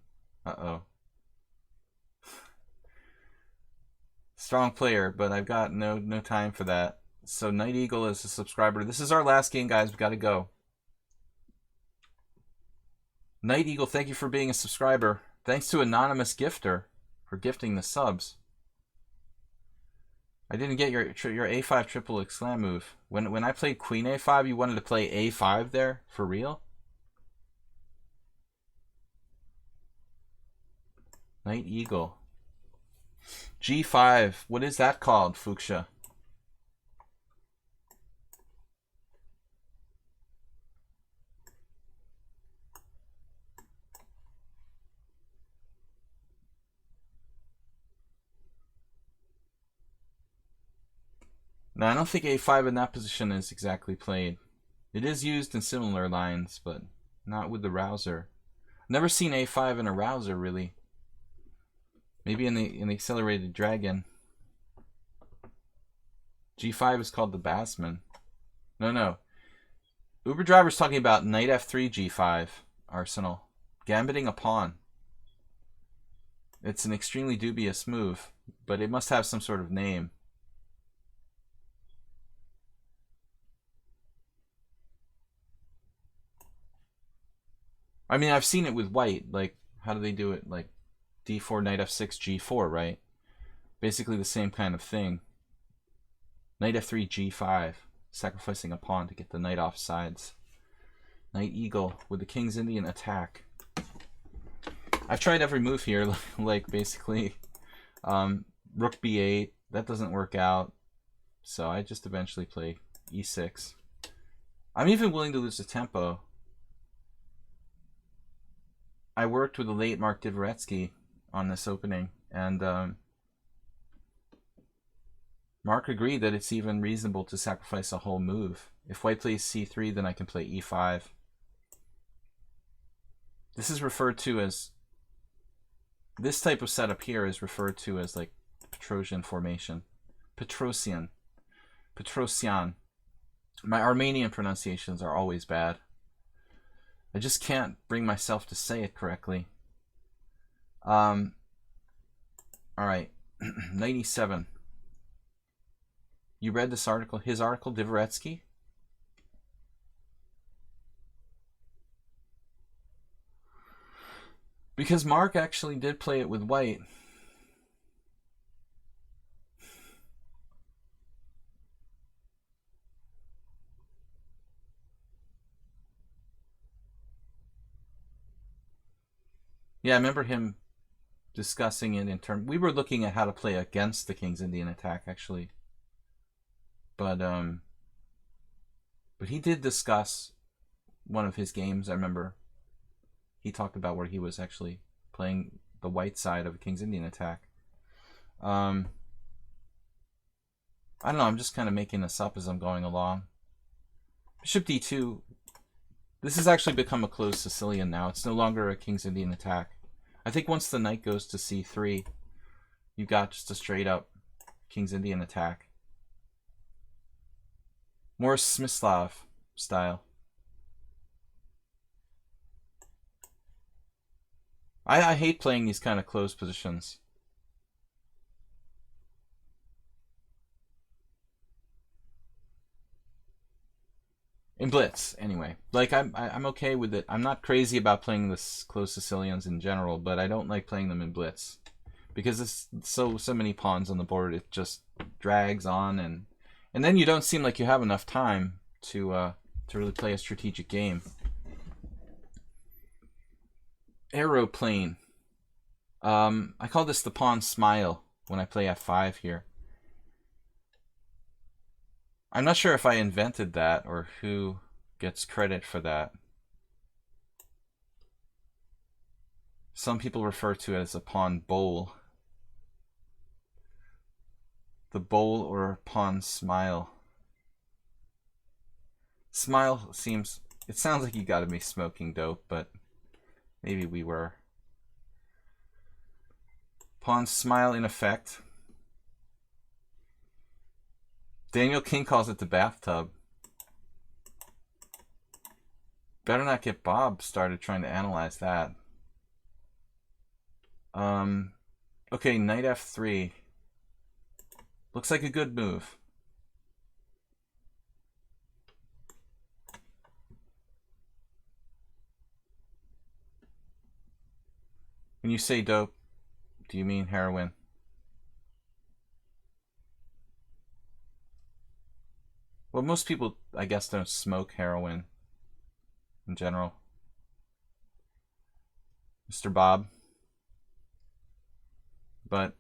Uh-oh. Strong player, but I've got no time for that. So Knight Eagle is a subscriber. This is our last game, guys. We've got to go. Knight Eagle, thank you for being a subscriber. Thanks to Anonymous Gifter for gifting the subs. I didn't get your A5 triple exclam move. When I played Queen A5, you wanted to play A5 there? For real? Knight Eagle. G5. What is that called, Fuchsia? No, I don't think A5 in that position is exactly played. It is used in similar lines, but not with the rouser. Never seen A5 in a rouser, really. Maybe in the accelerated dragon. G5 is called the batsman. No. Uber Driver's talking about knight F3 G5 arsenal. Gambiting a pawn. It's an extremely dubious move, but it must have some sort of name. I mean, I've seen it with white. Like, how do they do it? Like, D4, knight F6, G4, right? Basically the same kind of thing. Knight F3, G5. Sacrificing a pawn to get the knight off sides. Knight Eagle with the King's Indian attack. I've tried every move here. Like, basically, Rook B8. That doesn't work out. So I just eventually play E6. I'm even willing to lose the tempo. I worked with the late Mark Dvoretsky on this opening, and Mark agreed that it's even reasonable to sacrifice a whole move. If white plays C3, then I can play E5. This is referred to as, this type of setup here is referred to as like Petrosian formation. Petrosian. My Armenian pronunciations are always bad. I just can't bring myself to say it correctly. Alright. 97. You read this article? His article, Dvoretsky? Because Mark actually did play it with white. Yeah, I remember him discussing it in terms. We were looking at how to play against the King's Indian attack, actually. But he did discuss one of his games. I remember he talked about where he was actually playing the white side of a King's Indian attack. I don't know. I'm just kind of making this up as I'm going along. Bishop D2. This has actually become a closed Sicilian now. It's no longer a King's Indian attack. I think once the knight goes to C3, you've got just a straight up King's Indian attack. More Smyslov style. I hate playing these kind of closed positions. In Blitz, anyway. Like, I'm okay with it. I'm not crazy about playing this close Sicilians in general, but I don't like playing them in Blitz. Because there's so many pawns on the board, it just drags on, and then you don't seem like you have enough time to really play a strategic game. Aeroplane. I call this the pawn smile when I play F5 here. I'm not sure if I invented that or who gets credit for that. Some people refer to it as a pawn bowl. The bowl or pawn smile. Smile seems... It sounds like you gotta be smoking dope, but maybe we were. Pawn smile in effect. Daniel King calls it the bathtub. Better not get Bob started trying to analyze that. Okay, knight f3. Looks like a good move. When you say dope, do you mean heroin? Well, most people, I guess, don't smoke heroin in general. Mr. Bob. But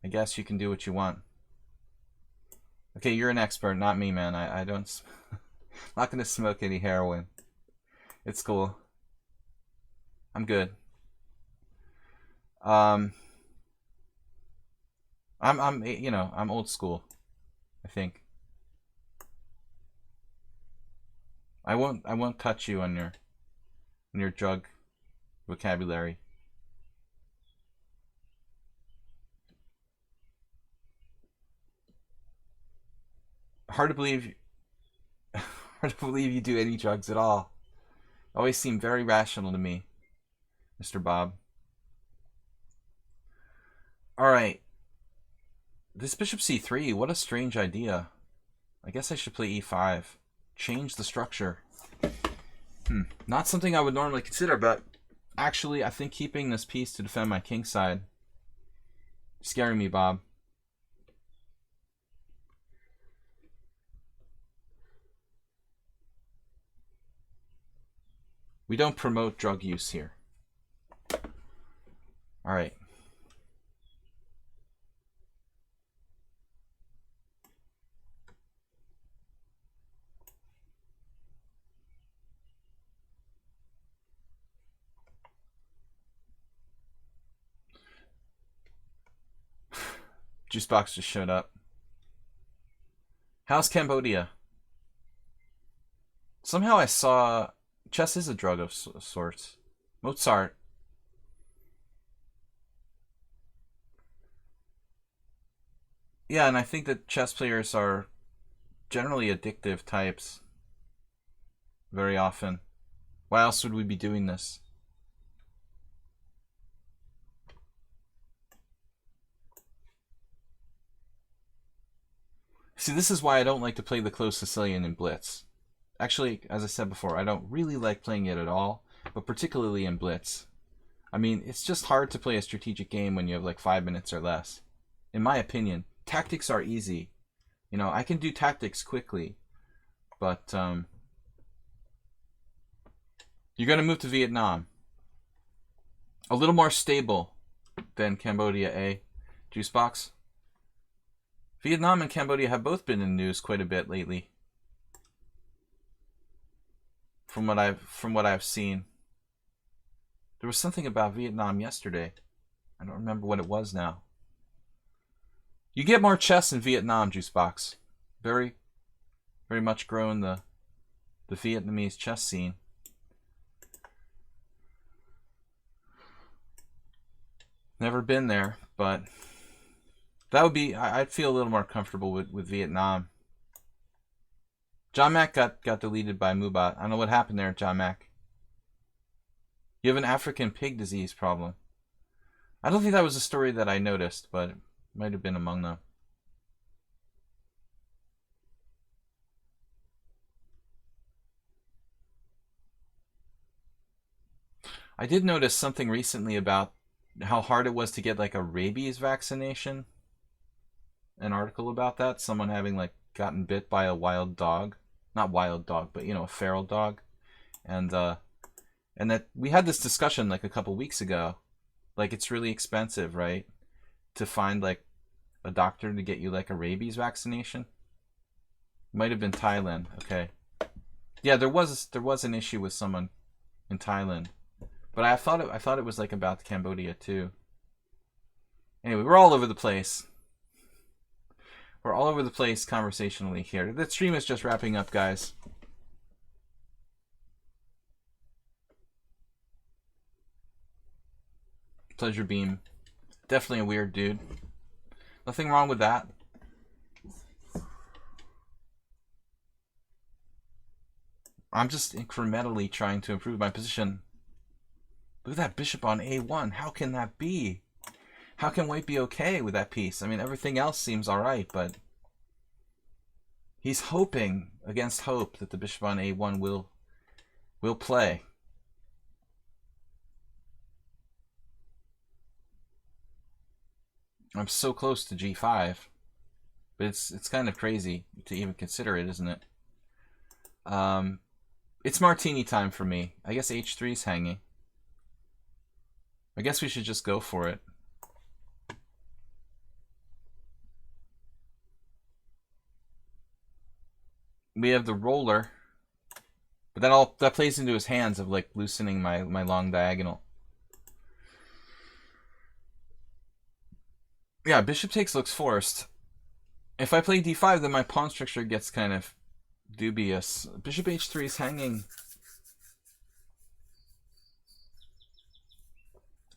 I guess you can do what you want. Okay, you're an expert, not me, man. I don't... I'm not going to smoke any heroin. It's cool. I'm good. I'm you know, I'm old school, I think. I won't touch you on your drug vocabulary. Hard to believe you do any drugs at all. Always seem very rational to me, Mr. Bob. Alright. This bishop c3, what a strange idea. I guess I should play e5. Change the structure. Not something I would normally consider, but actually I think keeping this piece to defend my king side. Scaring me, Bob. We don't promote drug use here. Alright. Juicebox just showed up. How's Cambodia? Somehow I saw... Chess is a drug of sorts. Mozart. Yeah, and I think that chess players are generally addictive types. Very often. Why else would we be doing this? See, this is why I don't like to play the closed Sicilian in Blitz. Actually, as I said before, I don't really like playing it at all, but particularly in Blitz. I mean, it's just hard to play a strategic game when you have like 5 minutes or less. In my opinion, tactics are easy. You know, I can do tactics quickly, but you're going to move to Vietnam. A little more stable than Cambodia, eh? Juicebox? Vietnam and Cambodia have both been in the news quite a bit lately. From what I've seen. There was something about Vietnam yesterday. I don't remember what it was now. You get more chess in Vietnam, Juicebox. Very much growing the Vietnamese chess scene. Never been there, but that would be... I'd feel a little more comfortable with Vietnam. John Mack got deleted by Mubat. I don't know what happened there, John Mack. You have an African pig disease problem. I don't think that was a story that I noticed, but it might have been among them. I did notice something recently about how hard it was to get like a rabies vaccination. An article about that. Someone having like gotten bit by a wild dog. Not wild dog, but you know, a feral dog. And that we had this discussion like a couple weeks ago. Like it's really expensive, right? To find like a doctor to get you like a rabies vaccination. Might have been Thailand. Okay. Yeah, there was an issue with someone in Thailand. But I thought it was like about Cambodia too. Anyway, we're all over the place. We're all over the place conversationally here. The stream is just wrapping up, guys. Pleasure Beam. Definitely a weird dude. Nothing wrong with that. I'm just incrementally trying to improve my position. Look at that bishop on a1. How can that be? How can white be okay with that piece? I mean, everything else seems alright, but he's hoping against hope that the bishop on a1 will play. I'm so close to g5, but it's kind of crazy to even consider it, isn't it? It's martini time for me. I guess h3 is hanging. I guess we should just go for it. We have the roller, but that plays into his hands of like loosening my long diagonal. Yeah, bishop takes looks forced. If I play d5, then my pawn structure gets kind of dubious. Bishop h3 is hanging.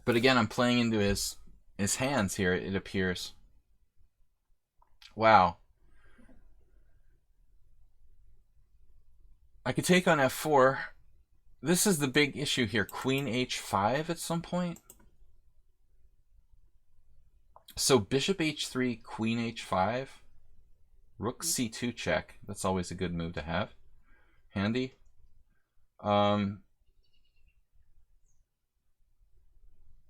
But again, I'm playing into his hands here, it appears. Wow. I could take on f4. This is the big issue here. Queen h5 at some point. So bishop h3, queen h5, rook c2 check. That's always a good move to have. Handy.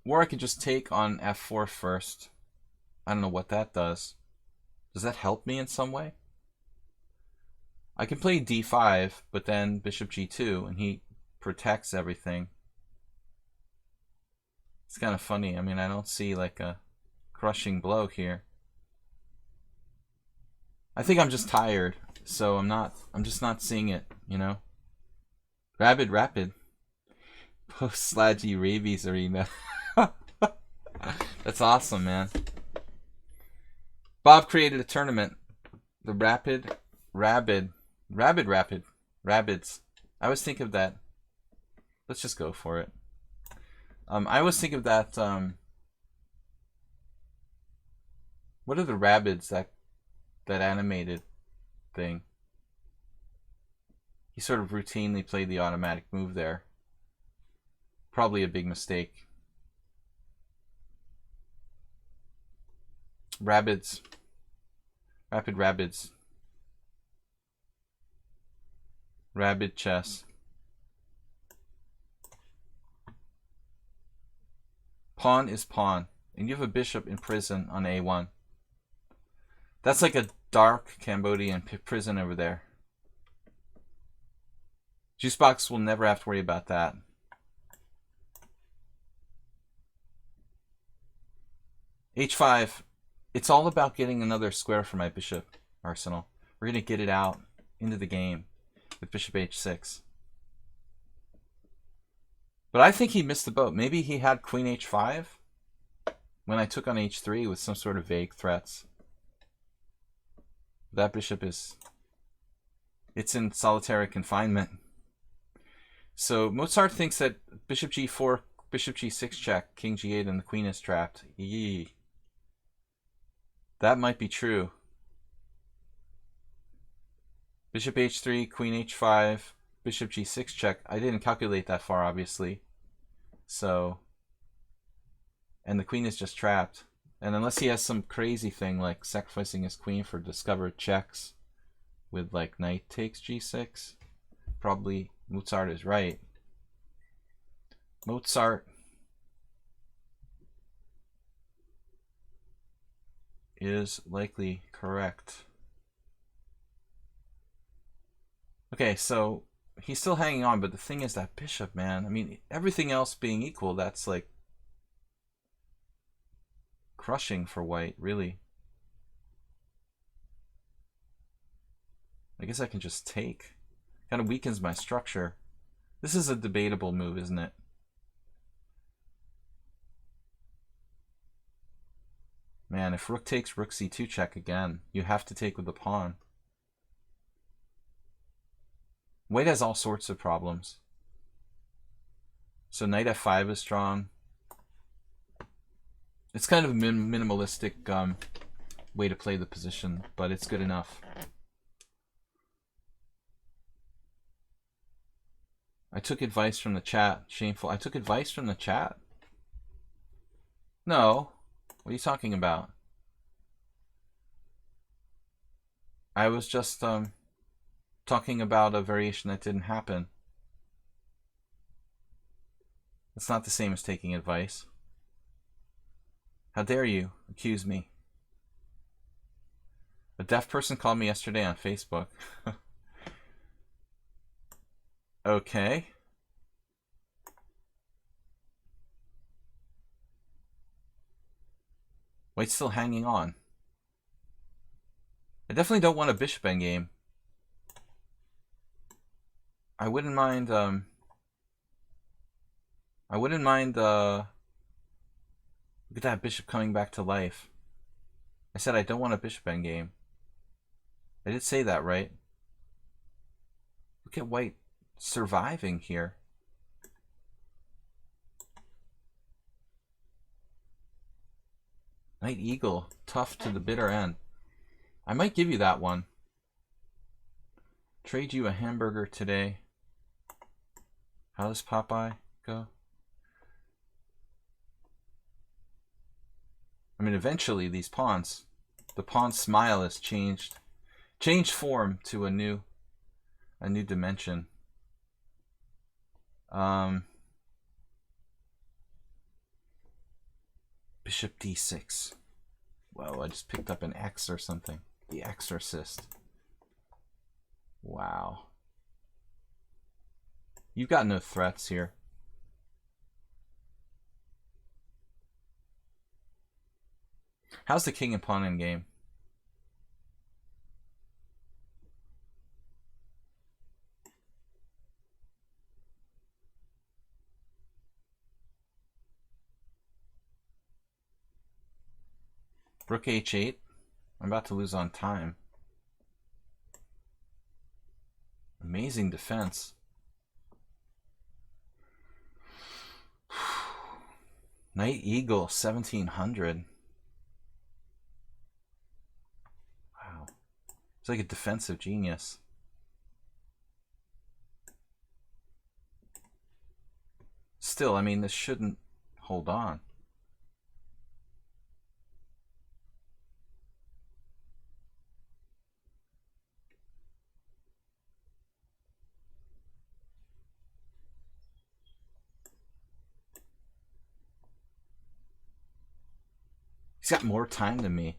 Or I could just take on f4 first. I don't know what that does. Does that help me in some way? I can play d5, but then bishop g2, and he protects everything. It's kind of funny. I mean, I don't see like a crushing blow here. I think I'm just tired, so I'm just not seeing it, you know? Rapid. Post Sladgie Rabies Arena. That's awesome, man. Bob created a tournament. The Rabbits. I always think of that. Let's just go for it. I always think of that. What are the Rabbids, that animated thing? He sort of routinely played the automatic move there. Probably a big mistake. Rabbids. Rapid Rabbids. Rabbid chess. Pawn is pawn. And you have a bishop in prison on a1. That's like a dark Cambodian prison over there. Juicebox will never have to worry about that. h5. It's all about getting another square for my bishop arsenal. We're going to get it out into the game with bishop h6. But I think he missed the boat. Maybe he had queen h5 when I took on h3 with some sort of vague threats. That bishop it's in solitary confinement. So Mozart thinks that bishop g4, bishop g6 check, king g8, and the queen is trapped. Yee. That might be true. Bishop h3, queen h5, bishop g6 check. I didn't calculate that far, obviously. So, and the queen is just trapped. And unless he has some crazy thing like sacrificing his queen for discovered checks with like knight takes g6, probably Mozart is right. Mozart is likely correct. Okay, so he's still hanging on, but the thing is that bishop, man. I mean, everything else being equal, that's like crushing for white, really. I guess I can just take. Kind of weakens my structure. This is a debatable move, isn't it? Man, if rook takes, rook c2 check again. You have to take with the pawn. White has all sorts of problems. So knight f5 is strong. It's kind of a minimalistic way to play the position, but it's good enough. I took advice from the chat. Shameful. I took advice from the chat? No. What are you talking about? I was just talking about a variation that didn't happen. It's not the same as taking advice. How dare you accuse me? A deaf person called me yesterday on Facebook. Okay. White's still hanging on. I definitely don't want a bishop endgame. I wouldn't mind look at that bishop coming back to life. I said I don't want a bishop endgame. I did say that, right? Look at white surviving here. Knight Eagle, tough to the bitter end. I might give you that one. Trade you a hamburger today. How does Popeye go? I mean, eventually these pawns, the pawn smile has changed form to a new dimension. Bishop d6. Whoa, I just picked up an X or something. The Exorcist. Wow. You've got no threats here. How's the king and pawn in game? Rook h8. I'm about to lose on time. Amazing defense. Knight Eagle, 1700. Wow. It's like a defensive genius. Still, I mean, this shouldn't hold on. He's got more time than me.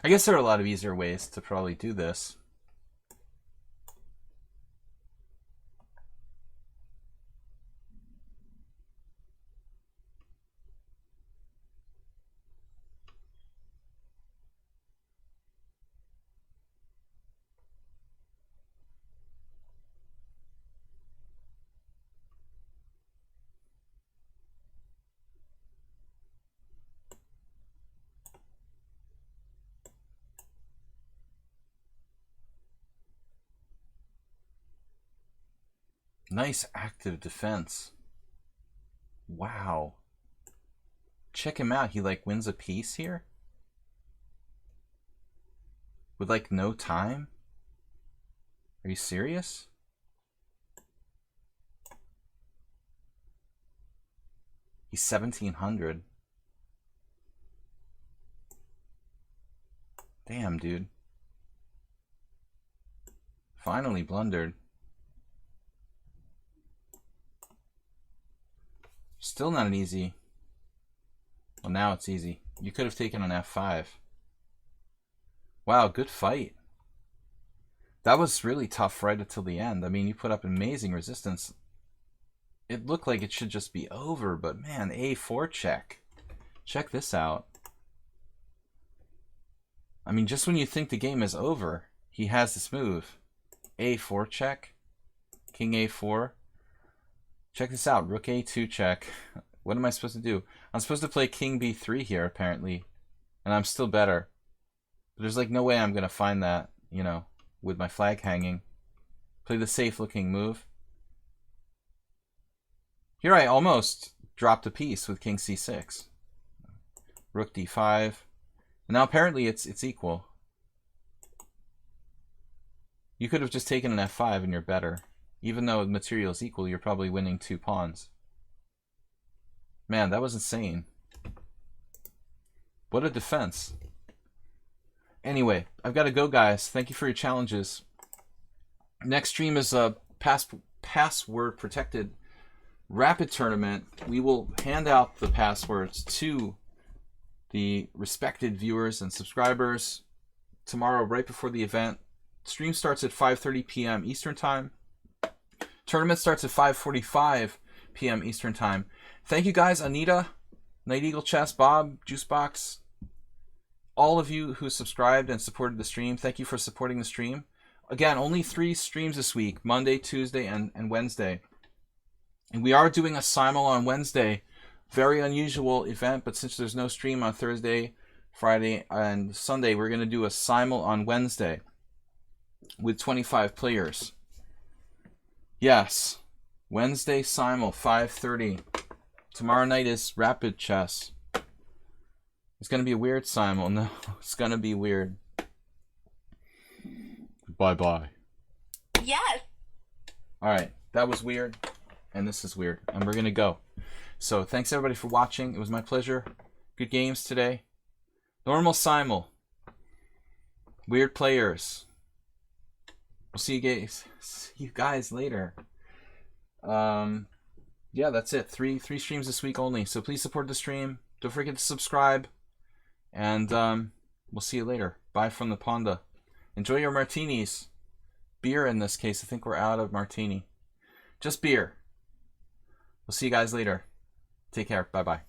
I guess there are a lot of easier ways to probably do this. Nice active defense. Wow. Check him out. He like wins a piece here with like no time. Are you serious? He's 1700. Damn, dude. Finally blundered. Still not an easy. Well, now it's easy. You could have taken on f5. Wow, good fight. That was really tough right until the end. I mean, you put up amazing resistance. It looked like it should just be over, but man, a4 check. Check this out. I mean, just when you think the game is over, he has this move. A4 check. King A4. Check this out. Rook A2 check. What am I supposed to do? I'm supposed to play King B3 here, apparently. And I'm still better. But there's like no way I'm going to find that, you know, with my flag hanging. Play the safe-looking move. Here I almost dropped a piece with King C6. Rook D5. And now apparently it's equal. You could have just taken an F5 and you're better. Even though the material is equal, you're probably winning 2 pawns. Man, that was insane. What a defense. Anyway, I've got to go, guys. Thank you for your challenges. Next stream is a password protected rapid tournament. We will hand out the passwords to the respected viewers and subscribers tomorrow right before the event. Stream starts at 5:30 p.m. Eastern Time. Tournament starts at 5:45 p.m. Eastern Time. Thank you guys, Anita, Night Eagle Chess, Bob, Juicebox, all of you who subscribed and supported the stream. Thank you for supporting the stream. Again, only 3 streams this week, Monday, Tuesday, and Wednesday. And we are doing a simul on Wednesday. Very unusual event, but since there's no stream on Thursday, Friday, and Sunday, we're going to do a simul on Wednesday with 25 players. Yes, Wednesday simul, 5:30. Tomorrow night is rapid chess. It's going to be a weird simul. No, it's going to be weird. Bye-bye. Yes. All right, that was weird, and this is weird, and we're going to go. So thanks everybody for watching. It was my pleasure. Good games today. Normal simul. Weird players. We'll see you guys later. Yeah, that's it. Three streams this week only. So please support the stream. Don't forget to subscribe. And we'll see you later. Bye from the Ponda. Enjoy your martinis. Beer in this case. I think we're out of martini. Just beer. We'll see you guys later. Take care. Bye-bye.